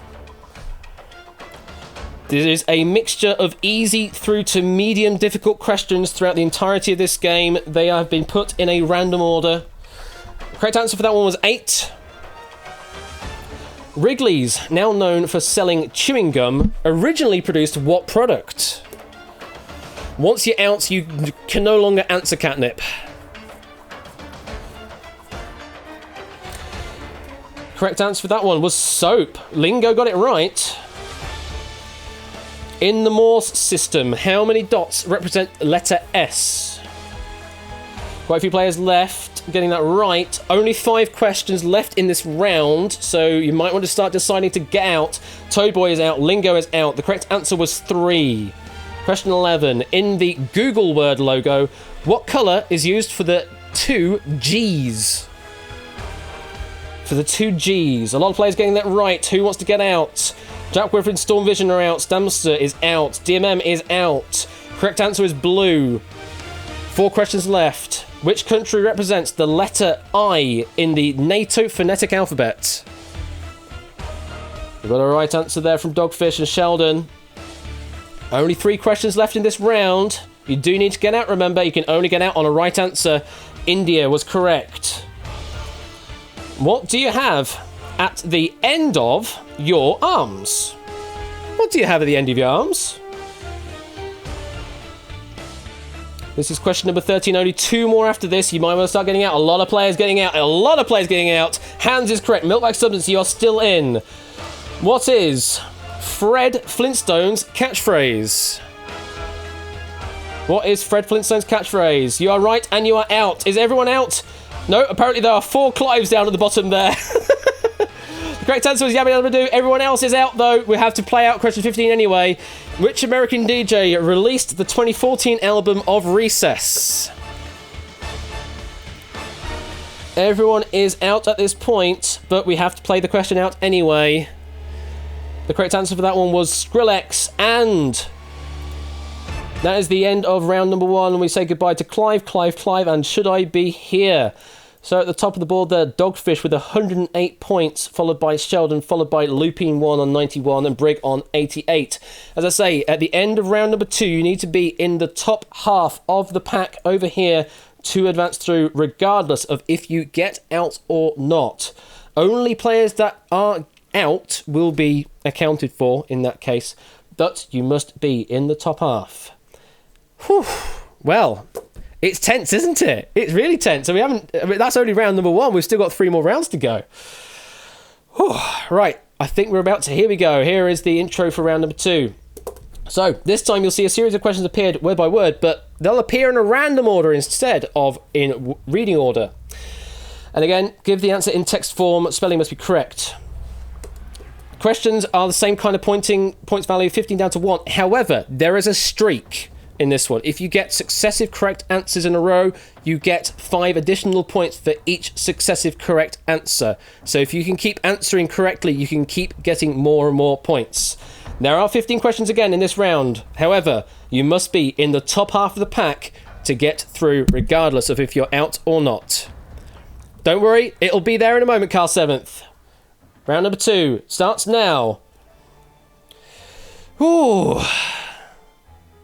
This is a mixture of easy through to medium difficult questions throughout the entirety of this game. They have been put in a random order. Correct answer for that one was 8. Wrigley's, now known for selling chewing gum, originally produced what product? Once you're out, you can no longer answer Catnip. Correct answer for that one was soap. Lingo got it right. In the Morse system, how many dots represent letter S? Quite a few players left getting that right. Only 5 questions left in this round, so you might want to start deciding to get out. Toadboy is out, Lingo is out. The correct answer was 3. Question 11. In the Google word logo, what colour is used for the 2 G's? For the 2 G's. A lot of players getting that right. Who wants to get out? Jack Whiffer and Storm Vision are out. Stamster is out. DMM is out. Correct answer is blue. 4 questions left. Which country represents the letter I in the NATO phonetic alphabet? We've got a right answer there from Dogfish and Sheldon. Only 3 questions left in this round. You do need to get out, remember. You can only get out on a right answer. India was correct. What do you have at the end of your arms? What do you have at the end of your arms? This is question number 13. Only 2 more after this. You might want to start getting out. A lot of players getting out. A lot of players getting out. Hands is correct. Milk-like substance, you are still in. What is Fred Flintstone's catchphrase? What is Fred Flintstone's catchphrase? You are right and you are out. Is everyone out? No, apparently there are 4 Clives down at the bottom there. The correct answer is Yabba Dabba Doo. Everyone else is out, though. We have to play out question 15 anyway. Which American DJ released the 2014 album of Recess? Everyone is out at this point, but we have to play the question out anyway. The correct answer for that one was Skrillex, and that is the end of round number 1. We say goodbye to Clive, and Should I Be Here? So at the top of the board there, Dogfish with 108 points, followed by Sheldon, followed by Lupine 1 on 91 and Brig on 88. As I say, at the end of round number 2, you need to be in the top half of the pack over here to advance through, regardless of if you get out or not. Only players that are out will be accounted for in that case, but you must be in the top half. Whew. Well, it's tense, isn't it? It's really tense. So that's only round number 1. We've still got 3 more rounds to go. Whew. Right, I think we're about to. Here we go. Here is the intro for round number 2. So this time you'll see a series of questions appeared word by word, but they'll appear in a random order instead of in reading order. And again, give the answer in text form. Spelling must be correct. Questions are the same kind of points value, 15 down to 1. However, there is a streak in this one. If you get successive correct answers in a row, you get 5 additional points for each successive correct answer. So if you can keep answering correctly, you can keep getting more and more points. There are 15 questions again in this round. However, you must be in the top half of the pack to get through, regardless of if you're out or not. Don't worry, it'll be there in a moment, Carl 7th. Round number 2 starts now. Ooh.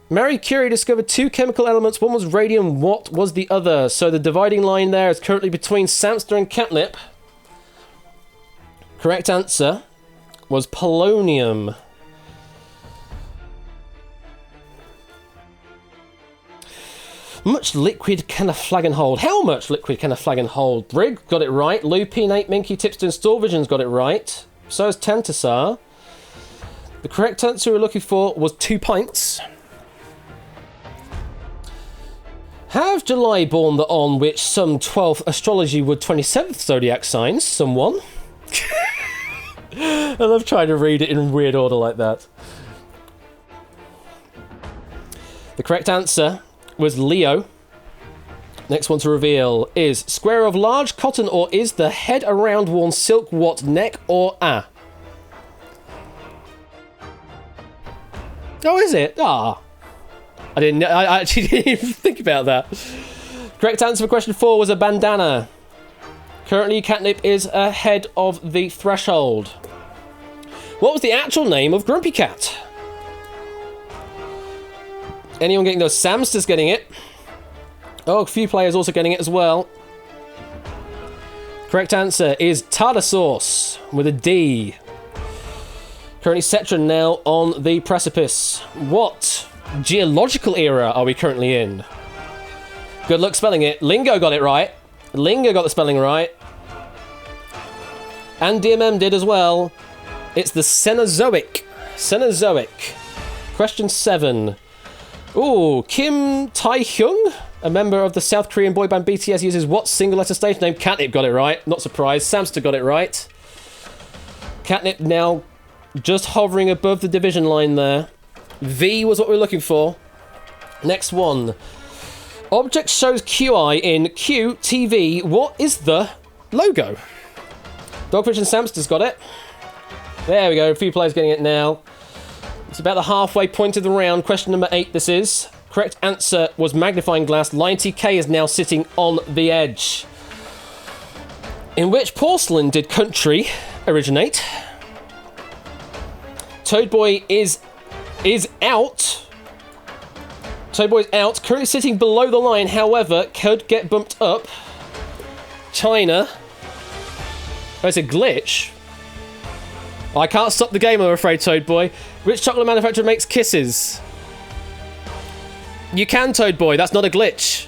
Marie Curie discovered 2 chemical elements. One was radium, what was the other? So the dividing line there is currently between Samster and Catnip. Correct answer was polonium. Much liquid can a flagon hold? How much liquid can a flagon hold? Brig got it right. Lupine, 8 Minky, Tipster and Storvision's got it right. So has Tantasar. The correct answer we're looking for was 2 pints. Have July borne the on which some 12th astrology would 27th zodiac signs? Someone? I love trying to read it in weird order like that. The correct answer was Leo. Next one to reveal is square of large cotton or is the head around worn silk what neck or ah? Oh, is it? Ah. I actually didn't even think about that. Correct answer for question 4 was a bandana. Currently, Catnip is ahead of the threshold. What was the actual name of Grumpy Cat? Anyone getting those? Samster's getting it. Oh, a few players also getting it as well. Correct answer is tartar sauce with a D. Currently, Cetron now on the precipice. What geological era are we currently in? Good luck spelling it. Lingo got it right. Lingo got the spelling right. And DMM did as well. It's the Cenozoic. Cenozoic. Question 7. Ooh, Kim Tae-hyung, a member of the South Korean boy band BTS, uses what single letter stage name? Catnip got it right. Not surprised. Samster got it right. Catnip now just hovering above the division line there. V was what we were looking for. Next one. Object shows QI in QTV. What is the logo? Dogfish and Samster's got it. There we go, a few players getting it now. It's about the halfway point of the round. Question number 8 this is. Correct answer was magnifying glass. Lion TK is now sitting on the edge. In which porcelain did country originate? Toad Boy is out. Toad Boy's out. Currently sitting below the line, however, could get bumped up. China. Oh, it's a glitch. I can't stop the game, I'm afraid, Toad Boy. Which chocolate manufacturer makes kisses? You can, Toad Boy. That's not a glitch.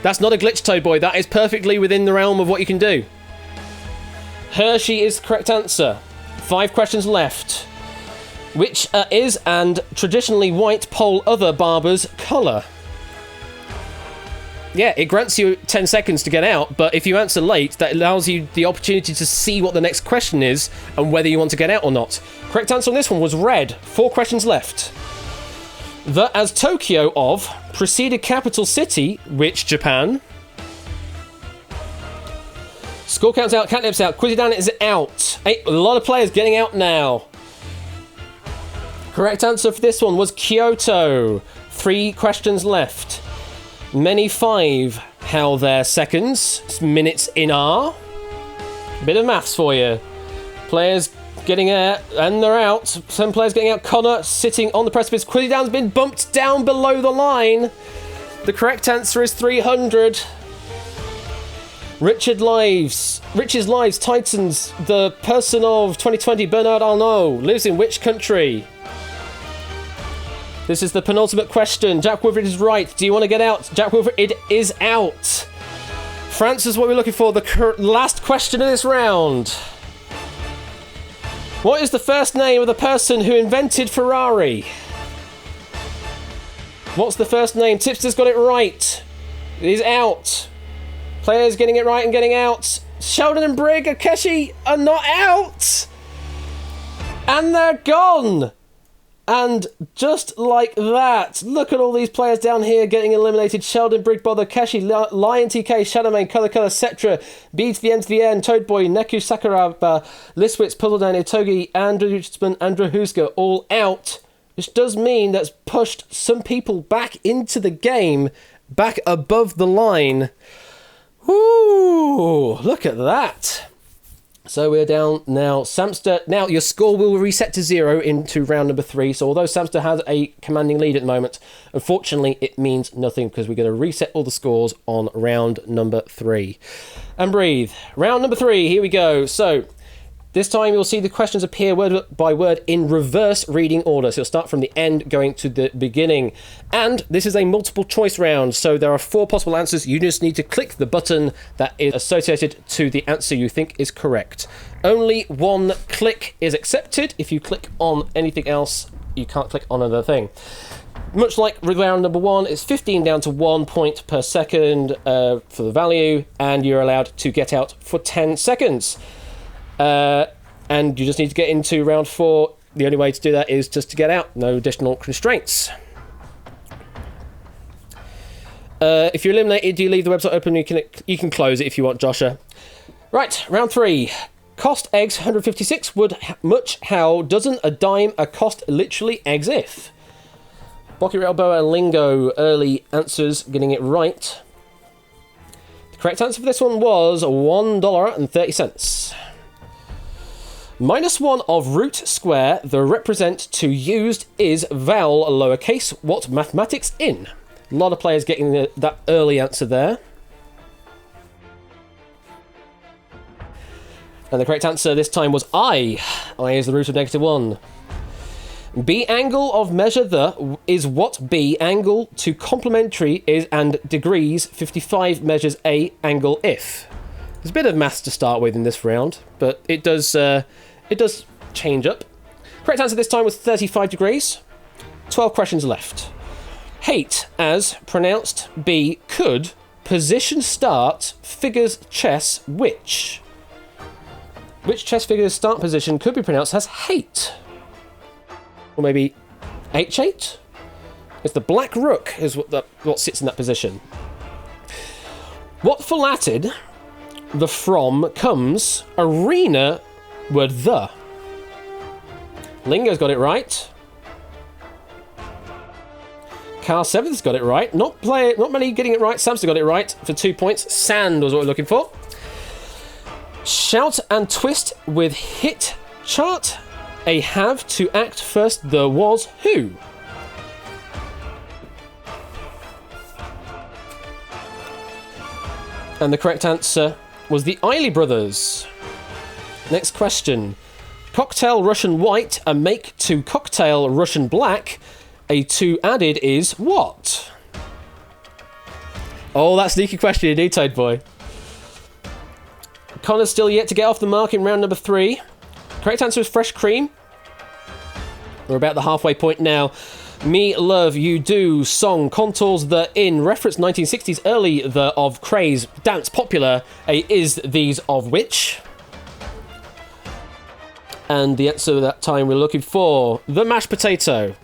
That's not a glitch, Toad Boy. That is perfectly within the realm of what you can do. Hershey is the correct answer. 5 questions left. Which is and traditionally white poll other barbers' colour? Yeah, it grants you 10 seconds to get out, but if you answer late, that allows you the opportunity to see what the next question is and whether you want to get out or not. Correct answer on this one was red. 4 questions left. The as Tokyo of preceded capital city, which Japan? Score count's out, catnip's out, Quizzy Dan is out. A lot of players getting out now. Correct answer for this one was Kyoto. 3 questions left. Many 5. How their seconds? Minutes in R. Bit of maths for you. Players getting out, and they're out. Some players getting out. Connor sitting on the precipice. Quizzy Dan's been bumped down below the line. The correct answer is 300. Rich's Lives, Titans, the person of 2020, Bernard Arnault, lives in which country? This is the penultimate question. Jack Wilfred is right. Do you want to get out? Jack Wilfred, it is out. France is what we're looking for. The last question of this round. What is the first name of the person who invented Ferrari? What's the first name? Tipster's got it right. It is out. Players getting it right and getting out. Sheldon and Brig Akeshi are not out. And they're gone. And just like that, look at all these players down here getting eliminated. Sheldon, Brig, Bother, Keshi, Lion TK, Shadowmane, Color, Cetra, B to the N to the N, Toad Boy, Neku Sakuraba, Liswitz, Puzzledown, Itogi, Andrew Hutzman, Andrew Huska, all out. Which does mean that's pushed some people back into the game, back above the line. Woo! Look at that. So we're down now. Samster, now your score will reset to 0 into round number 3. So although Samster has a commanding lead at the moment, unfortunately it means nothing because we're going to reset all the scores on round number 3. And breathe. Round number 3, here we go. So this time you'll see the questions appear word by word in reverse reading order. So you'll start from the end going to the beginning. And this is a multiple choice round. So there are 4 possible answers. You just need to click the button that is associated to the answer you think is correct. Only 1 click is accepted. If you click on anything else, you can't click on another thing. Much like round number 1, it's 15 down to 1 point per second for the value. And you're allowed to get out for 10 seconds. And you just need to get into round 4. The only way to do that is just to get out. No additional constraints. If you're eliminated, you leave the website open. You can close it if you want, Joshua. Right, round 3. Cost eggs 156 would much how doesn't a dime a cost literally eggs if? Bocky Railboa and Lingo early answers getting it right. The correct answer for this one was $1.30. -1 of root square, the represent to used is vowel lowercase. What mathematics in? A lot of players getting that early answer there. And the correct answer this time was I. I is the root of -1. B angle of measure the is what B angle to complementary is and degrees 55 measures A angle if. There's a bit of maths to start with in this round, but it does change up. Correct answer this time was 35 degrees. 12 questions left. Hate as pronounced B could position start figures chess which? Which chess figure's start position could be pronounced as hate? Or maybe H8? It's the black rook is what sits in that position. What for Latin the from comes arena word the? Lingo's got it right. Car 7's got it right. Not many getting it right. Samson got it right for 2 points. Sand was what we're looking for. Shout and twist with hit chart. A have to act first. The was who. And the correct answer was the Eiley brothers. Next question. Cocktail Russian white, a make to cocktail Russian black. A to added is what? Oh, that sneaky question indeed, Toad Boy. Connor's still yet to get off the mark in round number 3. Correct answer is fresh cream. We're about the halfway point now. Me Love You Do song contours the in reference 1960s early the of craze dance popular a is these of which, and the answer that time we're looking for the mashed potato.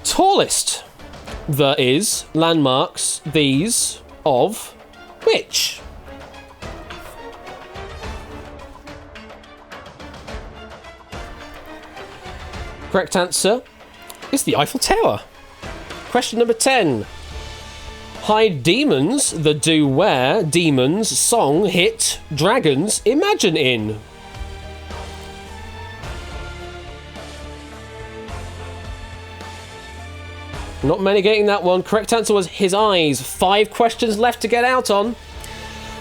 Tallest the is landmarks these of which. Correct answer is the Eiffel Tower. Question number 10. Hide demons, the do where, demons, song, hit, dragons, imagine in. Not many getting that one. Correct answer was his eyes. 5 questions left to get out on.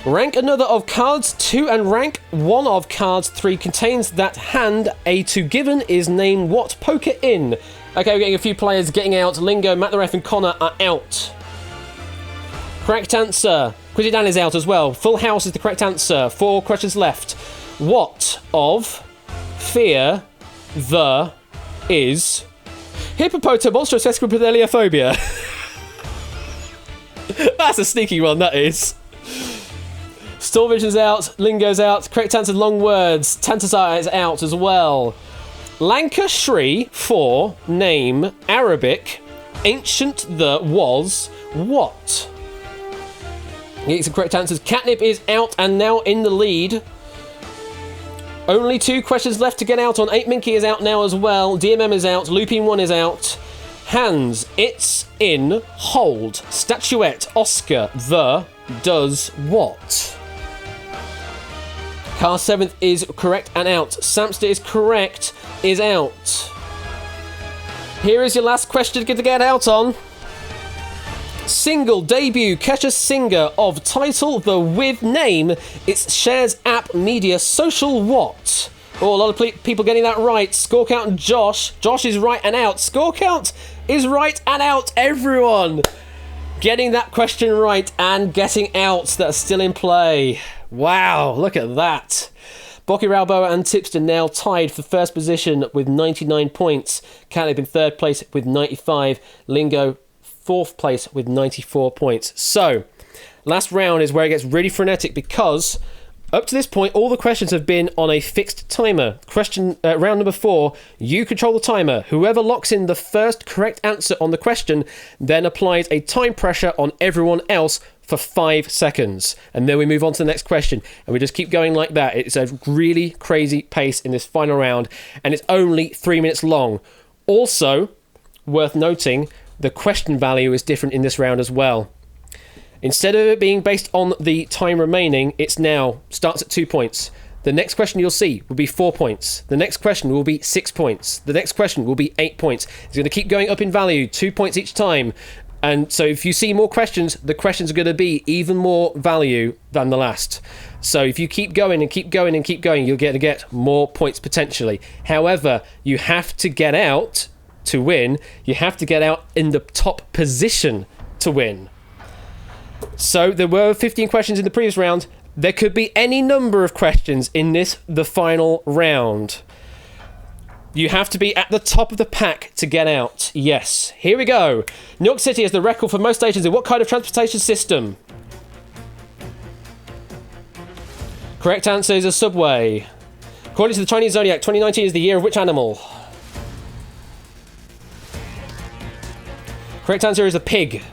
Rank another of cards 2 and rank one of cards 3 contains that hand. A to given is name what poker in. Okay, we're getting a few players getting out. Lingo, Matt the Ref and Connor are out. Correct answer. Quizzy Dan is out as well. Full house is the correct answer. 4 questions left. What of fear the is hippopotamonstrous esquipedaliophobia? That's a sneaky one, that is. Storm Vision's out, Lingo's out, correct answer long words, Tantasar is out as well. Lancashire for name, Arabic, ancient the was, what? Getting some correct answers. Catnip is out and now in the lead. Only 2 questions left to get out on. 8 Minky is out now as well, DMM is out, Looping 1 is out. Hands, it's in, hold, statuette, Oscar, the, does, what? Car 7th is correct and out. Samster is correct, is out. Here is your last question to get out on. Single debut Kesha Singer of title the with name. It's shares app media social what? Oh, a lot of people getting that right. Score count and Josh. Josh is right and out. Score count is right and out. Everyone getting that question right and getting out that are still in play. Wow, look at that. Bocky Ralboa and Tipster now tied for first position with 99 points. Caleb in third place with 95. Lingo fourth place with 94 points. So, last round is where it gets really frenetic because up to this point, all the questions have been on a fixed timer. Round number 4, you control the timer. Whoever locks in the first correct answer on the question then applies a time pressure on everyone else for 5 seconds. And then we move on to the next question. And we just keep going like that. It's a really crazy pace in this final round. And it's only 3 minutes long. Also, worth noting, the question value is different in this round as well. Instead of it being based on the time remaining, it's now starts at 2 points. The next question you'll see will be 4 points. The next question will be 6 points. The next question will be 8 points. It's going to keep going up in value, 2 points each time. And so if you see more questions, the questions are going to be even more value than the last. So if you keep going and keep going and keep going, you'll get more points potentially. However, you have to get out to win. You have to get out in the top position to win. So there were 15 questions in the previous round. There could be any number of questions in the final round. You have to be at the top of the pack to get out. Yes. Here we go. New York City has the record for most stations in what kind of transportation system? Correct answer is a subway. According to the Chinese Zodiac, 2019 is the year of which animal? Correct answer is a pig.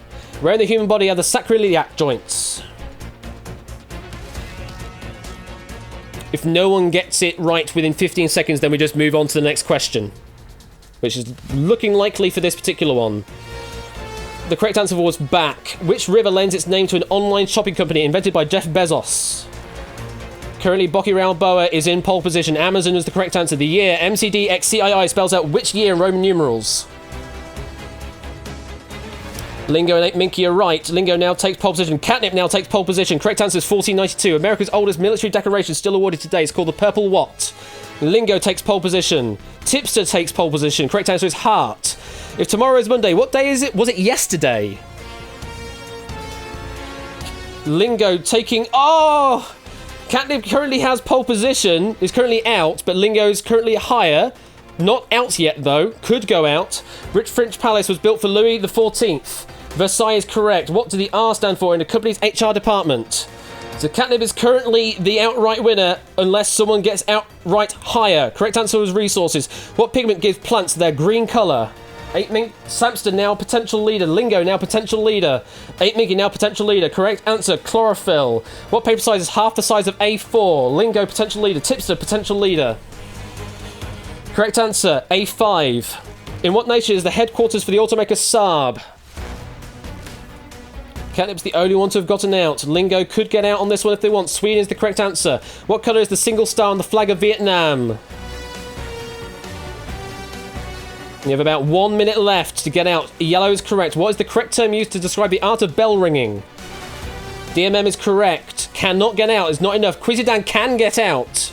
Where in the human body are the sacroiliac joints? If no one gets it right within 15 seconds, then we just move on to the next question, which is looking likely for this particular one. The correct answer was back. Which river lends its name to an online shopping company invented by Jeff Bezos? Currently, Boki Balboa is in pole position. Amazon is the correct answer. The year MCDXCII spells out which year in Roman numerals? Lingo and 8 Minky are right. Lingo now takes pole position. Catnip now takes pole position. Correct answer is 1492. America's oldest military decoration still awarded today is called the Purple What? Lingo takes pole position. Tipster takes pole position. Correct answer is Heart. If tomorrow is Monday, what day is it? Was it yesterday? Lingo taking... Oh! Catnip currently has pole position. Is currently out, but Lingo is currently higher. Not out yet, though. Could go out. Rich French Palace was built for Louis XIV. Versailles is correct. What did the R stand for in the company's HR department? So Catnip is currently the outright winner unless someone gets outright higher. Correct answer was resources. What pigment gives plants their green colour? 8 Mink, Samster now potential leader. Lingo now potential leader. 8 Minky now potential leader. Correct answer, chlorophyll. What paper size is half the size of A4? Lingo potential leader. Tipster potential leader. Correct answer, A5. In what nation is the headquarters for the automaker Saab? Catnip's the only one to have gotten out. Lingo could get out on this one if they want. Sweden is the correct answer. What colour is the single star on the flag of Vietnam? You have about 1 minute left to get out. Yellow is correct. What is the correct term used to describe the art of bell ringing? DMM is correct. Cannot get out is not enough. Quizidan can get out.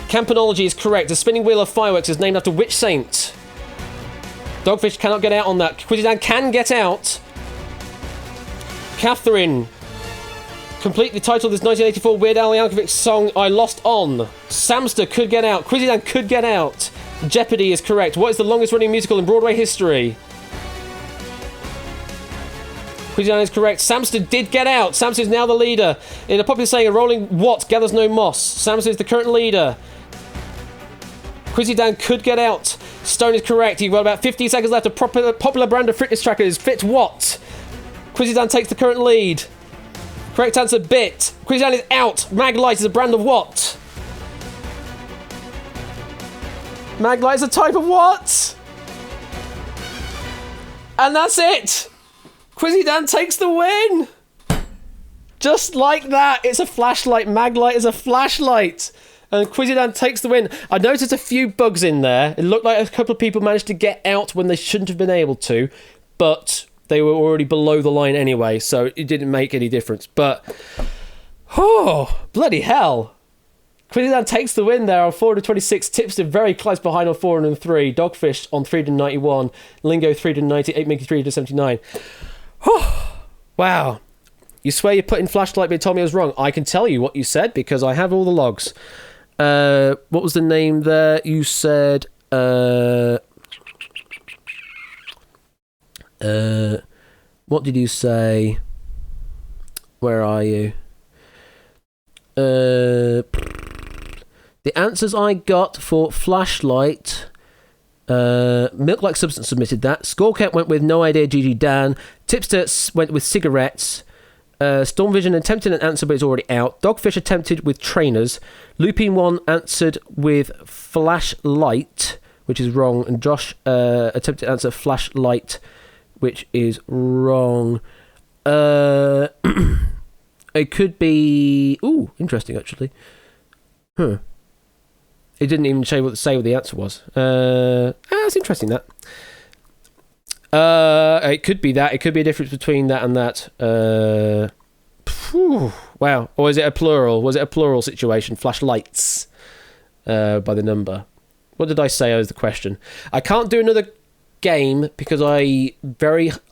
Campanology is correct. The spinning wheel of fireworks is named after which saint? Dogfish cannot get out on that. Quizidan can get out. Catherine. Complete the title of this 1984 Weird Al Yankovic song, I Lost On. Samster could get out. Quizidan could get out. Jeopardy is correct. What is the longest running musical in Broadway history? Quizidan is correct. Samster did get out. Samster is now the leader. In a popular saying, a rolling what gathers no moss. Samster is the current leader. Quizidan could get out. Stone is correct. You've got about 15 seconds left. A popular brand of fitness tracker is Fit What? Quizidan takes the current lead. Correct answer, Bit. Quizidan is out. Maglite is a brand of what? Maglite is a type of what? And that's it. Quizidan takes the win. Just like that. It's a flashlight. Maglite is a flashlight. And Quizidan takes the win. I noticed a few bugs in there. It looked like a couple of people managed to get out when they shouldn't have been able to. But they were already below the line anyway, so it didn't make any difference. But, oh, bloody hell. Quizidan takes the win there on 426. Tipster very close behind on 403. Dogfish on 391. Lingo 390. 8 Minky 379. Oh, wow. You swear you're putting flashlight, but you told me I was wrong. I can tell you what you said because I have all the logs. What was the name there? You said... what did you say? Where are you? The answers I got for flashlight, Milk-like substance submitted that. Scorecap went with no idea, GG Dan. Tipster went with cigarettes. Storm Vision attempted an answer but it's already out. Dogfish attempted with trainers. Lupine 1 answered with flashlight, which is wrong. And Josh attempted to answer flashlight, which is wrong. It could be... Ooh, interesting, actually. Huh. It didn't even say what the answer was. That's interesting, that. It could be that. It could be a difference between that and that. Wow. Or is it a plural? Was it a plural situation? Flashlights by the number. What did I say as the question? I can't do another game because I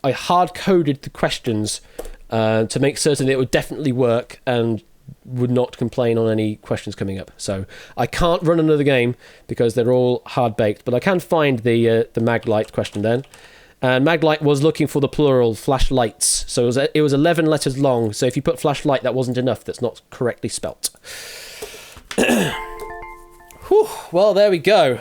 hard-coded the questions to make certain it would definitely work and would not complain on any questions coming up. So I can't run another game because they're all hard-baked, but I can find the Maglite question then. And Maglite was looking for the plural flashlights. So it was 11 letters long. So if you put flashlight, that wasn't enough. That's not correctly spelt. Whew, well, there we go.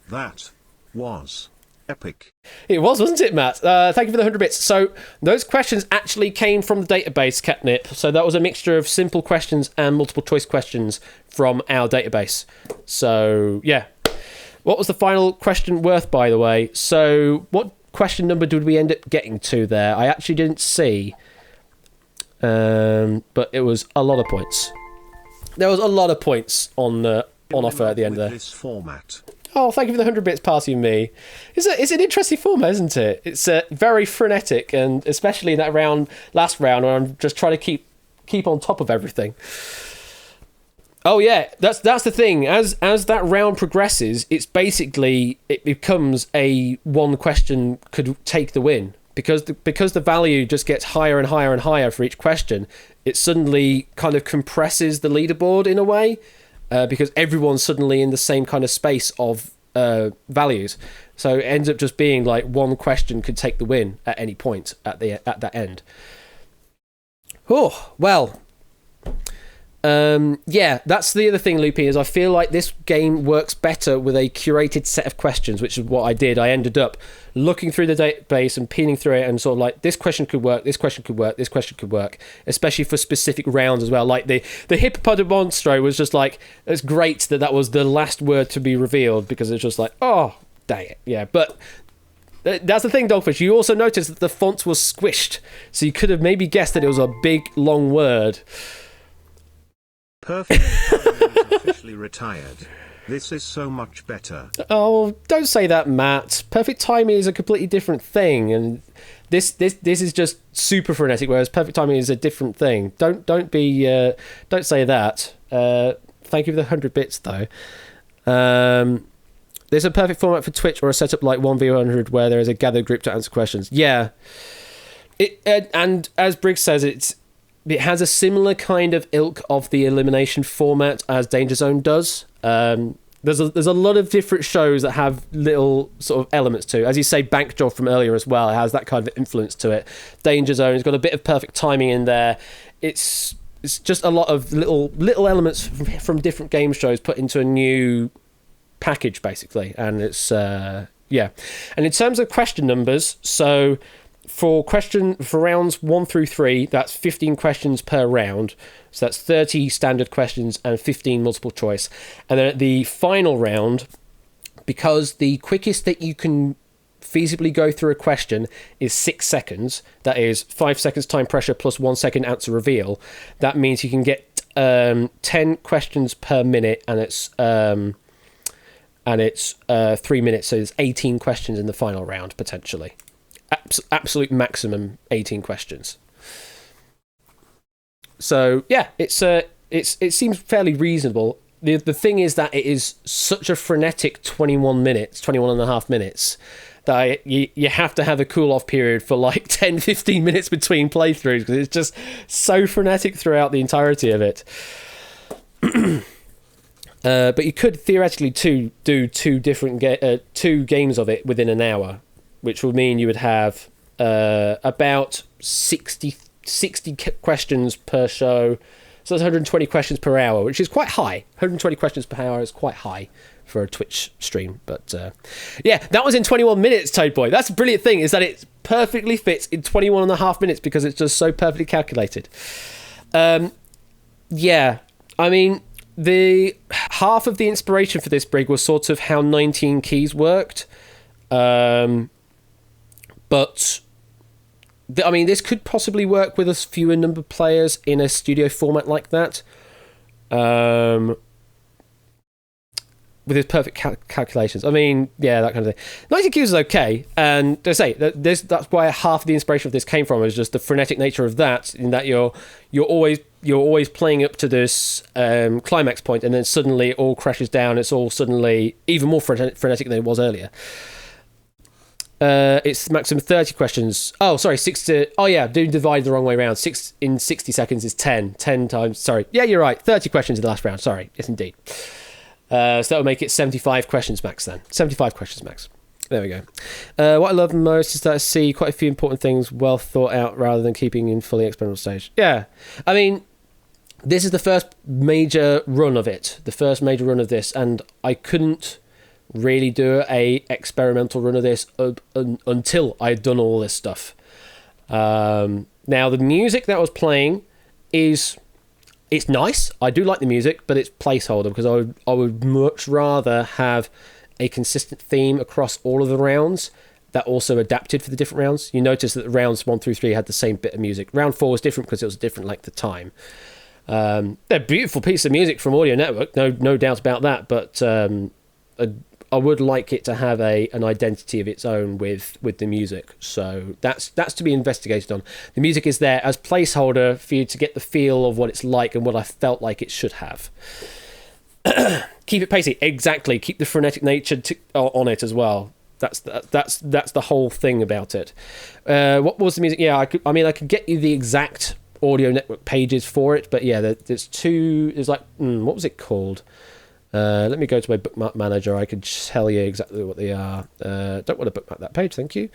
That was Epic. It was, wasn't it, Matt? Thank you for the 100 bits. So those questions actually came from the database, Catnip. So that was a mixture of simple questions and multiple choice questions from our database. So, yeah. What was the final question worth, by the way? So what question number did we end up getting to there? I actually didn't see. But it was a lot of points. There was a lot of points on offer at the end there. This format. Oh, thank you for the 100 bits passing me. It's an interesting format, isn't it? It's very frenetic, and especially in that last round, where I'm just trying to keep on top of everything. Oh yeah, that's the thing. As that round progresses, it becomes a one question could take the win, because the value just gets higher and higher and higher for each question. It suddenly kind of compresses the leaderboard in a way. Because everyone's suddenly in the same kind of space of values, so it ends up just being like one question could take the win at any point at that end. Oh well, yeah, that's the other thing, Loopy, is I feel like this game works better with a curated set of questions, which is what I did. I ended up looking through the database and peeling through it and sort of like, this question could work, this question could work, this question could work, especially for specific rounds as well. Like the hippopotamonstro was just like, it's great that was the last word to be revealed, because it's just like, oh, dang it. Yeah, but that's the thing, Dogfish. You also noticed that the font was squished, so you could have maybe guessed that it was a big, long word. Perfect timing is officially retired. This is so much better. Oh, don't say that, Matt. Perfect timing is a completely different thing, and this is just super frenetic, whereas perfect timing is a different thing. Don't say that. Thank you for the 100 bits though. There's a perfect format for Twitch or a setup like 1v100 where there is a gathered group to answer questions. Yeah. And as Briggs says, it has a similar kind of ilk of the elimination format as Danger Zone does. There's a lot of different shows that have little sort of elements to. As you say, Bank Job from earlier as well, it has that kind of influence to it. Danger Zone has got a bit of perfect timing in there. It's just a lot of little elements from different game shows put into a new package, basically. And it's yeah. And in terms of question numbers, so for rounds 1 through 3, that's 15 questions per round. So that's 30 standard questions and 15 multiple choice. And then at the final round, because the quickest that you can feasibly go through a question is 6 seconds, that is 5 seconds time pressure plus 1 second answer reveal, that means you can get 10 questions per minute, and it's 3 minutes, so there's 18 questions in the final round, potentially. Absolute maximum 18 questions. So yeah, it seems fairly reasonable. The thing is that it is such a frenetic 21 and a half minutes that you have to have a cool off period for like 10-15 minutes between playthroughs, because it's just so frenetic throughout the entirety of it. But you could theoretically do two games of it within an hour, which would mean you would have about 60 questions per show. So that's 120 questions per hour, which is quite high. 120 questions per hour is quite high for a Twitch stream. But yeah, that was in 21 minutes, Toad Boy. That's the brilliant thing, is that it perfectly fits in 21 and a half minutes because it's just so perfectly calculated. Yeah, I mean, the half of the inspiration for this Brig was sort of how 19 keys worked. But I mean, this could possibly work with a fewer number of players in a studio format like that. With his perfect calculations. I mean, yeah, that kind of thing. 90 keys is okay, and I say that's why half of the inspiration of this came from, is just the frenetic nature of that. In that you're always playing up to this climax point, and then suddenly it all crashes down. It's all suddenly even more frenetic than it was earlier. It's maximum 30 questions. Oh, sorry, 60. Oh, yeah, do divide the wrong way around. 6 in 60 seconds is 10. 10 times. Sorry. Yeah, you're right. 30 questions in the last round. Sorry. Yes, indeed. So that would make it 75 questions max then. 75 questions max. There we go. What I love most is that I see quite a few important things well thought out rather than keeping in fully experimental stage. Yeah. I mean, this is the first major run of it. The first major run of this, and I couldn't really do a experimental run of this until I'd done all this stuff. Now, the music that was playing it's nice. I do like the music, but it's placeholder because I would much rather have a consistent theme across all of the rounds that also adapted for the different rounds. You notice that the rounds 1 through 3 had the same bit of music. Round 4 was different because it was a different length of time. They're a beautiful piece of music from Audio Network, no doubt about that, but I would like it to have an identity of its own with the music. So that's to be investigated on. The music is there as placeholder for you to get the feel of what it's like and what I felt like it should have. Keep it pacey, exactly. Keep the frenetic nature on it as well. That's the whole thing about it. What was the music? Yeah, I could get you the exact Audio Network pages for it, but yeah, there's like what was it called? Let me go to my bookmark manager. I can tell you exactly what they are. Don't want to bookmark that page, thank you.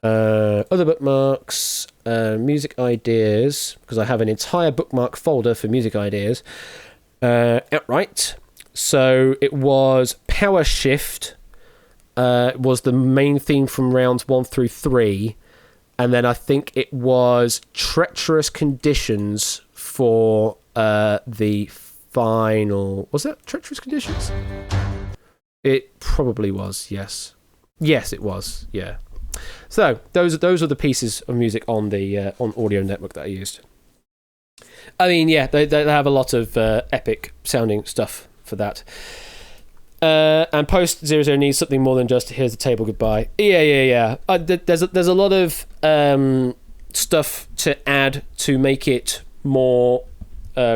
Other bookmarks, music ideas, because I have an entire bookmark folder for music ideas. Outright. So it was Power Shift. Was the main theme from rounds 1 through 3. And then I think it was Treacherous Conditions for the final. Was that Treacherous Conditions? It probably was, yes. Yes, it was, yeah. So those are the pieces of music on the on Audio Network that I used. I mean, yeah, they have a lot of epic sounding stuff for that. And post 00 needs something more than just here's the table, goodbye. Yeah. There's a lot of stuff to add to make it more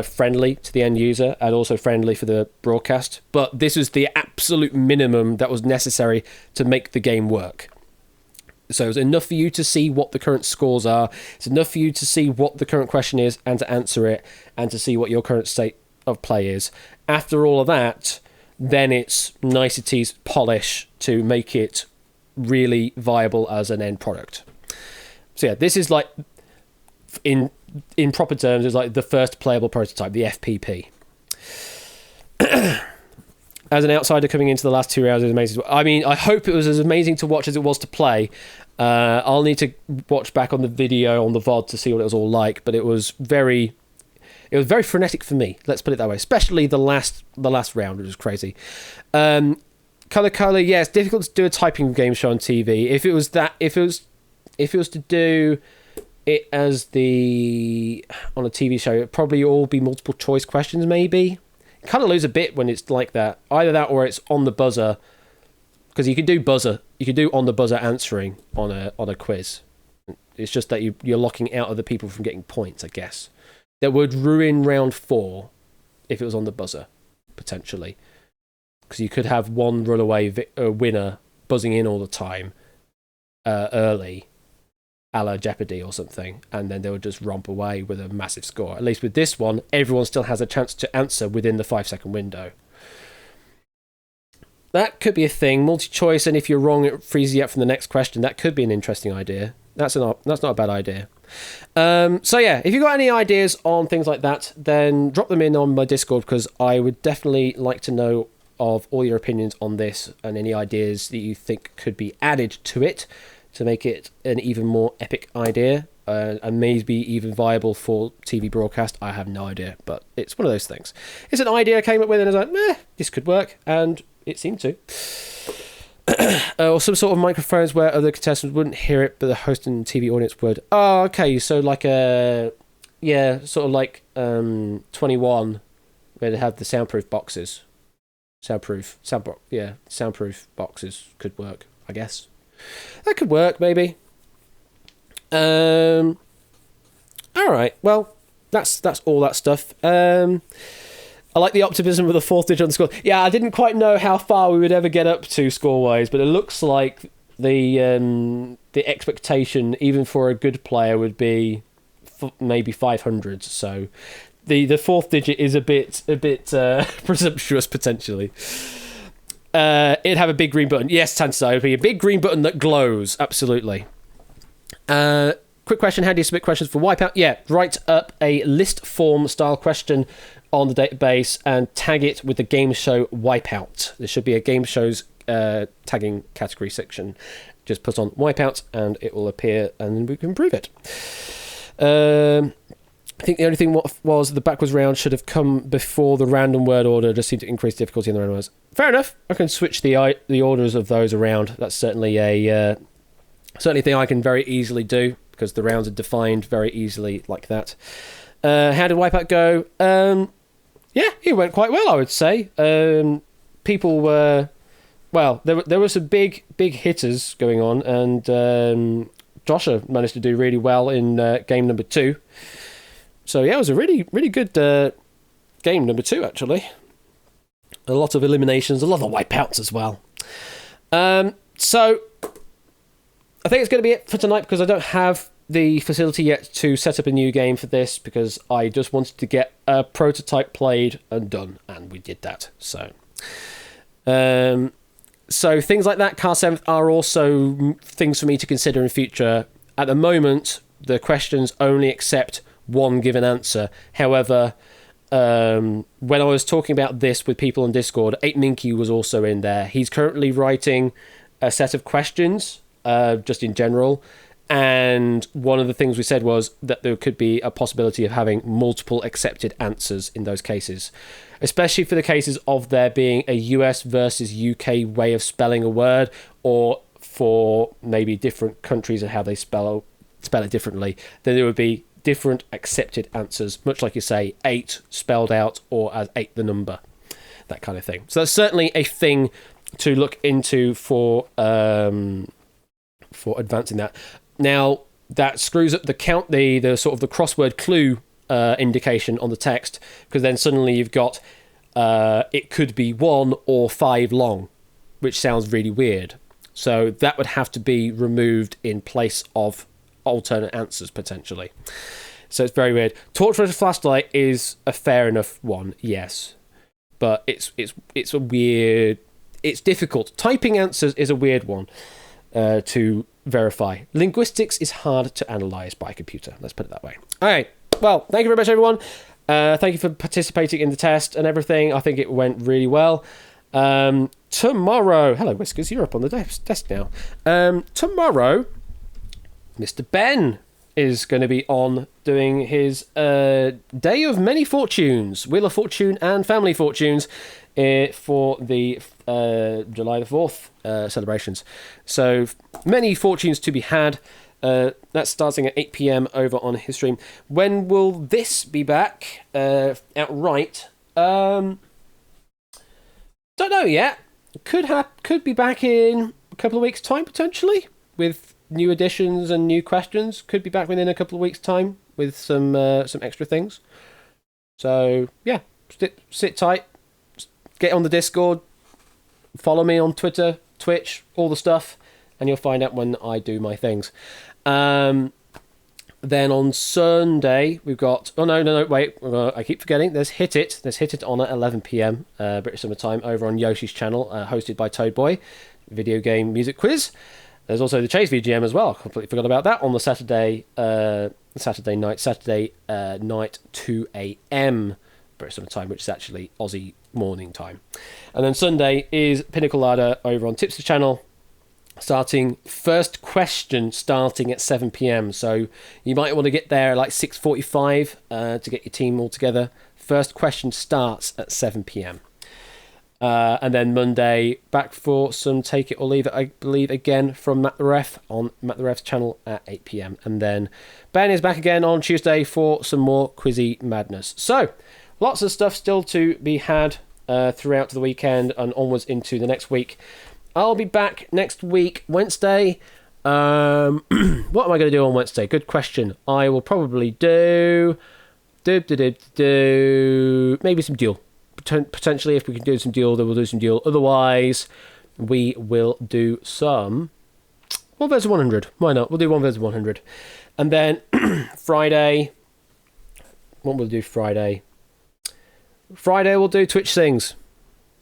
friendly to the end user and also friendly for the broadcast. But this is the absolute minimum that was necessary to make the game work. So it's enough for you to see what the current scores are. It's enough for you to see what the current question is and to answer it and to see what your current state of play is. After all of that, then it's niceties, polish to make it really viable as an end product. So yeah, this is like, in proper terms, is like the first playable prototype, the FPP. As an outsider coming into the last 2 rounds, it was amazing. I mean, I hope it was as amazing to watch as it was to play. I'll need to watch back on the video on the VOD to see what it was all like, but it was very frenetic for me. Let's put it that way. Especially the last round, which was crazy. Color, yeah, it's difficult to do a typing game show on TV. If it was to do it as on a TV show, it'd probably all be multiple choice questions. Maybe kind of lose a bit when it's like that. Either that or it's on the buzzer, because you can do on the buzzer answering on a quiz. It's just that you're locking out other people from getting points, I guess. That would ruin round 4 if it was on the buzzer, potentially. Because you could have one runaway winner buzzing in all the time early, a la Jeopardy or something, and then they would just romp away with a massive score. At least with this one, everyone still has a chance to answer within the 5-second window. That could be a thing. Multi-choice, and if you're wrong, it freezes you up from the next question. That could be an interesting idea. That's not a bad idea. So yeah, if you've got any ideas on things like that, then drop them in on my Discord, because I would definitely like to know of all your opinions on this and any ideas that you think could be added to it to make it an even more epic idea and maybe even viable for TV broadcast. I have no idea, but it's one of those things. It's an idea I came up with and I was like, this could work, and it seemed to. Or some sort of microphones where other contestants wouldn't hear it, but the host and TV audience would. Oh, okay, so like sort of like 21, where they have the soundproof boxes. Soundproof boxes could work, I guess. That could work, maybe. All right, well, that's all that stuff. I like the optimism of the 4th digit on the score. Yeah, I didn't quite know how far we would ever get up to score-wise, but it looks like the expectation, even for a good player, would be maybe 500. So the 4th digit is a bit presumptuous, potentially. It'd have a big green button. Yes, Tansai, it would be a big green button that glows. Absolutely. Quick question, how do you submit questions for Wipeout? Yeah, write up a list form style question on the database and tag it with the game show Wipeout. There should be a game show's tagging category section. Just put on Wipeout and it will appear, and we can prove it. I think the only thing was the backwards round should have come before the random word order. Just seemed to increase difficulty in the random words. Fair enough. I can switch the orders of those around. That's certainly a thing I can very easily do, because the rounds are defined very easily like that. How did Wipeout go? Yeah, it went quite well, I would say. People were... Well, there were some big hitters going on, and Joshua managed to do really well in game number 2. So yeah, it was a really, really good game number 2, actually. A lot of eliminations, a lot of wipeouts as well. So I think it's going to be it for tonight, because I don't have the facility yet to set up a new game for this, because I just wanted to get a prototype played and done, and we did that. So things like that, Car 7th, are also things for me to consider in future. At the moment, the questions only accept one given answer. However, when I was talking about this with people on Discord, 8Minky was also in there. He's currently writing a set of questions, just in general. And one of the things we said was that there could be a possibility of having multiple accepted answers in those cases, especially for the cases of there being a US versus UK way of spelling a word, or for maybe different countries and how they spell it differently. Then there would be different accepted answers, much like you say 8 spelled out or as 8 the number, that kind of thing. So that's certainly a thing to look into for advancing that. Now, that screws up the count, the sort of the crossword clue indication on the text, because then suddenly you've got it could be 1 or 5 long, which sounds really weird. So that would have to be removed in place of alternate answers, potentially. So it's very weird. Torch versus flashlight is a fair enough one, yes. But it's a weird... It's difficult. Typing answers is a weird one to verify. Linguistics is hard to analyse by a computer. Let's put it that way. All right. Well, thank you very much, everyone. Thank you for participating in the test and everything. I think it went really well. Tomorrow... Hello, Whiskers. You're up on the desk now. Tomorrow, Mr. Ben is going to be on doing his Day of Many Fortunes, Wheel of Fortune and Family Fortunes, for the July the 4th celebrations. So many fortunes to be had. That's starting at 8 p.m. over on his stream. When will this be back outright? Don't know yet. Could be back in a couple of weeks' time, potentially, with new additions and new questions. Could be back within a couple of weeks' time with some extra things. So yeah, sit tight. Get on the Discord. Follow me on Twitter, Twitch, all the stuff, and you'll find out when I do my things. Then on Sunday we've got... Oh no, wait. I keep forgetting. There's Hit It. There's Hit It on at 11 p.m. British Summer Time over on Yoshi's channel, hosted by Toadboy. Video game music quiz. There's also the Chase VGM as well. Completely forgot about that on the Saturday night 2 a.m. British Summer Time, which is actually Aussie morning time. And then Sunday is Pinnacle Ladder over on Tipster channel. First question starting at 7 p.m. So you might want to get there at like 6:45 to get your team all together. First question starts at 7 p.m. And then Monday, back for some Take It or Leave It, I believe, again from Matt the Ref on Matt the Ref's channel at 8 p.m. And then Ben is back again on Tuesday for some more Quizzy madness. So lots of stuff still to be had throughout the weekend and onwards into the next week. I'll be back next week, Wednesday. What am I going to do on Wednesday? Good question. I will probably do maybe some Duel. Potentially, if we can do some Duel, then we'll do some Duel. Otherwise, we will do some 1 vs 100. Why not? We'll do 1 vs 100. And then Friday, what will we do Friday? Friday we'll do Twitch Sings.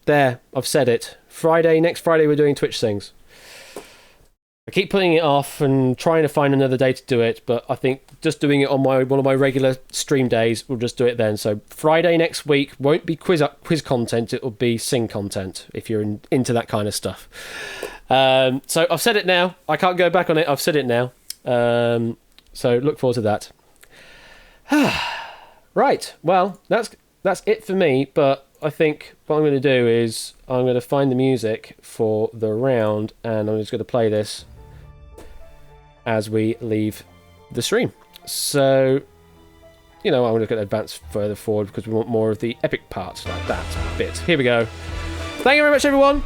There, I've said it. Next Friday we're doing Twitch Sings. I keep putting it off and trying to find another day to do it, but I think just doing it on one of my regular stream days, we'll just do it then. So Friday next week won't be quiz content, it will be sing content, if you're into that kind of stuff. So I've said it now. I can't go back on it. I've said it now. So look forward to that. Right, well, that's it for me, but I think what I'm going to do is I'm going to find the music for the round, and I'm just going to play this as we leave the stream. So, I'm going to advance further forward because we want more of the epic parts, like that bit. Here we go. Thank you very much, everyone.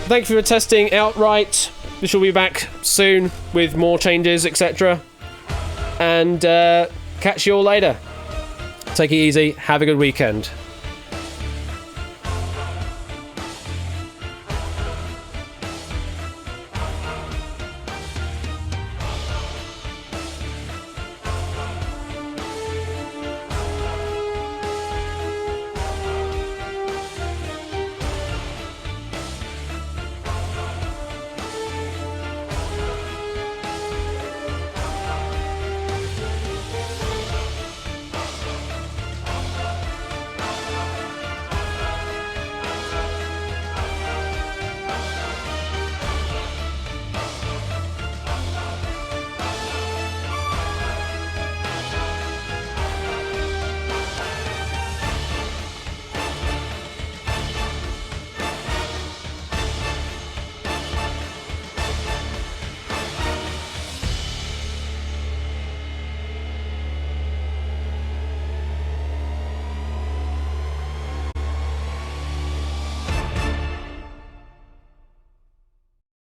Thank you for testing outright. We shall be back soon with more changes, etc. And catch you all later. Take it easy. Have a good weekend.